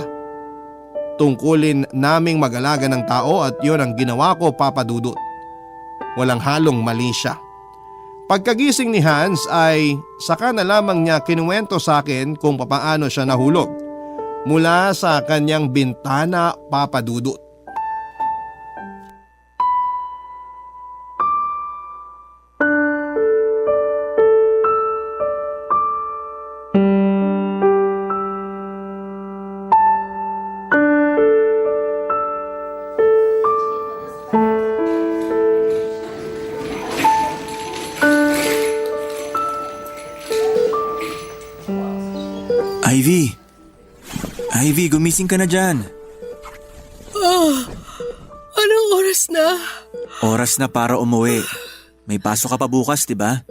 Tungkulin naming mag-alaga ng tao at yun ang ginawa ko, Papa Dudut. Walang halong mali siya. Pagkagising ni Hans ay saka na lamang niya kinuwento sa akin kung papaano siya nahulog mula sa kanyang bintana, Papa Dudut. Ivy! Ivy, gumising ka na dyan. Anong oras na? Oras na para umuwi. May pasok ka pa bukas, diba?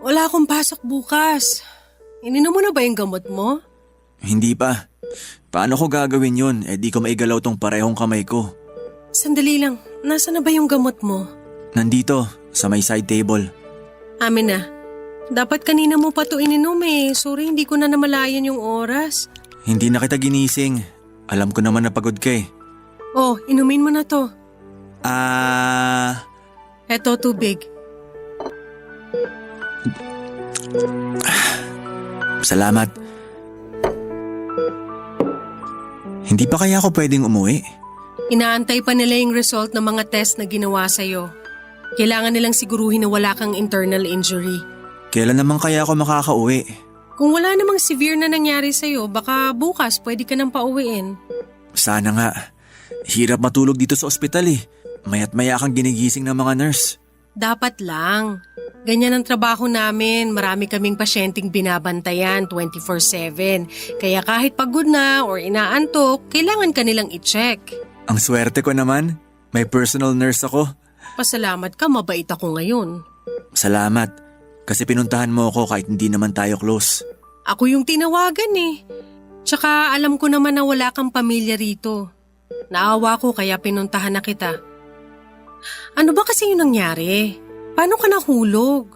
Wala akong pasok bukas. Ininom mo na ba yung gamot mo? Hindi pa. Paano ko gagawin yun? Di ko maigalaw tong parehong kamay ko. Sandali lang, nasa na ba yung gamot mo? Nandito, sa may side table. Amin na. Dapat kanina mo pa to ininom eh. Sorry, hindi ko na namalayan yung oras. Hindi na kita ginising. Alam ko naman na pagod ka eh. Oh, inumin mo na to. Eto, tubig. Salamat. Hindi pa kaya ako pwedeng umuwi? Inaantay pa nila yung result ng mga test na ginawa sa'yo. Kailangan nilang siguruhin na wala kang internal injury. Kailan naman kaya ako makakauwi? Kung wala namang severe na nangyari sa'yo, baka bukas pwede ka nang pauwiin. Sana nga. Hirap matulog dito sa ospital eh. Maya't maya kang ginigising ng mga nurse. Dapat lang. Ganyan ang trabaho namin. Marami kaming pasyenteng binabantayan 24/7. Kaya kahit pagod na or inaantok, kailangan ka nilang i-check. Ang swerte ko naman. May personal nurse ako. Pasalamat ka, mabait ako ngayon. Salamat. Kasi pinuntahan mo ako kahit hindi naman tayo close. Ako yung tinawagan eh. Tsaka alam ko naman na wala kang pamilya rito. Naawa ko kaya pinuntahan na kita. Ano ba kasi yung nangyari? Paano ka nahulog?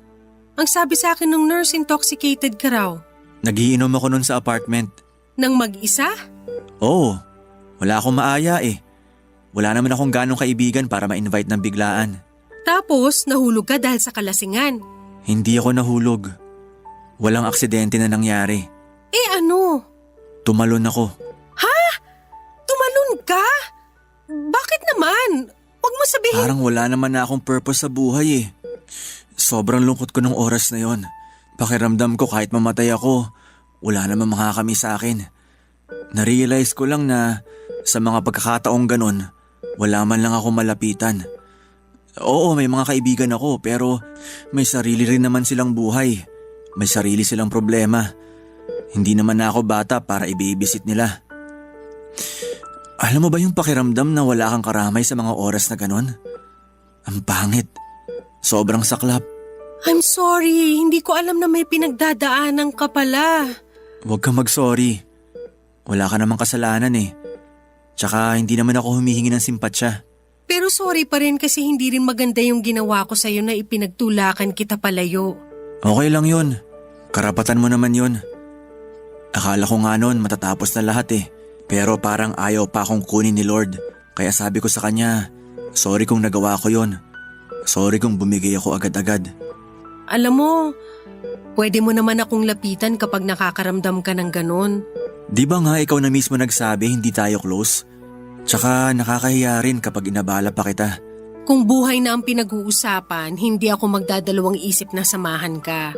Ang sabi sa akin ng nurse, intoxicated ka raw. Nagiinom ako nun sa apartment. Nang mag-isa? Oo. Wala akong maaya eh. Wala naman akong ganong kaibigan para ma-invite ng biglaan. Tapos nahulog ka dahil sa kalasingan. Hindi ako nahulog. Walang aksidente na nangyari. Eh ano? Tumalon ako. Ha? Tumalon ka? Bakit naman? Huwag mo sabihin. Parang wala naman na akong purpose sa buhay eh. Sobrang lungkot ko nung oras na yon. Pakiramdam ko kahit mamatay ako, wala naman makakami sa akin. Narealize ko lang na sa mga pagkakataong ganon, wala man lang ako malapitan. Oo, may mga kaibigan ako pero may sarili rin naman silang buhay. May sarili silang problema. Hindi naman na ako bata para i-babysit nila. Alam mo ba yung pakiramdam na wala kang karamay sa mga oras na ganon? Ang pangit. Sobrang saklap. I'm sorry, hindi ko alam na may pinagdadaanan ka pala. Huwag kang mag-sorry. Wala ka namang kasalanan eh. Tsaka hindi naman ako humihingi ng simpatsya. Pero sorry pa rin kasi hindi rin maganda yung ginawa ko sa'yo na ipinagtulakan kita palayo. Okay lang yun. Karapatan mo naman yun. Akala ko nga noon matatapos na lahat eh. Pero parang ayaw pa akong kunin ni Lord. Kaya sabi ko sa kanya, sorry kung nagawa ko yun. Sorry kung bumigay ako agad-agad. Alam mo, pwede mo naman akong lapitan kapag nakakaramdam ka ng ganon. Di ba nga ikaw na mismo nagsabi hindi tayo close? Tsaka nakakahiya rin kapag inabala pa kita. Kung buhay na ang pinag-uusapan, hindi ako magdadalawang isip na samahan ka.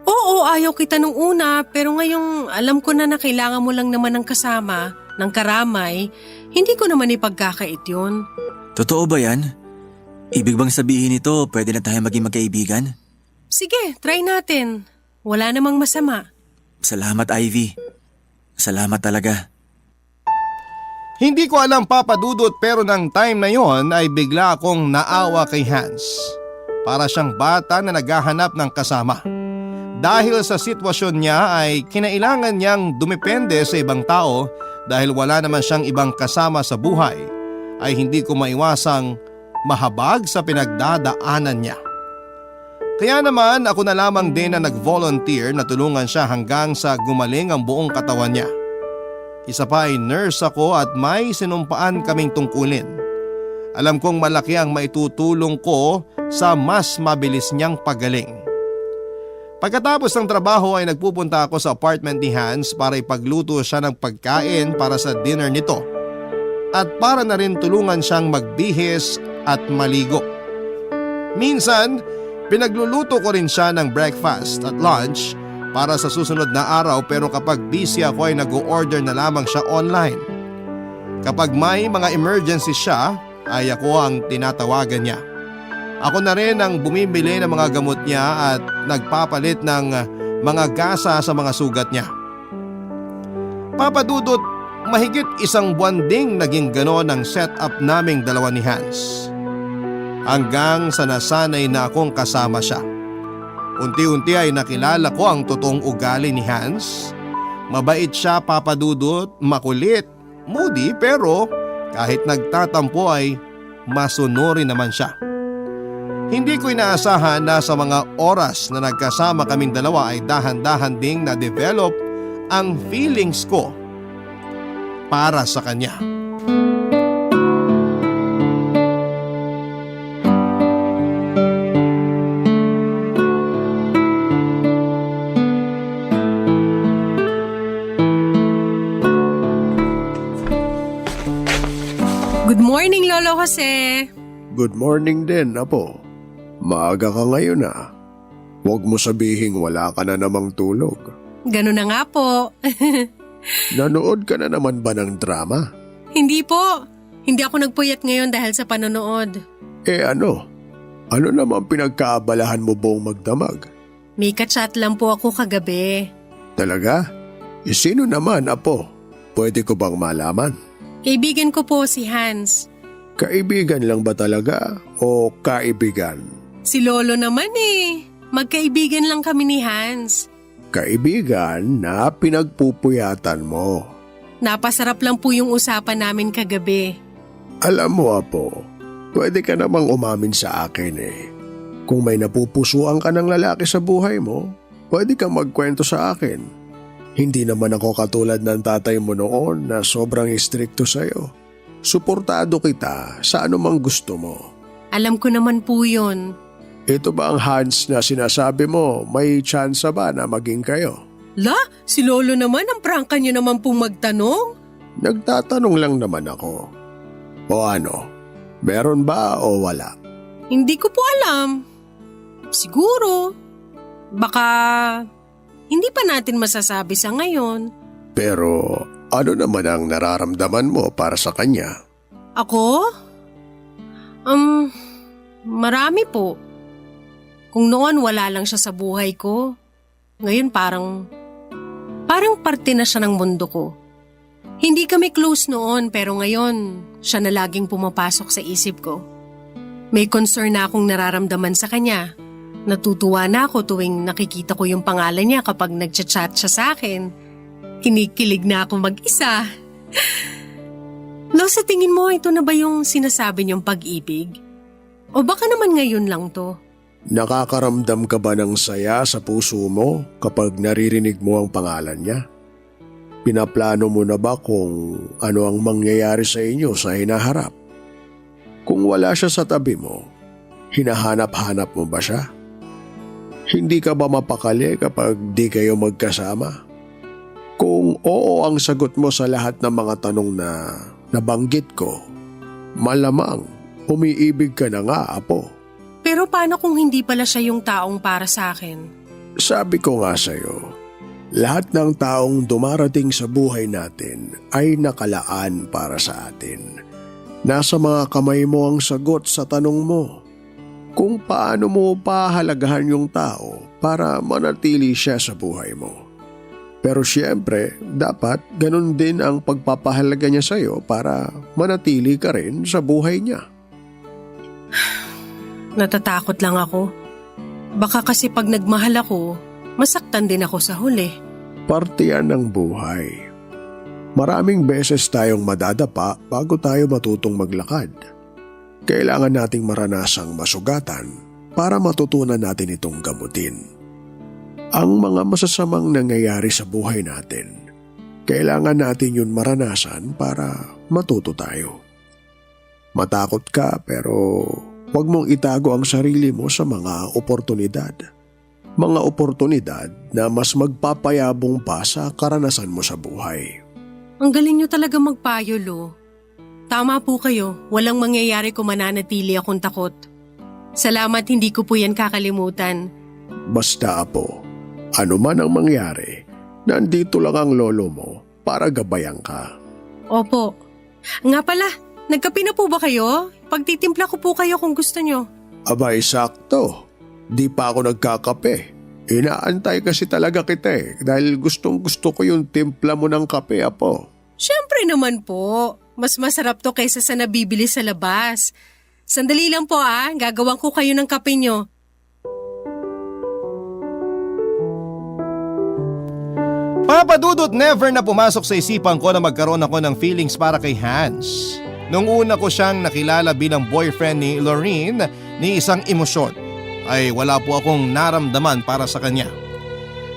Oo, ayaw kita nung una, pero ngayong alam ko na kailangan mo lang naman ng kasama, ng karamay, hindi ko naman ipagkakait yun. Totoo ba yan? Ibig bang sabihin nito pwede na tayo maging magkaibigan? Sige, try natin. Wala namang masama. Salamat, Ivy. Salamat talaga. Hindi ko alam, Papa Dudut, pero ng time na yon ay bigla akong naawa kay Hans. Para siyang bata na naghahanap ng kasama. Dahil sa sitwasyon niya ay kinailangan niyang dumepende sa ibang tao dahil wala naman siyang ibang kasama sa buhay, ay hindi ko maiwasang mahabag sa pinagdadaanan niya. Kaya naman ako na lamang din na nag-volunteer na tulungan siya hanggang sa gumaling ang buong katawan niya. Isa pa ay nurse ako at may sinumpaan kaming tungkulin. Alam kong malaki ang maitutulong ko sa mas mabilis niyang pagaling. Pagkatapos ng trabaho ay nagpupunta ako sa apartment ni Hans para ipagluto siya ng pagkain para sa dinner nito. At para na rin tulungan siyang magbihis at maligo. Minsan, pinagluluto ko rin siya ng breakfast at lunch para sa susunod na araw, pero kapag busy ako ay nag-o-order na lamang siya online. Kapag may mga emergency siya ay ako ang tinatawagan niya. Ako na rin ang bumibili ng mga gamot niya at nagpapalit ng mga gasa sa mga sugat niya. Papa Dudut, mahigit 1 buwan ding naging ganon ang setup naming dalawa ni Hans. Hanggang sa nasanay na akong kasama siya. Unti-unti ay nakilala ko ang totoong ugali ni Hans. Mabait siya, Papa Dudut, makulit, moody, pero kahit nagtatampo ay masunurin naman siya. Hindi ko inaasahan na sa mga oras na nagkasama kaming dalawa ay dahan-dahan ding na-develop ang feelings ko para sa kanya. Good morning, Lolo Jose. Good morning din, Apo. Maaga ka ngayon ah. Huwag mo sabihing wala ka na namang tulog. Ganun na nga po. Nanood ka na naman ba ng drama? Hindi po. Hindi ako nagpuyat ngayon dahil sa panonood. Ano? Ano naman pinagkaabalahan mo buong magdamag? May kachat lang po ako kagabi. Talaga? Sino naman, Apo? Pwede ko bang malaman? Kaibigan ko po si Hans. Kaibigan lang ba talaga o kaibigan? Si Lolo naman eh. Magkaibigan lang kami ni Hans. Kaibigan na pinagpupuyatan mo. Napasarap lang po yung usapan namin kagabi. Alam mo, Apo, pwede ka namang umamin sa akin eh. Kung may napupusuan ka ng lalaki sa buhay mo, pwede kang magkwento sa akin. Hindi naman ako katulad ng tatay mo noon na sobrang istrikto sa'yo. Suportado kita sa anumang gusto mo. Alam ko naman po yun. Ito ba ang Hans na sinasabi mo, may tsansa ba na maging kayo? La, si Lolo naman ang prangka niyo naman pong magtanong. Nagtatanong lang naman ako. O ano, meron ba o wala? Hindi ko po alam. Siguro. Baka hindi pa natin masasabi sa ngayon. Pero ano naman ang nararamdaman mo para sa kanya? Ako? Marami po. Kung noon wala lang siya sa buhay ko, ngayon parang parte na siya ng mundo ko. Hindi kami close noon pero ngayon siya na laging pumapasok sa isip ko. May concern na akong nararamdaman sa kanya. Natutuwa na ako tuwing nakikita ko yung pangalan niya kapag nagchat-chat siya sa akin. Kinikilig na ako mag-isa. Lo, sa tingin mo ito na ba yung sinasabi niyong pag-ibig? O baka naman ngayon lang to? Nakakaramdam ka ba ng saya sa puso mo kapag naririnig mo ang pangalan niya? Pinaplano mo na ba kung ano ang mangyayari sa inyo sa hinaharap? Kung wala siya sa tabi mo, hinahanap-hanap mo ba siya? Hindi ka ba mapakali kapag di kayo magkasama? Kung oo ang sagot mo sa lahat ng mga tanong na nabanggit ko, malamang umiibig ka na nga, Apo. Pero paano kung hindi pala siya yung taong para sa akin? Sabi ko nga sa'yo, lahat ng taong dumarating sa buhay natin ay nakalaan para sa atin. Nasa mga kamay mo ang sagot sa tanong mo. Kung paano mo pahalagahan yung tao para manatili siya sa buhay mo. Pero siyempre, dapat ganun din ang pagpapahalaga niya sa'yo para manatili ka rin sa buhay niya. Natatakot lang ako. Baka kasi pag nagmahal ako, masaktan din ako sa huli. Parte yan ng buhay. Maraming beses tayong madadapa bago tayo matutong maglakad. Kailangan nating maranasang masugatan para matutunan natin itong gamutin. Ang mga masasamang nangyayari sa buhay natin Kailangan natin yun maranasan para matuto tayo. Matakot ka pero huwag mong itago ang sarili mo sa mga oportunidad. Mga oportunidad na mas magpapayabong pa sa karanasan mo sa buhay. Ang galing nyo talaga magpayo, Lo. Tama po kayo, walang mangyayari kung mananatili akong takot. Salamat, hindi ko po yan kakalimutan. Basta Apo, ano man ang mangyari, nandito lang ang lolo mo para gabayan ka. Opo. Nga pala, nagkape na po ba kayo? Pagtitimpla ko po kayo kung gusto nyo. Abay, sakto. Di pa ako nagkakape. Inaantay kasi talaga kita dahil gustong gusto ko yung timpla mo ng kape, Apo. Siyempre naman po. Mas masarap to kaysa sa nabibili sa labas. Sandali lang po gagawan ko kayo ng kape nyo. Papa Dudut, never na pumasok sa isipan ko na magkaroon ako ng feelings para kay Hans. Nung una ko siyang nakilala bilang boyfriend ni Lorene ni isang emosyon, ay wala po akong naramdaman para sa kanya.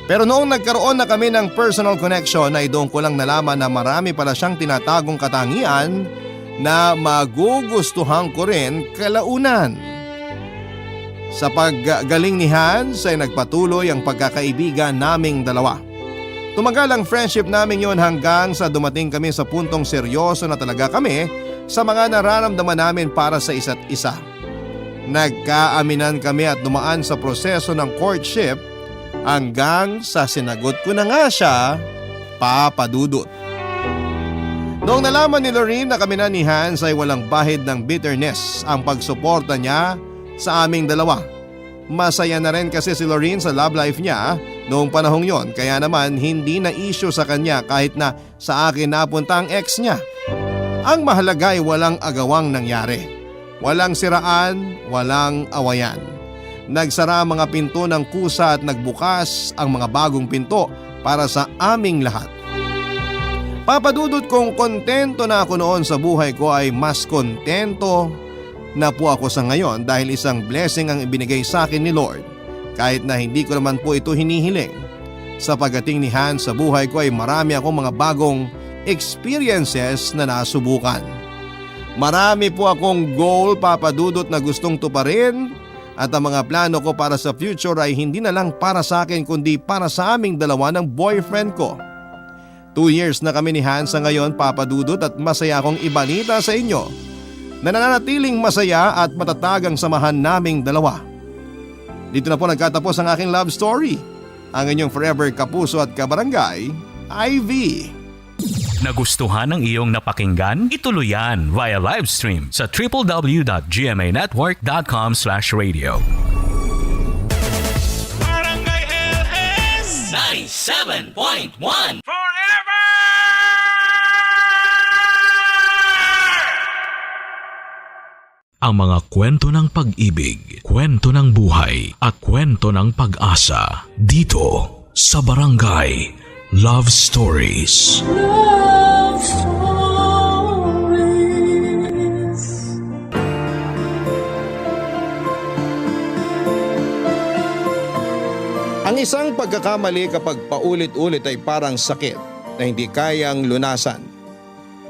Pero noong nagkaroon na kami ng personal connection ay doon ko lang nalaman na marami pala siyang tinatagong katangian na magugustuhan ko rin kalaunan. Sa paggaling ni Hans ay nagpatuloy ang pagkakaibigan naming dalawa. Tumagal ang friendship namin yon hanggang sa dumating kami sa puntong seryoso na talaga kami sa mga nararamdaman namin para sa isa't isa. Nagkaaminan kami at dumaan sa proseso ng courtship hanggang sa sinagot ko na nga siya, Papa Dudut. Noong nalaman ni Lorene na kami na ni Hans ay walang bahid ng bitterness ang pagsuporta niya sa aming dalawa. Masaya na rin kasi si Lorene sa love life niya noong panahong yon, kaya naman hindi na issue sa kanya kahit na sa akin napunta ang ex niya. Ang mahalaga ay walang agawang nangyari. Walang siraan, walang awayan. Nagsara ang mga pinto ng kusa at nagbukas ang mga bagong pinto para sa aming lahat. Papadudot kong kontento na ako noon sa buhay ko ay mas kontento na po ako sa ngayon dahil isang blessing ang ibinigay sa akin ni Lord kahit na hindi ko naman po ito hinihiling. Sa pagdating ni Hans sa buhay ko ay marami akong mga bagong experiences na nasubukan. Marami po akong goal, Papadudot, na gustong tuparin. At ang mga plano ko para sa future ay hindi na lang para sa akin kundi para sa aming dalawa ng boyfriend ko. 2 years na kami ni Hans sa ngayon, Papa Dudut, at masaya akong ibalita sa inyo na nananatiling masaya at matatag ang samahan naming dalawa. Dito na po nagkatapos ang aking love story. Ang inyong forever kapuso at kabarangay, Ivy. Nagustuhan ng iyong napakinggan? Ituloy yan via live stream sa www.gmanetwork.com/radio. Barangay LS 97.1 Forever! Ang mga kwento ng pag-ibig, kwento ng buhay at kwento ng pag-asa dito sa Barangay Love Stories. Love Stories. Ang isang pagkakamali kapag paulit-ulit ay parang sakit na hindi kayang lunasan.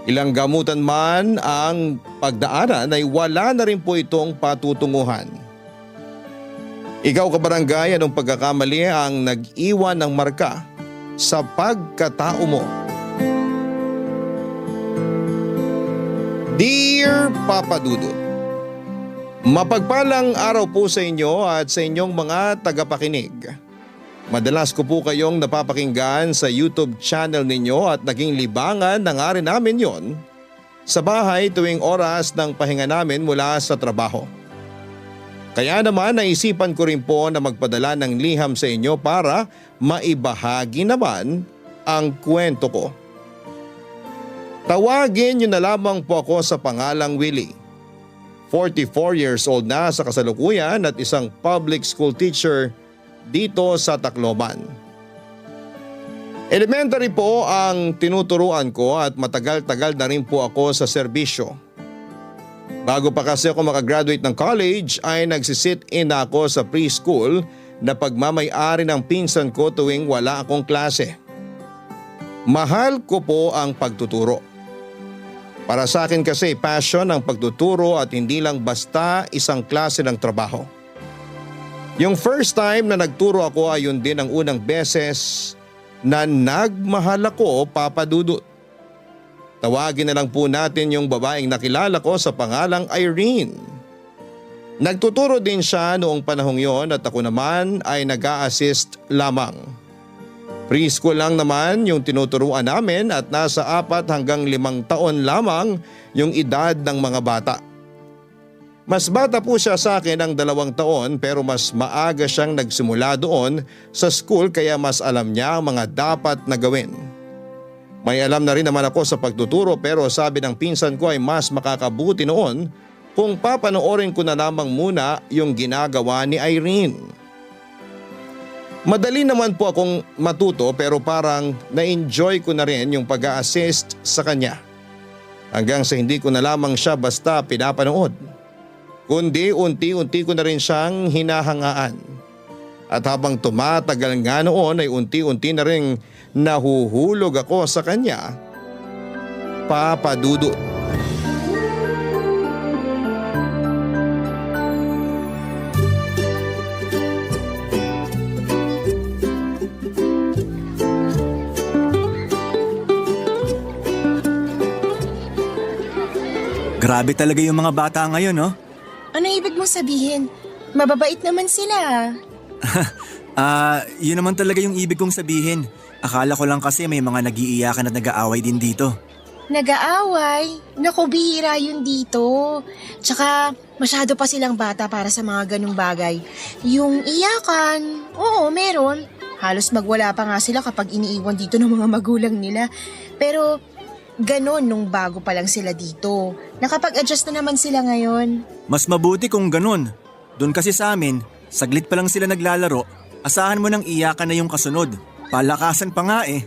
Ilang gamutan man ang pagdaanan ay wala na rin po itong patutunguhan. Ikaw, kabarangay, anong pagkakamali ang nag-iwan ng marka sa pagkatao mo? Dear Papa Dudut, mapagpalang araw po sa inyo at sa inyong mga tagapakinig. Madalas ko po kayong napapakinggan sa YouTube channel ninyo at naging libangan na nga rin namin yon sa bahay tuwing oras ng pahinga namin mula sa trabaho. Kaya naman naisipan ko rin po na magpadala ng liham sa inyo para maibahagi naman ang kwento ko. Tawagin niyo na lamang po ako sa pangalang Willie. 44 years old na sa kasalukuyan at isang public school teacher dito sa Tacloban. Elementary po ang tinuturuan ko at matagal-tagal na rin po ako sa serbisyo. Bago pa kasi ako makagraduate ng college ay nagsisit-in ako sa preschool na pagmamay-ari ng pinsan ko tuwing wala akong klase. Mahal ko po ang pagtuturo. Para sa akin kasi passion ang pagtuturo at hindi lang basta isang klase ng trabaho. Yung first time na nagturo ako ay yun din ang unang beses na nagmahal ako, Papa Dudut. Tawagin na lang po natin yung babaeng nakilala ko sa pangalang Irene. Nagtuturo din siya noong panahong yon at ako naman ay nag-a-assist lamang. Preschool lang naman yung tinuturuan namin at nasa 4 hanggang 5 taon lamang yung edad ng mga bata. Mas bata po siya sa akin ng 2 taon pero mas maaga siyang nagsimula doon sa school kaya mas alam niya ang mga dapat na gawin. May alam na rin naman ako sa pagtuturo pero sabi ng pinsan ko ay mas makakabuti noon kung papanoorin ko na lamang muna yung ginagawa ni Irene. Madali naman po akong matuto pero parang na-enjoy ko na rin yung pag-a-assist sa kanya. Hanggang sa hindi ko na lamang siya basta pinapanood. Kundi unti-unti ko na rin siyang hinahangaan. At habang tumatagal nga noon ay unti-unti na rin nahuhulog ako sa kanya, Papa Dudut. Grabe talaga yung mga bata ngayon, no? Ano ibig mong sabihin? Mababait naman sila. Yun naman talaga yung ibig kong sabihin. Akala ko lang kasi may mga nag-iiyakan at nag-aaway din dito. Nag-aaway? Naku, bihira yun dito. Tsaka masyado pa silang bata para sa mga ganung bagay. Yung iyakan, oo meron. Halos magwala pa nga sila kapag iniiwan dito ng mga magulang nila. Pero ganon nung bago pa lang sila dito. Nakapag-adjust na naman sila ngayon. Mas mabuti kung ganun. Doon kasi sa amin, saglit pa lang sila naglalaro, asahan mo nang iyakan na yung kasunod. Palakasan pa nga eh.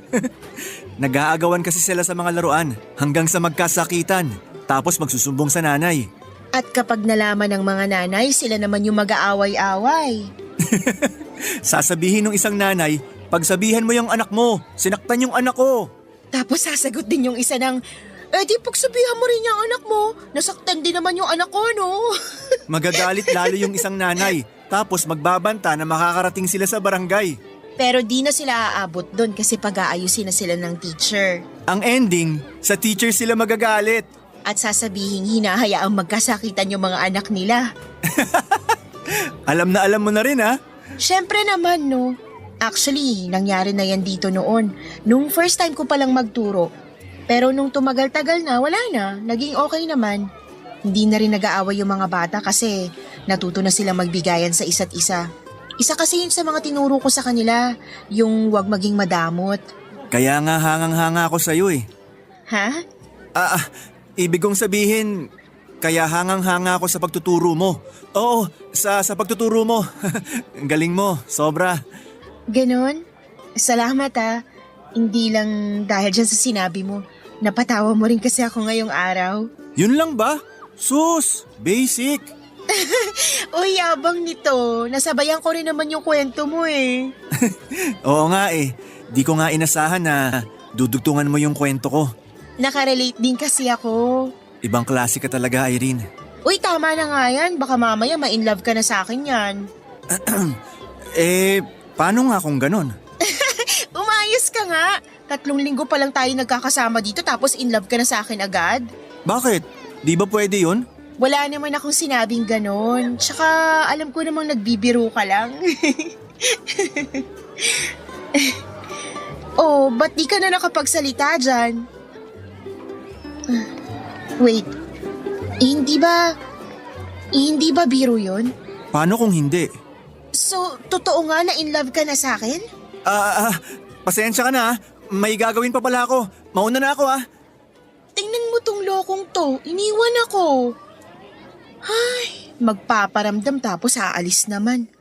Nag-aagawan kasi sila sa mga laruan hanggang sa magkasakitan, tapos magsusumbong sa nanay. At kapag nalaman ng mga nanay, sila naman yung mag-aaway-away. Sasabihin ng isang nanay, pagsabihan mo yung anak mo, sinaktan yung anak ko. Tapos sasagot din yung isa ng, di pagsabihan mo rin yung anak mo, nasaktan din naman yung anak ko, no? Magagalit lalo yung isang nanay, tapos magbabanta na makakarating sila sa barangay. Pero di na sila aabot doon kasi pag-aayusin na sila ng teacher. Ang ending, sa teacher sila magagalit. At sasabihin hinahayaang magkasakitan yung mga anak nila. Alam na alam mo na rin ha? Syempre naman, no? Actually, nangyari na yan dito noon. Nung first time ko palang magturo. Pero nung tumagal-tagal na, wala na. Naging okay naman. Hindi na rin nag-aaway yung mga bata kasi natuto na silang magbigayan sa isa't isa. Isa kasi yun sa mga tinuro ko sa kanila, yung wag maging madamot. Kaya nga hangang-hanga ako sa'yo eh. Ha? Ibig kong sabihin, kaya hangang-hanga ako sa pagtuturo mo. Oo, sa pagtuturo mo. Ang galing mo, sobra. Ganon? Salamat ah. Hindi lang dahil dyan sa sinabi mo. Napatawa mo rin kasi ako ngayong araw. Yun lang ba? Sus, basic. Uy, yabang nito. Nasabayan ko rin naman yung kwento mo eh. Oo nga eh. Di ko nga inasahan na dudugtungan mo yung kwento ko. Nakarelate din kasi ako. Ibang klase ka talaga, Irene. Uy, tama na nga yan. Baka mamaya ma-inlove ka na sa akin yan. Paano nga kung ganon? Umayos ka nga. 3 linggo pa lang tayo nagkakasama dito tapos inlove ka na sa akin agad. Bakit? Di ba pwede yun? Wala naman akong sinabing ganon. Tsaka alam ko namang nagbibiro ka lang. Oh, ba't di ka na nakapagsalita dyan? Wait, hindi ba biro yun? Paano kung hindi? So, totoo nga na in love ka na sa akin? Pasensya ka na. May gagawin pa pala ako. Mauna na ako Tingnan mo tong lokong to. Iniwan ako. Ay, magpaparamdam tapos aalis naman.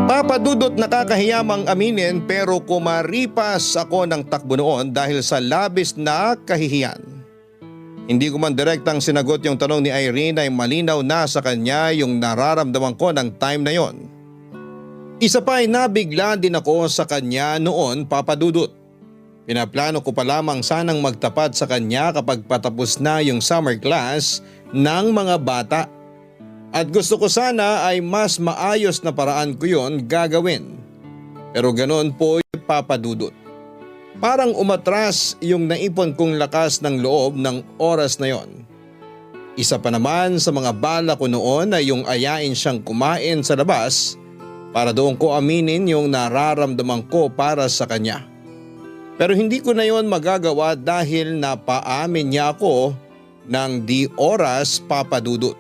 Papa Dudut, nakakahiyamang aminin pero kumaripas ako ng takbo noon dahil sa labis na kahihiyan. Hindi ko man direktang sinagot yung tanong ni Irene ay malinaw na sa kanya yung nararamdaman ko ng time na yon. Isa pa ay nabigla din ako sa kanya noon, Papa Dudut. Pinaplano ko pa lamang sanang magtapat sa kanya kapag patapos na yung summer class ng mga bata. At gusto ko sana ay mas maayos na paraan ko yon gagawin. Pero ganoon po, Papa Dudut. Parang umatras yung naipon kong lakas ng loob ng oras na yon. Isa pa naman sa mga bala ko noon ay yung ayain siyang kumain sa labas para doon ko aminin yung nararamdaman ko para sa kanya. Pero hindi ko na yon magagawa dahil napaamin niya ako ng di oras, Papa Dudut.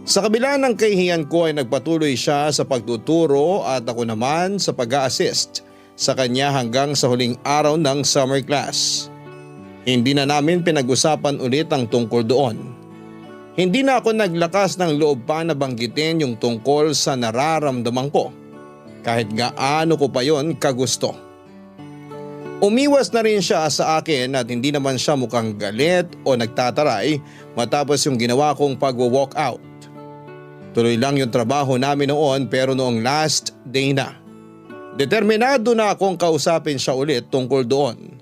Sa kabila ng kahihiyan ko ay nagpatuloy siya sa pagtuturo at ako naman sa pag-a-assist sa kanya hanggang sa huling araw ng summer class. Hindi na namin pinag-usapan ulit ang tungkol doon. Hindi na ako naglakas ng loob pa na banggitin yung tungkol sa nararamdaman ko, kahit gaano ko pa yon kagusto. Umiwas na rin siya sa akin at hindi naman siya mukhang galit o nagtataray matapos yung ginawa kong pag-walk out. Tuloy lang yung trabaho namin noon pero noong last day na. Determinado na akong kausapin siya ulit tungkol doon.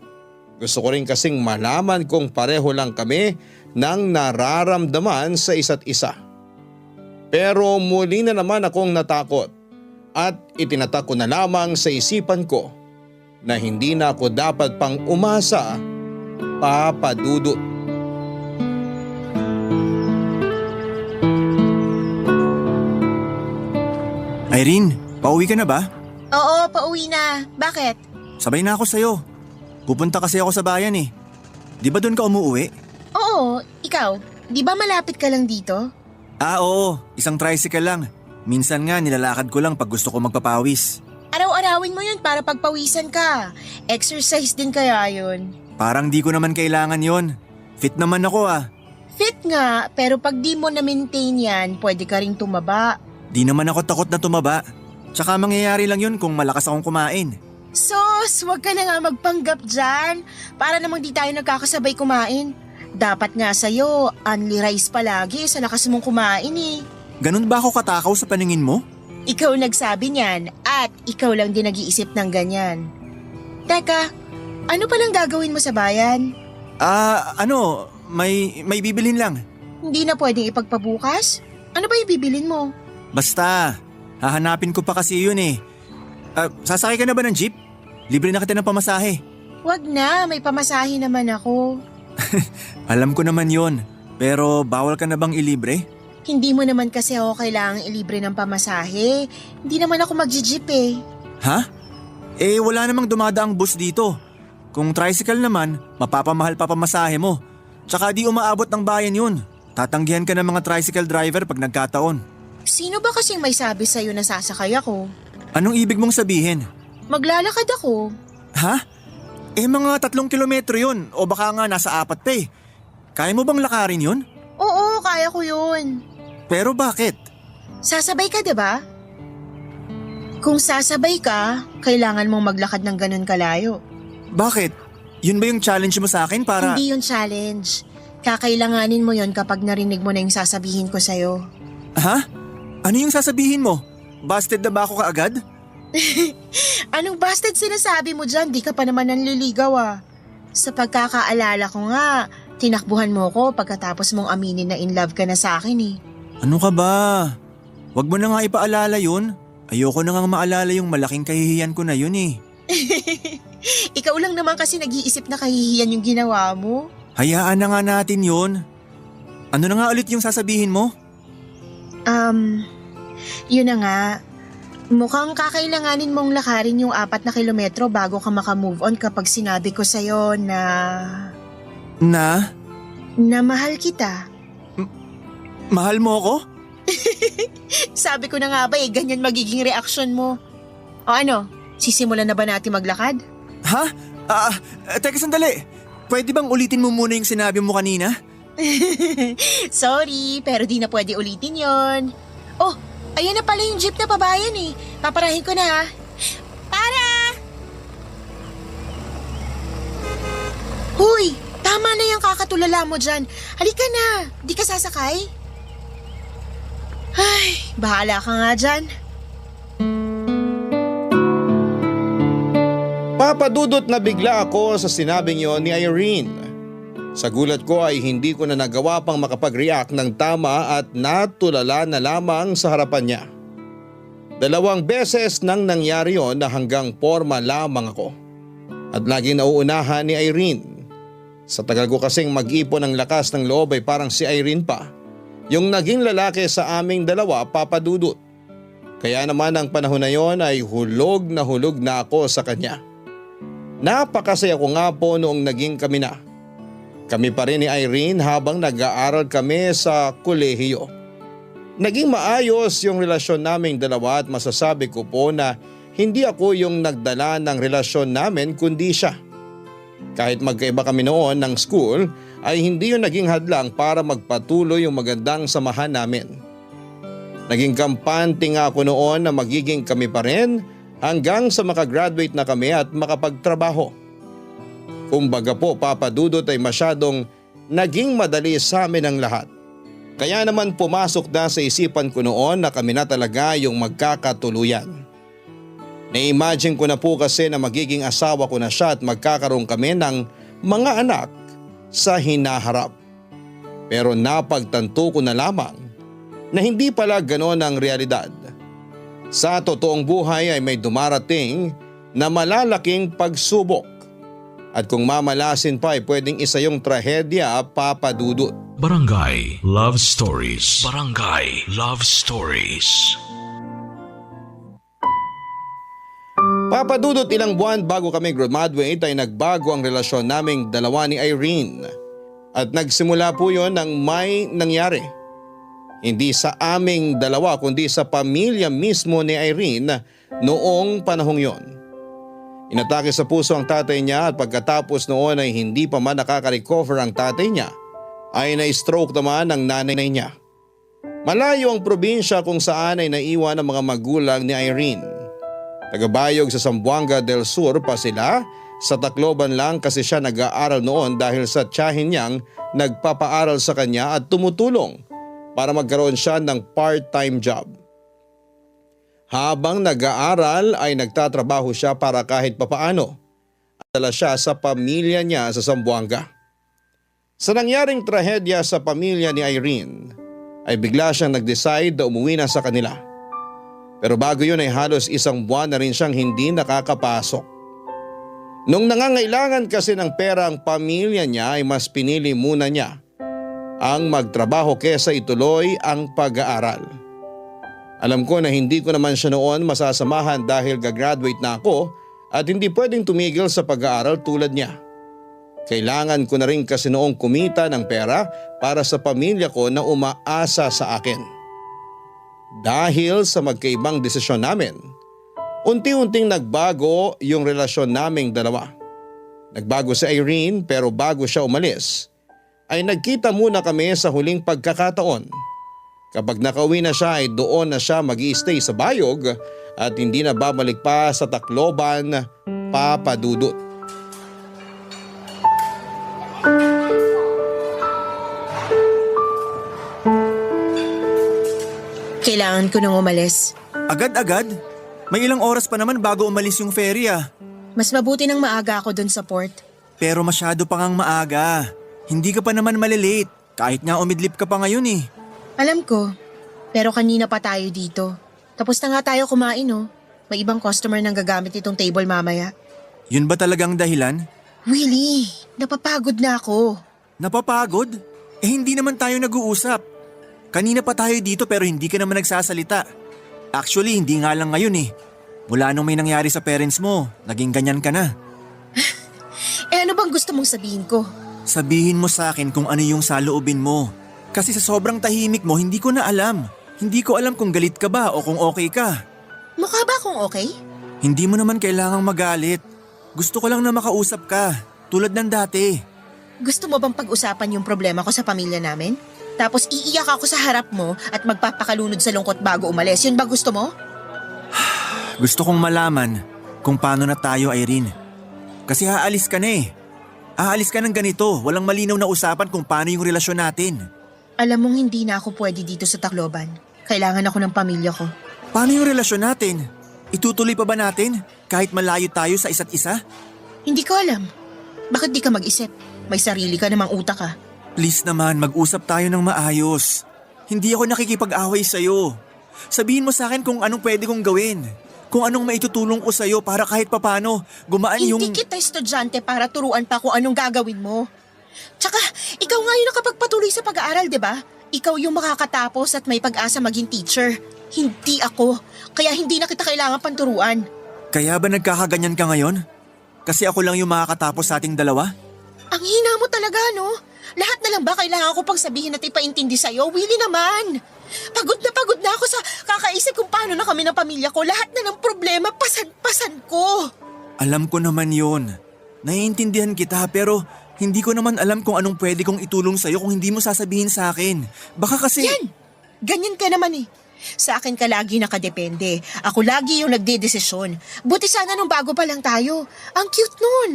Gusto ko rin kasing malaman kung pareho lang kami ng nararamdaman sa isa't isa. Pero muli na naman akong natakot at itinatak ko na lamang sa isipan ko na hindi na ako dapat pang umasa, Papa Dudut. Irene, pauwi ka na ba? Oo, pauwi na. Bakit? Sabay na ako sa'yo. Pupunta kasi ako sa bayan eh. Di ba doon ka umuwi? Oo, ikaw. Di ba malapit ka lang dito? Oo. Isang tricycle lang. Minsan nga nilalakad ko lang pag gusto ko magpapawis. Araw-arawin mo yun para pagpawisan ka. Exercise din kaya yun. Parang di ko naman kailangan yon. Fit naman ako ah. Fit nga, pero pag di mo na-maintain yan, pwede ka ring tumaba. Di naman ako takot na tumaba. Tsaka mangyayari lang yun kung malakas akong kumain. Sos, wag ka na nga magpanggap dyan. Para namang di tayo nagkakasabay kumain. Dapat nga sa'yo, only rice palagi sa lakas mong kumain eh. Ganun ba ako katakaw sa paningin mo? Ikaw nagsabi niyan at ikaw lang din nag-iisip ng ganyan. Teka, ano palang gagawin mo sa bayan? May bibilhin lang. Hindi na pwedeng ipagpabukas? Ano ba yung bibilin mo? Basta, hahanapin ko pa kasi yun eh. Sasakay ka na ba ng jeep? Libre na kita ng pamasahe. Wag na, may pamasahe naman ako. Alam ko naman yon, pero bawal ka na bang ilibre? Hindi mo naman kasi ako kailangang ilibre ng pamasahe. Hindi naman ako magji-jeep eh. Ha? Eh wala namang dumadaang bus dito. Kung tricycle naman, mapapamahal pa pamasahe mo. Tsaka di umaabot ng bayan yun. Tatanggihan ka ng mga tricycle driver pag nagkataon. Sino ba kasing may sabi sa'yo na sasakay ako? Anong ibig mong sabihin? Maglalakad ako. Ha? Eh mga 3 kilometro yun o baka nga nasa 4 pa eh. Kaya mo bang lakarin yun? Oo, kaya ko yun. Pero bakit? Sasabay ka, diba? Kung sasabay ka, kailangan mong maglakad ng ganun kalayo. Bakit? Yun ba yung challenge mo sa akin para… Hindi yun challenge. Kakailanganin mo yun kapag narinig mo na yung sasabihin ko sa'yo. Ha? Ano yung sasabihin mo? Busted na ba ako kaagad? Anong busted sinasabi mo dyan? Di ka pa naman nanliligaw ah. Sa pagkakaalala ko nga, tinakbuhan mo ko pagkatapos mong aminin na in love ka na sa akin eh. Ano ka ba? Wag mo na nga ipaalala yun. Ayoko na nga maalala yung malaking kahihiyan ko na yun eh. Ikaw lang naman kasi nag-iisip na kahihiyan yung ginawa mo. Hayaan na nga natin yun. Ano na nga ulit yung sasabihin mo? Yun na nga. Mukhang kakailanganin mong lakarin yung 4 na kilometro bago ka makamove on kapag sinabi ko sa'yo na… Na mahal kita. Mahal mo ako? Sabi ko na nga ba ganyan magiging reaksyon mo. O ano, sisimulan na ba natin maglakad? Ha? Teka sandali. Pwede bang ulitin mo muna yung sinabi mo kanina? Sorry, pero di na pwede ulitin yon. Oh, ayan na pala yung jeep na pabayan eh. Paparahin ko na ha. Para! Huy, tama na yung kakatulala mo dyan. Halika na, di ka sasakay? Ay, bahala ka nga dyan. Papadudot na bigla ako sa sinabing yon ni Irene. Sa gulat ko ay hindi ko na nagawa pang makapag-react ng tama at natulala na lamang sa harapan niya. 2 beses nang nangyari yon na hanggang porma lamang ako. At laging nauunahan ni Irene. Sa tagal ko kasing mag-ipon ng lakas ng loob ay parang si Irene pa. Yung naging lalaki sa aming dalawa, Papadudot. Kaya naman ang panahon na yon ay hulog na ako sa kanya. Napakasaya ko nga po noong naging kami na. Kami pa rin ni Irene habang nag-aaral kami sa kolehiyo. Naging maayos yung relasyon naming dalawa at masasabi ko po na hindi ako yung nagdala ng relasyon namin kundi siya. Kahit magkaiba kami noon ng school ay hindi yun naging hadlang para magpatuloy yung magandang samahan namin. Naging kampante nga ako noon na magiging kami pa rin hanggang sa makagraduate na kami at makapagtrabaho. Kumbaga po, Papadudot, ay masyadong naging madali sa amin ang lahat. Kaya naman pumasok na sa isipan ko noon na kami na talaga yung magkakatuluyan. Na-imagine ko na po kasi na magiging asawa ko na siya at magkakaroon kami ng mga anak sa hinaharap. Pero napagtanto ko na lamang na hindi pala ganoon ang realidad. Sa totoong buhay ay may dumarating na malalaking pagsubok. At kung mamalasin pa ay pwedeng isa yung trahedya, Papadudot. Barangay Love Stories. Barangay Love Stories. Papadudot, ilang buwan bago kami graduate ay nagbago ang relasyon naming dalawa ni Irene. At nagsimula po yon ng may nangyari. Hindi sa aming dalawa kundi sa pamilya mismo ni Irene noong panahong yon. Inatake sa puso ang tatay niya at pagkatapos noon ay hindi pa man nakaka-recover ang tatay niya ay na-stroke naman ang nanay niya. Malayo ang probinsya kung saan ay naiwan ang mga magulang ni Irene. Tagabayog sa Zamboanga del Sur pa sila, sa Tacloban lang kasi siya nag-aaral noon dahil sa tiyahin niyang nagpapaaral sa kanya at tumutulong para magkaroon siya ng part-time job. Habang nag-aaral ay nagtatrabaho siya para kahit papaano. Dala siya sa pamilya niya sa Zamboanga. Sa nangyaring trahedya sa pamilya ni Irene ay bigla siyang nag-decide na umuwi na sa kanila. Pero bago yun ay halos 1 buwan na rin siyang hindi nakakapasok. Nung nangangailangan kasi ng pera ang pamilya niya ay mas pinili muna niya ang magtrabaho kesa ituloy ang pag-aaral. Alam ko na hindi ko naman siya noon masasamahan dahil gagraduate na ako at hindi pwedeng tumigil sa pag-aaral tulad niya. Kailangan ko na rin kasi noong kumita ng pera para sa pamilya ko na umaasa sa akin. Dahil sa magkaibang desisyon namin, unti-unting nagbago yung relasyon naming dalawa. Nagbago si Irene pero bago siya umalis, ay nagkita muna kami sa huling pagkakataon. Kapag nakauwi na siya ay doon na siya mag-i-stay sa Bayog at hindi na babalik pa sa Tacloban, Papadudot. Kailangan ko nang umalis. Agad-agad? May ilang oras pa naman bago umalis yung ferry ah. Mas mabuti nang maaga ako dun sa port. Pero masyado pa ngang maaga. Hindi ka pa naman malilate. Kahit nga umidlip ka pa ngayon eh. Alam ko, pero kanina pa tayo dito. Tapos na nga tayo kumain oh. May ibang customer nang gagamit itong table mamaya. Yun ba talagang dahilan? Willie, napapagod na ako. Napapagod? Eh hindi naman tayo nag-uusap. Kanina pa tayo dito pero hindi ka naman nagsasalita. Actually, hindi nga lang ngayon eh. Mula nung may nangyari sa parents mo, naging ganyan ka na. Ano bang gusto mong sabihin ko? Sabihin mo sa akin kung ano yung saloobin mo. Kasi sa sobrang tahimik mo, hindi ko na alam. Hindi ko alam kung galit ka ba o kung okay ka. Mukha ba akong okay? Hindi mo naman kailangang magalit. Gusto ko lang na makausap ka, tulad ng dati. Gusto mo bang pag-usapan yung problema ko sa pamilya namin? Tapos iiyak ako sa harap mo at magpapakalunod sa lungkot bago umalis. Yun ba gusto mo? Gusto kong malaman kung paano na tayo, Irene. Kasi aalis ka na eh. Aalis ka ng ganito, walang malinaw na usapan kung paano yung relasyon natin. Alam mong hindi na ako pwede dito sa Tacloban. Kailangan ako ng pamilya ko. Paano yung relasyon natin? Itutuloy pa ba natin? kahit malayo tayo sa isa't isa? Hindi ko alam. Bakit di ka mag-isip? May sarili ka namang utak ka. Please naman, mag-usap tayo ng maayos. Hindi ako nakikipag-away sa'yo. Sabihin mo sa akin kung anong pwede kong gawin. Kung anong maitutulong ko sa'yo para kahit papano gumaan yung... Hindi kita estudyante para turuan pa kung anong gagawin mo. Tsaka, ikaw nga yung nakapagpatuloy sa pag-aaral, di ba? Ikaw yung makakatapos at may pag-asa maging teacher. Hindi ako. Kaya hindi na kita kailangan panturuan. Kaya ba nagkakaganyan ka ngayon? Kasi ako lang yung makakatapos sa ating dalawa? Ang hina mo talaga, no? Lahat na lang ba kailangan ko pang sabihin at ipaintindi sa'yo? Willie naman! Pagod na ako sa kakaisip kung paano na kami ng pamilya ko. Lahat na ng problema, pasan ko. Alam ko naman yun. Naiintindihan kita pero hindi ko naman alam kung anong pwede kong itulong sa'yo kung hindi mo sasabihin sa akin. Baka kasi... Yan! Ganyan ka naman eh. Sa akin ka lagi nakadepende. Ako lagi yung nagdedesisyon. Buti sana nung bago pa lang tayo. Ang cute nun.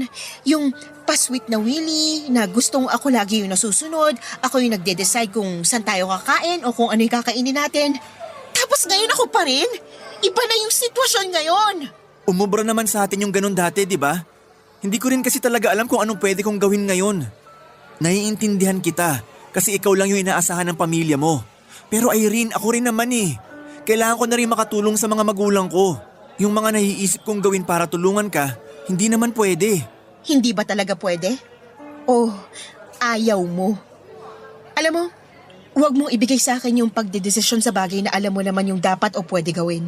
Yung pa-sweet na Willie na gustong ako lagi yung nasusunod. Ako yung nagde-decide kung saan tayo kakain o kung ano yung kakainin natin. Tapos ngayon ako pa rin? Iba na yung sitwasyon ngayon. Umubra naman sa atin yung ganun dati, di ba? Hindi ko rin kasi talaga alam kung anong pwede kong gawin ngayon. Naiintindihan kita kasi ikaw lang yung inaasahan ng pamilya mo. Pero Irene, ako rin naman eh. Kailangan ko na rin makatulong sa mga magulang ko. Yung mga naiisip kong gawin para tulungan ka, hindi naman pwede. Hindi ba talaga pwede? O ayaw mo? Alam mo, huwag mong ibigay sa akin yung pagdedesisyon sa bagay na alam mo naman yung dapat o pwede gawin.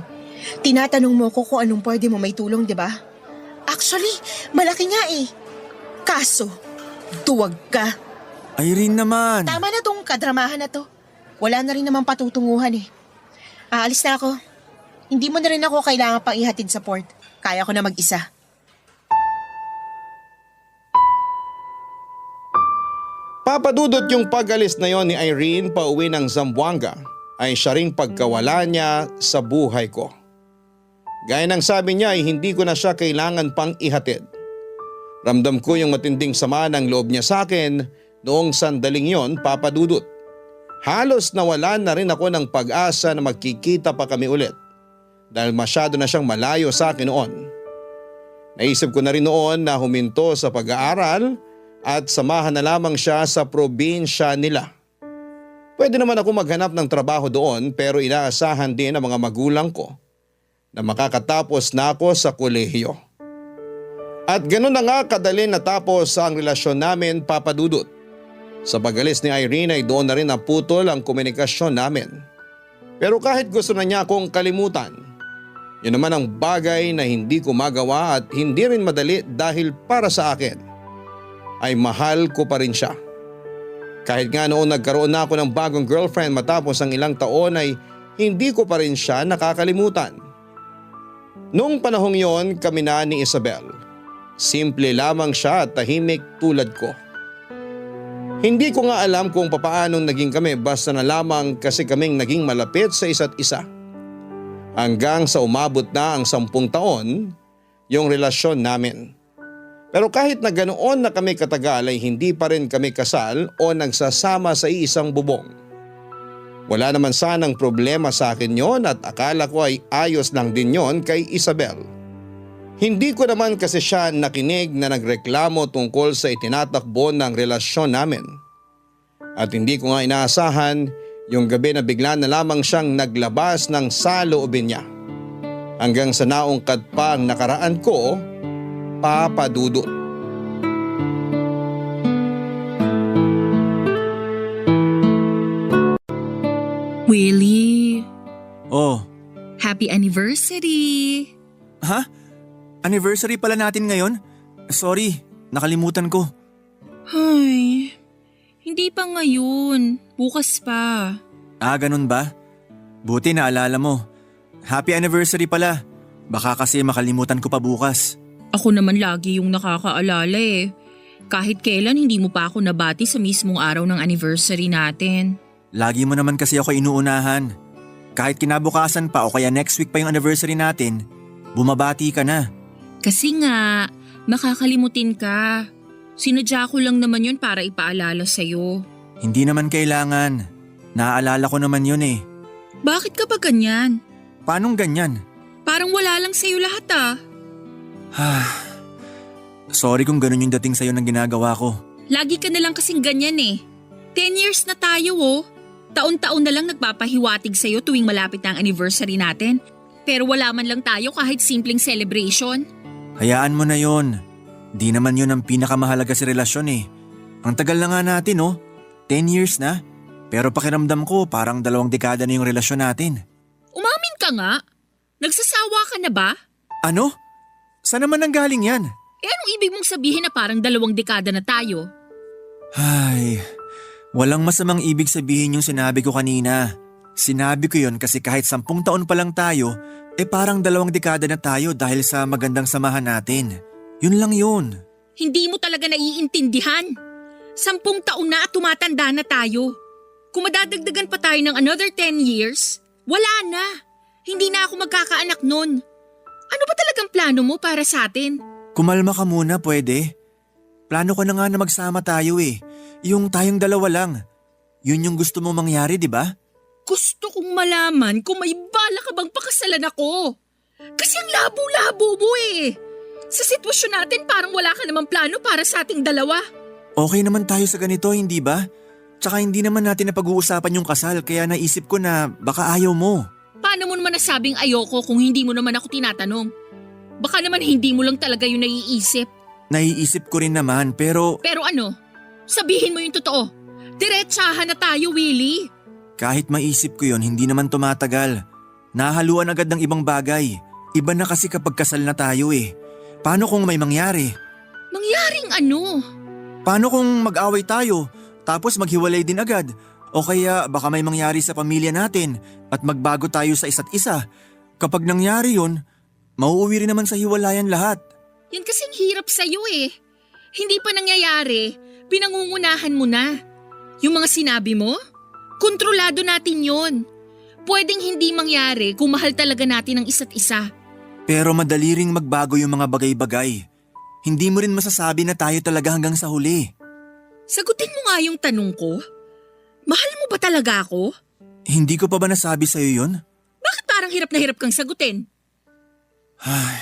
Tinatanong mo ko kung anong pwede mo may tulong, di ba? Actually, malaki nga eh. Kaso, duwag ka. Irene naman. Tama na tong kadramahan na to. Wala na rin naman patutunguhan eh. Aalis na ako. Hindi mo na rin ako kailangan pang ihatid sa port. Kaya ko na mag-isa. Papadudot yung pag-alis na yon ni Irene pauwi ng Zamboanga ay siya ring pagkawala niya sa buhay ko. Gaya ng sabi niya ay hindi ko na siya kailangan pang ihatid. Ramdam ko yung matinding sama ng loob niya sa akin noong sandaling yon, Papadudot. Halos nawalan na rin ako ng pag-asa na magkikita pa kami ulit dahil masyado na siyang malayo sa akin noon. Naisip ko na rin noon na huminto sa pag-aaral at samahan na lamang siya sa probinsya nila. Pwede naman ako maghanap ng trabaho doon pero inaasahan din ng mga magulang ko na makakatapos na ako sa kolehiyo. At ganoon na nga kadali natapos ang relasyon namin, Papadudot. Sa pag-alis ni Irene ay doon na rin naputol ang komunikasyon namin. Pero kahit gusto na niya akong kalimutan, yun naman ang bagay na hindi ko magawa at hindi rin madali dahil para sa akin ay mahal ko pa rin siya. Kahit nga noon nagkaroon na ako ng bagong girlfriend matapos ang ilang taon ay hindi ko pa rin siya nakakalimutan. Noong panahong yon kami na ni Isabel. Simple lamang siya at tahimik tulad ko. Hindi ko nga alam kung papaanong naging kami basta na lamang kasi kaming naging malapit sa isa't isa. Hanggang sa umabot na ang 10 taon yung relasyon namin. Pero kahit na ganoon na kami katagal ay hindi pa rin kami kasal o nagsasama sa iisang bubong. Wala naman sanang problema sa akin yon at akala ko ay ayos lang din yon kay Isabel. Hindi ko naman kasi siya nakinig na nagreklamo tungkol sa itinatakbo ng relasyon namin. At hindi ko nga inaasahan yung gabi na bigla na lamang siyang naglabas ng saloobin niya. Hanggang sa naungkad pa ang nakaraan ko, Papadudot. Willie, Oh, happy anniversary! ha? Anniversary pala natin ngayon? Sorry, nakalimutan ko. Ay, hindi pa ngayon. Bukas pa. Ganun ba? Buti naalala mo. Happy anniversary pala. Baka kasi makalimutan ko pa bukas. Ako naman lagi yung nakakaalala eh. Kahit kailan hindi mo pa ako nabati sa mismong araw ng anniversary natin. Lagi mo naman kasi ako inuunahan. Kahit kinabukasan pa o kaya next week pa yung anniversary natin, bumabati ka na. Kasi nga, makakalimutin ka. Sinadya ko lang naman yun para ipaalala sa'yo. Hindi naman kailangan. Naaalala ko naman yun eh. Bakit ka ba ganyan? Paanong ganyan? Parang wala lang sa'yo lahat ah. Sorry kung ganun yung dating sa'yo ng ginagawa ko. Lagi ka na lang kasing ganyan eh. 10 years na tayo oh. Taon-taon na lang nagpapahiwatig sa'yo tuwing malapit na ang anniversary natin. Pero wala man lang tayo kahit simpleng celebration. Hayaan mo na yon. Di naman yun ang pinakamahalaga sa relasyon eh. Ang tagal na nga natin 10 years na. Pero pakiramdam ko parang 2 dekada na yung relasyon natin. Umamin ka nga. Nagsasawa ka na ba? Ano? Saan naman ang galing yan? Anong ibig mong sabihin na parang 2 dekada na tayo? Ay, walang masamang ibig sabihin yung sinabi ko kanina. Sinabi ko yun kasi kahit 10 taon pa lang tayo, parang 2 dekada na tayo dahil sa magandang samahan natin. Yun lang yun. Hindi mo talaga naiintindihan. 10 taon na at tumatanda na tayo. Kung madadagdagan pa tayo ng another 10 years, wala na. Hindi na ako magkakaanak nun. Ano ba talagang plano mo para sa atin? Kumalma ka muna, pwede? Plano ko na nga na magsama tayo eh. Yung tayong 2 lang. Yun yung gusto mo mangyari, di ba? Gusto kong malaman kung may bala ka bang pakasalan ako. Kasi ang labo-labo mo eh. Sa sitwasyon natin parang wala ka namang plano para sa ating 2. Okay naman tayo sa ganito, hindi ba? Tsaka hindi naman natin napag-uusapan yung kasal kaya naisip ko na baka ayaw mo. Paano mo naman nasabing ayoko kung hindi mo naman ako tinatanong? Baka naman hindi mo lang talaga yung naiisip. Naiisip ko rin naman pero… Pero ano? Sabihin mo yung totoo. Diretsahan na tayo, Willie. Kahit maisip ko yon, hindi naman tumatagal. Nahaluan agad ng ibang bagay. Iba na kasi kapag kasal na tayo eh. Paano kung may mangyari? Mangyaring ano? Paano kung mag-away tayo tapos maghiwalay din agad? O kaya baka may mangyari sa pamilya natin at magbago tayo sa isa't isa. Kapag nangyari yun, mauuwi rin naman sa hiwalayan lahat. Yan kasing hirap sa'yo eh. Hindi pa nangyayari, pinangungunahan mo na. Yung mga sinabi mo? Kontrolado natin yon. Pwedeng hindi mangyari kung mahal talaga natin ang isa't isa. Pero madali ring magbago yung mga bagay-bagay. Hindi mo rin masasabi na tayo talaga hanggang sa huli. Sagutin mo nga yung tanong ko. Mahal mo ba talaga ako? Hindi ko pa ba nasabi sa'yo yun? Bakit parang hirap na hirap kang sagutin? Ay,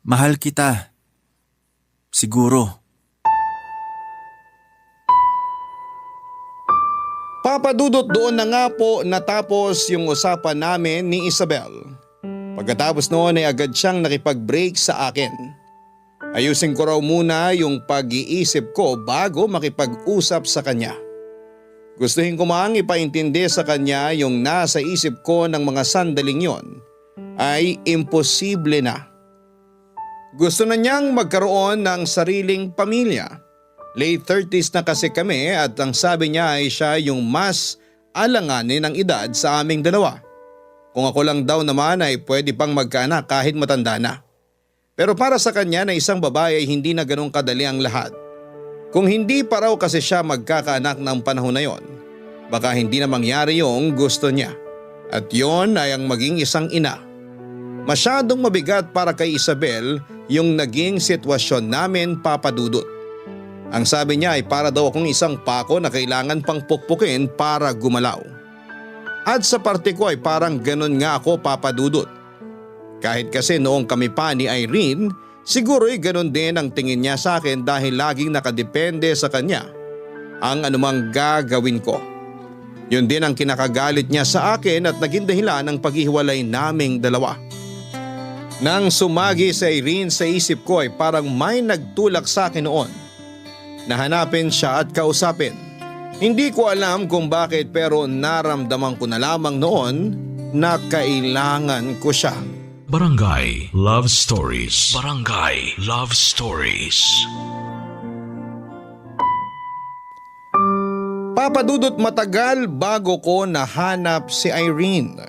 mahal kita. Siguro. Papadudot doon na nga po natapos yung usapan namin ni Isabel. Pagkatapos noon ay agad siyang nakipag-break sa akin. Ayusin ko raw muna yung pag-iisip ko bago makipag-usap sa kanya. Gustuhin ko mang ipaintindi sa kanya yung nasa isip ko ng mga sandaling yon ay imposible na. Gusto na niyang magkaroon ng sariling pamilya. Late 30s na kasi kami at ang sabi niya ay siya yung mas alanganin ng edad sa aming 2. Kung ako lang daw naman ay pwede pang magkaanak kahit matanda na. Pero para sa kanya na isang babae ay hindi na ganun kadali ang lahat. Kung hindi pa raw kasi siya magkakaanak ng panahon na yon, baka hindi na mangyari yung gusto niya. At yon ay ang maging isang ina. Masyadong mabigat para kay Isabel yung naging sitwasyon namin, Papadudot. Ang sabi niya ay para daw akong isang pako na kailangan pang pukpukin para gumalaw. At sa parte ko ay parang ganun nga ako, Papadudot. Kahit kasi noong kami pa ni Irene, siguro ay ganun din ang tingin niya sa akin dahil laging nakadepende sa kanya ang anumang gagawin ko. Yun din ang kinakagalit niya sa akin at naging dahilan ng paghihiwalay naming 2. Nang sumagi sa Irene sa isip ko ay parang may nagtulak sa akin noon. Nahanapin siya at kausapin. Hindi ko alam kung bakit pero naramdaman ko na lamang noon na kailangan ko siya. Barangay Love Stories. Barangay Love Stories. Papadudot, matagal bago ko nahanap si Irene.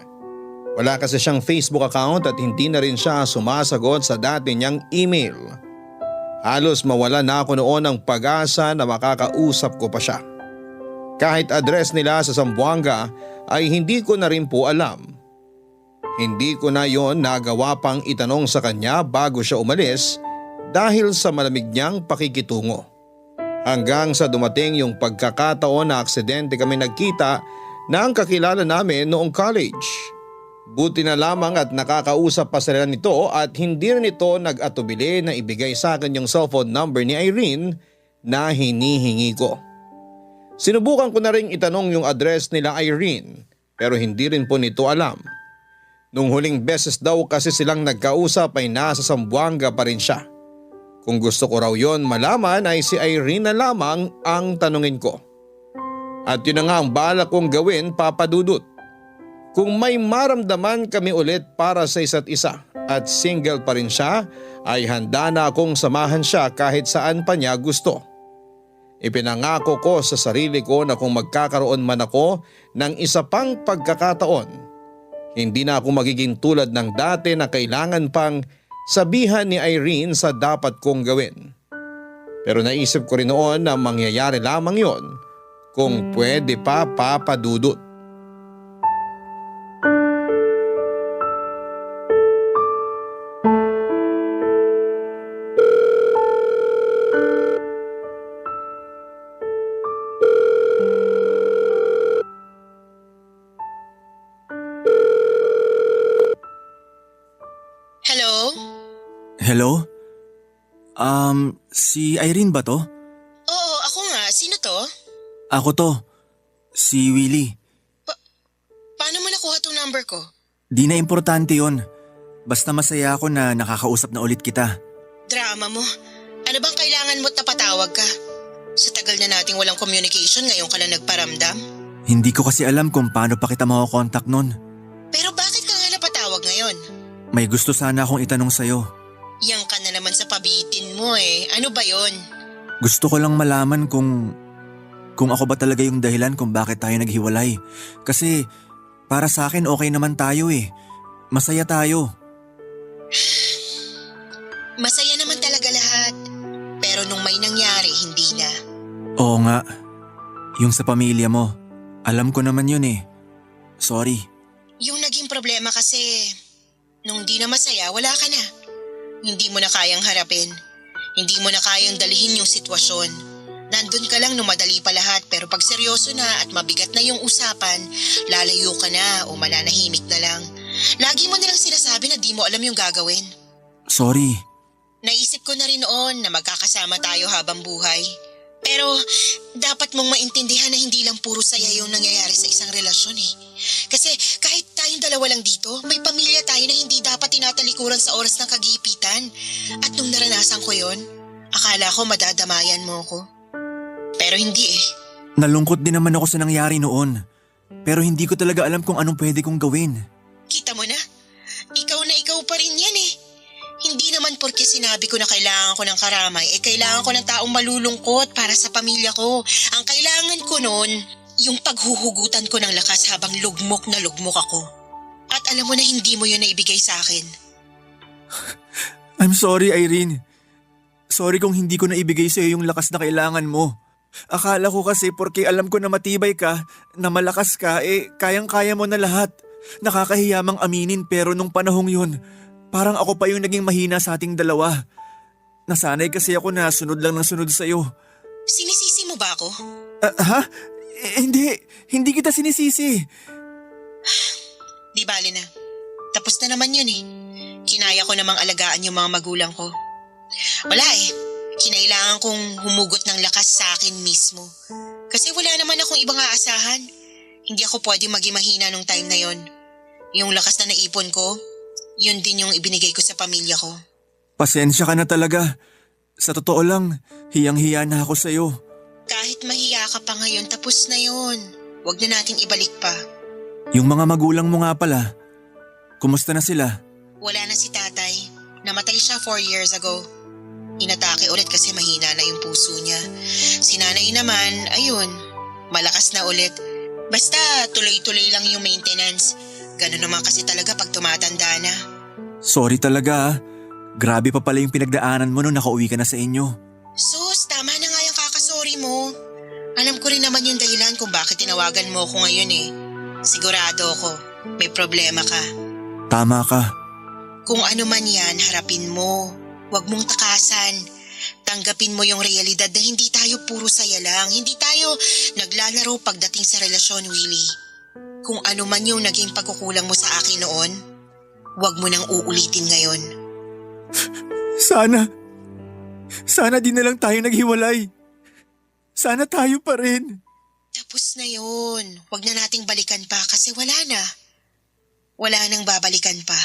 Wala kasi siyang Facebook account at hindi na rin siya sumasagot sa dati niyang email. Halos mawala na ako noon ng pag-asa na makakausap ko pa siya. Kahit address nila sa Zamboanga ay hindi ko na rin po alam. Hindi ko na yon nagawa pang itanong sa kanya bago siya umalis dahil sa malamig niyang pakikitungo. Hanggang sa dumating yung pagkakataon na aksidente kami nagkita na ang kakilala namin noong college. Buti na lamang at nakakausap pa sila nito at hindi rin ito nag-atubili na ibigay sa akin yung cellphone number ni Irene na hinihingi ko. Sinubukan ko na rin itanong yung address nila Irene pero hindi rin po nito alam. Nung huling beses daw kasi silang nagkausap ay nasa Zamboanga pa rin siya. Kung gusto ko raw yon malaman ay si Irene na lamang ang tanungin ko. At yun na nga ang balak kong gawin, Papa Dudut. Kung may maramdaman kami ulit para sa isa't isa at single pa rin siya ay handa na akong samahan siya kahit saan pa niya gusto. Ipinangako ko sa sarili ko na kung magkakaroon man ako ng isa pang pagkakataon, hindi na ako magiging tulad ng dati na kailangan pang sabihan ni Irene sa dapat kong gawin. Pero naisip ko rin noon na mangyayari lamang yon kung pwede pa, Papa Dudut. Hello? Hello? Si Irene ba to? Oo, ako nga. Sino to? Ako to. Si Willie. Paano mo nakuha tong number ko? Di na importante yon. Basta masaya ako na nakakausap na ulit kita. Drama mo. Ano bang kailangan mo't napatawag ka? Sa tagal na nating walang communication, ngayon ka lang nagparamdam? Hindi ko kasi alam kung paano pa kita makakontakt nun. Pero bakit ka nga napatawag ngayon? May gusto sana akong itanong sa'yo. Yang ka na naman sa pabitin mo eh. Ano ba yon? Gusto ko lang malaman kung ako ba talaga yung dahilan kung bakit tayo naghiwalay. Kasi para sa akin okay naman tayo eh. Masaya tayo. Masaya naman talaga lahat. Pero nung may nangyari, hindi na. Oo nga. Yung sa pamilya mo. Alam ko naman yun eh. Sorry. Yung naging problema kasi, nung di na masaya, wala ka na. Hindi mo na kayang harapin. Hindi mo na kayang dalhin yung sitwasyon. Nandun ka lang nung madali pa lahat pero pag seryoso na at mabigat na yung usapan, lalayo ka na o mananahimik na lang. Lagi mo na lang sinasabi na di mo alam yung gagawin. Sorry. Naisip ko na rin noon na magkakasama tayo habang buhay. Pero dapat mong maintindihan na hindi lang puro saya yung nangyayari sa isang relasyon eh. Kasi kahit tayong dalawa lang dito, may pamilya tayo na hindi dapat tinatalikuran sa oras ng kagipitan. At nung naranasan ko yon, akala ko madadamayan mo ko. Pero hindi eh. Nalungkot din naman ako sa nangyari noon. Pero hindi ko talaga alam kung anong pwede kong gawin. Kita mo na? Ikaw pa rin yan eh. Hindi naman porke sinabi ko na kailangan ko ng karamay, kailangan ko ng taong malulungkot para sa pamilya ko. Ang kailangan ko noon, yung paghuhugutan ko ng lakas habang lugmok na lugmok ako. At alam mo na hindi mo yun naibigay sa akin. I'm sorry, Irene. Sorry kung hindi ko naibigay sa'yo yung lakas na kailangan mo. Akala ko kasi porke alam ko na matibay ka, na malakas ka, kayang-kaya mo na lahat. Nakakahiya mang aminin pero nung panahong yun, parang ako pa yung naging mahina sa ating dalawa. Nasanay kasi ako na sunod lang ng sunod sa'yo. Sinisisi mo ba ako? Ha? Hindi kita sinisisi. Di bali na. Tapos na naman yun eh. Kinaya ko namang alagaan yung mga magulang ko. Wala eh. Kinailangan kong humugot ng lakas sa akin mismo. Kasi wala naman akong ibang aasahan. Hindi ako pwedeng maging mahina nung time na yon. Yung lakas na naipon ko, yun din yung ibinigay ko sa pamilya ko. Pasensya ka na talaga. Sa totoo lang, hiyang-hiya na ako sa'yo. Kahit mahiya ka pa ngayon, tapos na yun. Huwag na nating ibalik pa. Yung mga magulang mo nga pala, kumusta na sila? Wala na si tatay. Namatay siya 4 years ago. Inatake ulit kasi mahina na yung puso niya. Si nanay naman, ayun, malakas na ulit. Basta tuloy-tuloy lang yung maintenance. Ganun naman kasi talaga pag tumatanda na. Sorry talaga ah. Grabe pa pala yung pinagdaanan mo nung nakauwi ka na sa inyo. Sus, tama na nga yung kakasorry mo. Alam ko rin naman yung dahilan kung bakit tinawagan mo ko ngayon eh. Sigurado ako, may problema ka. Tama ka. Kung ano man yan, harapin mo. Huwag mong takasan. Tanggapin mo yung realidad na hindi tayo puro saya lang. Hindi tayo naglalaro pagdating sa relasyon, Willie. Kung ano man yung naging pagkukulang mo sa akin noon, huwag mo nang uulitin ngayon. Sana di na lang tayo naghiwalay. Sana tayo pa rin. Tapos na yun. Huwag na nating balikan pa kasi wala na. Wala nang babalikan pa.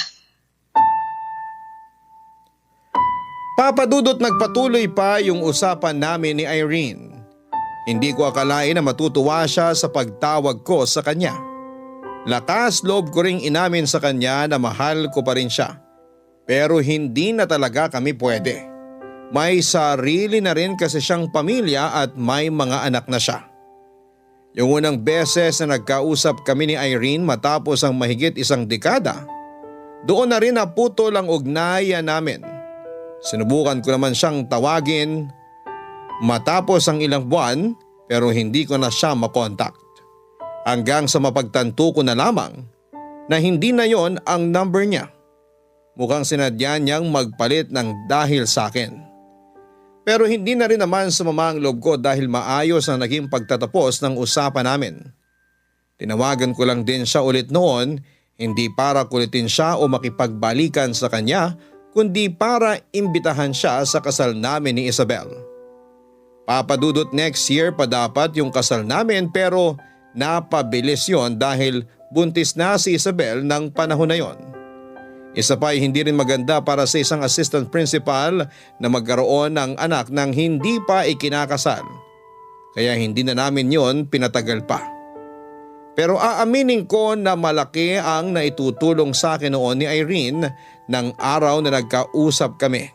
Papa Dudut, nagpatuloy pa yung usapan namin ni Irene. Hindi ko akalain na matutuwa siya sa pagtawag ko sa kanya. Lakas loob ko ring inamin sa kanya na mahal ko pa rin siya. Pero hindi na talaga kami pwede. May sarili na rin kasi siyang pamilya at may mga anak na siya. Yung unang beses na nagkausap kami ni Irene matapos ang mahigit 1 dekada, doon na rin naputol ang ugnayan namin. Sinubukan ko naman siyang tawagin matapos ang ilang buwan pero hindi ko na siya makontak. Hanggang sa mapagtanto ko na lamang na hindi na yon ang number niya. Mukhang sinadya niyang magpalit ng dahil sa akin. Pero hindi na rin naman sumama ang loob ko dahil maayos ang naging pagtatapos ng usapan namin. Tinawagan ko lang din siya ulit noon, hindi para kulitin siya o makipagbalikan sa kanya, kundi para imbitahan siya sa kasal namin ni Isabel. Papa Dudut, next year pa dapat yung kasal namin pero napabilis yon dahil buntis na si Isabel ng panahon na yon. Isa pa ay hindi rin maganda para sa isang assistant principal na magkaroon ng anak nang hindi pa ikinakasal. Kaya hindi na namin yon pinatagal pa. Pero aaminin ko na malaki ang naitutulong sa akin noon ni Irene ng araw na nagkausap kami.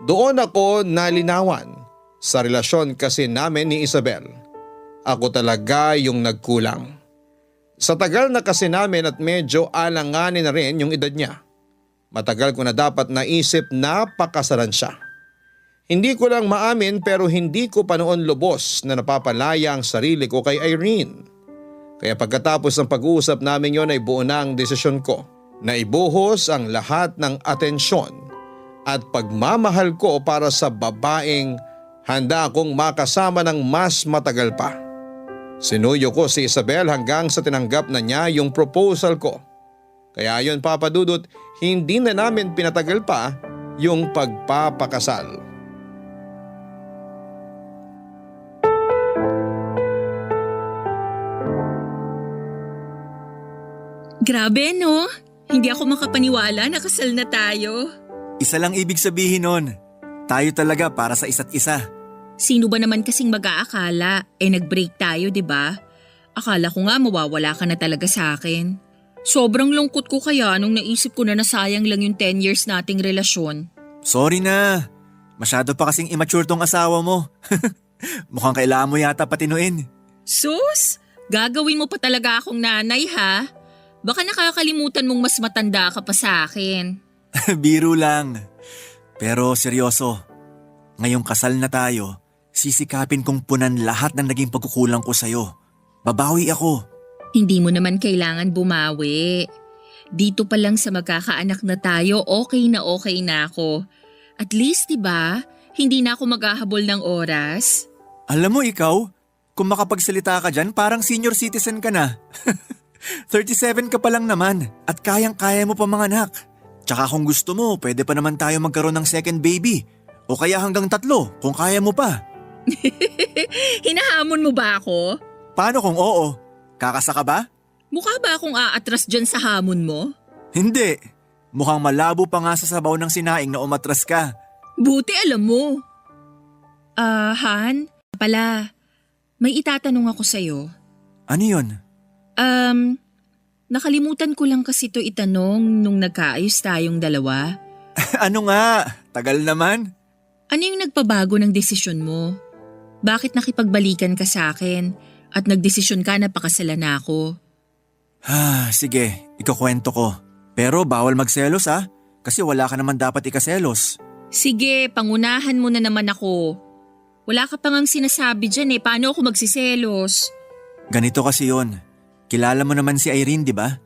Doon ako nalinawan sa relasyon kasi namin ni Isabel. Ako talaga yung nagkulang. Sa tagal na kasi namin at medyo alanganin na rin yung edad niya, matagal ko na dapat naisip na pakasalan siya. Hindi ko lang maamin pero hindi ko pa noon lubos na napapalaya ang sarili ko kay Irene. Kaya pagkatapos ng pag-uusap namin yon ay buo na ang desisyon ko na ibuhos ang lahat ng atensyon at pagmamahal ko para sa babaeng handa akong makasama ng mas matagal pa. Sinuyo ko si Isabel hanggang sa tinanggap na niya yung proposal ko. Kaya yon, Papa Dudut, hindi na namin pinatagal pa yung pagpapakasal. Grabe no? Hindi ako makapaniwala na kasal na tayo. Isa lang ibig sabihin nun. Tayo talaga para sa isa't isa. Sino ba naman kasing mag-aakala? Nag-break tayo, di ba? Akala ko nga mawawala ka na talaga sa akin. Sobrang lungkot ko kaya nung naisip ko na nasayang lang yung 10 years nating relasyon. Sorry na. Masyado pa kasing immature tong asawa mo. Mukhang kailangan mo yata patinuin. Sus, gagawin mo pa talaga akong nanay ha? Baka nakakalimutan mong mas matanda ka pa sa akin. Biro lang. Pero seryoso, ngayong kasal na tayo, sisikapin kong punan lahat ng naging pagkukulang ko sa'yo. Babawi ako. Hindi mo naman kailangan bumawi. Dito pa lang sa magkakaanak na tayo, okay na ako. At least, diba, hindi na ako maghahabol ng oras. Alam mo ikaw, kung makapagsalita ka dyan, parang senior citizen ka na. 37 ka pa lang naman at kayang-kaya mo pa manganak. Tsaka kung gusto mo, pwede pa naman tayo magkaroon ng second baby. O kaya hanggang 3 kung kaya mo pa. Hinahamon mo ba ako? Paano kung oo? Kakasa ka ba? Mukha ba akong aatras dyan sa hamon mo? Hindi. Mukhang malabo pa nga sa sabaw ng sinaing na umatras ka. Buti alam mo. Han, pala, may itatanong ako sa'yo. Ano yun? Nakalimutan ko lang kasi to itanong nung nagkaayos tayong dalawa. Ano nga? Tagal naman. Ano yung nagpabago ng desisyon mo? Bakit nakipagbalikan ka sa akin at nagdesisyon ka na pakasalan na ako? Sige, ikukwento ko. Pero bawal magselos kasi wala ka naman dapat ikaselos. Sige, pangunahan mo na naman ako. Wala ka pa ngang sinasabi dyan paano ako magsiselos? Ganito kasi yon. Kilala mo naman si Irene, di ba?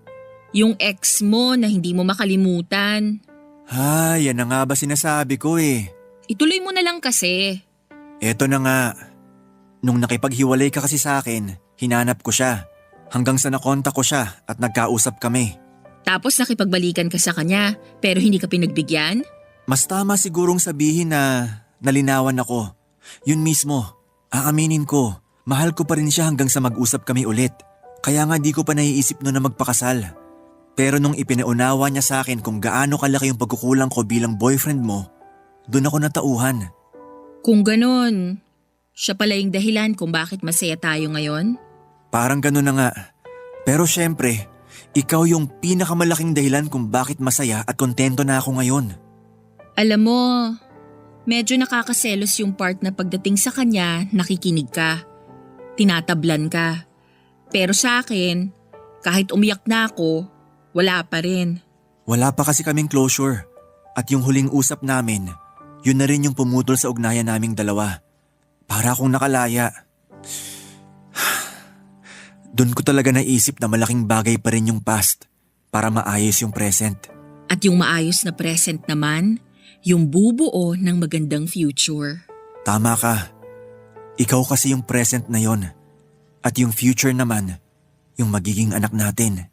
Yung ex mo na hindi mo makalimutan. Yan na nga ba sinasabi ko Ituloy mo na lang kasi. Eto na nga. Nung nakipaghiwalay ka kasi sa akin, hinanap ko siya. Hanggang sa nakontak ko siya at nagkausap kami. Tapos nakipagbalikan ka sa kanya pero hindi ka pinagbigyan? Mas tama sigurong sabihin na nalinawan ako. Yun mismo, aaminin ko, mahal ko pa rin siya hanggang sa mag-usap kami ulit. Kaya nga di ko pa naiisip no na magpakasal. Pero nung ipinaunawa niya sa akin kung gaano kalaki yung pagkukulang ko bilang boyfriend mo, doon ako natauhan. Kung ganon, siya pala yung dahilan kung bakit masaya tayo ngayon? Parang gano'n na nga. Pero syempre, ikaw yung pinakamalaking dahilan kung bakit masaya at kontento na ako ngayon. Alam mo, medyo nakakaselos yung part na pagdating sa kanya, nakikinig ka. Tinatablan ka. Pero sa akin, kahit umiyak na ako, wala pa rin. Wala pa kasi kaming closure. At yung huling usap namin, yun na rin yung pumutol sa ugnayan naming dalawa. Para akong nakalaya. Doon ko talaga naisip na malaking bagay pa rin yung past para maayos yung present. At yung maayos na present naman, yung bubuo ng magandang future. Tama ka. Ikaw kasi yung present na yon. At yung future naman, yung magiging anak natin.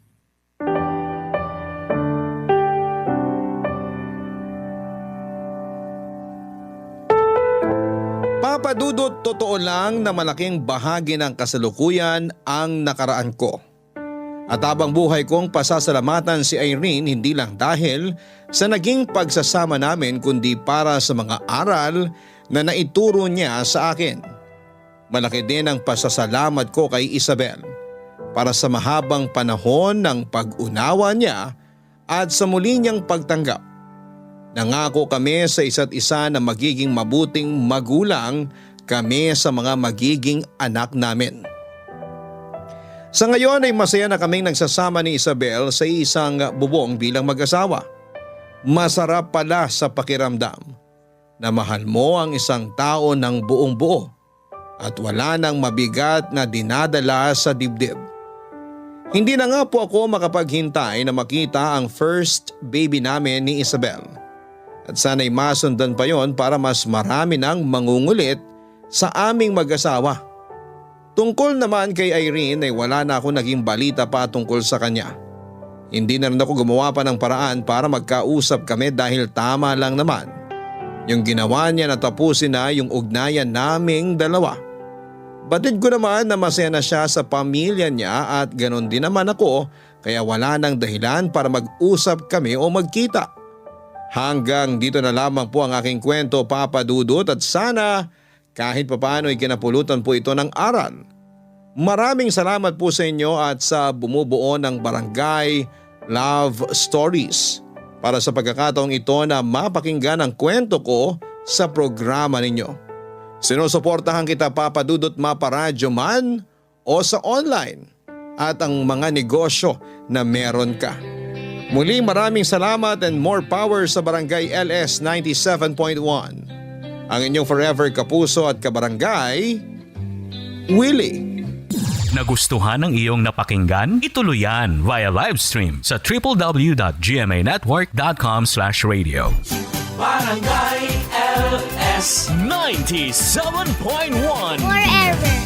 Papa Dudut, totoo lang na malaking bahagi ng kasalukuyan ang nakaraan ko. At habang buhay kong pasasalamatan si Irene hindi lang dahil sa naging pagsasama namin kundi para sa mga aral na naituro niya sa akin. Malaki din ang pasasalamat ko kay Isabel para sa mahabang panahon ng pag-unawa niya at sa muli niyang pagtanggap. Nangako kami sa isa't isa na magiging mabuting magulang kami sa mga magiging anak namin. Sa ngayon ay masaya na kaming nagsasama ni Isabel sa isang bubong bilang mag-asawa. Masarap pala sa pakiramdam na mahal mo ang isang tao ng buong buo at wala nang mabigat na dinadala sa dibdib. Hindi na nga po ako makapaghintay na makita ang first baby namin ni Isabel. At sana'y masundan pa yon para mas marami nang mangungulit sa aming mag-asawa. Tungkol naman kay Irene ay wala na ako naging balita pa tungkol sa kanya. Hindi na rin ako gumawa pa ng paraan para magkausap kami dahil tama lang naman yung ginawa niya na tapusin na yung ugnayan naming dalawa. Batid ko naman na masaya na siya sa pamilya niya at ganon din naman ako kaya wala nang dahilan para mag-usap kami o magkita. Hanggang dito na lamang po ang aking kwento, Papa Dudut, at sana kahit papaano ay kinapulutan po ito ng aral. Maraming salamat po sa inyo at sa bumubuo ng Barangay Love Stories para sa pagkakataong ito na mapakinggan ang kwento ko sa programa ninyo. Sinusuportahan kita, Papa Dudut, maparadyo man o sa online at ang mga negosyo na meron ka. Muli maraming salamat and more power sa Barangay LS 97.1. Ang inyong forever kapuso at kabarangay, Willie. Nagustuhan ng iyong napakinggan? Ituloy yan via live stream sa www.gmanetwork.com/radio. Barangay LS 97.1 Forever.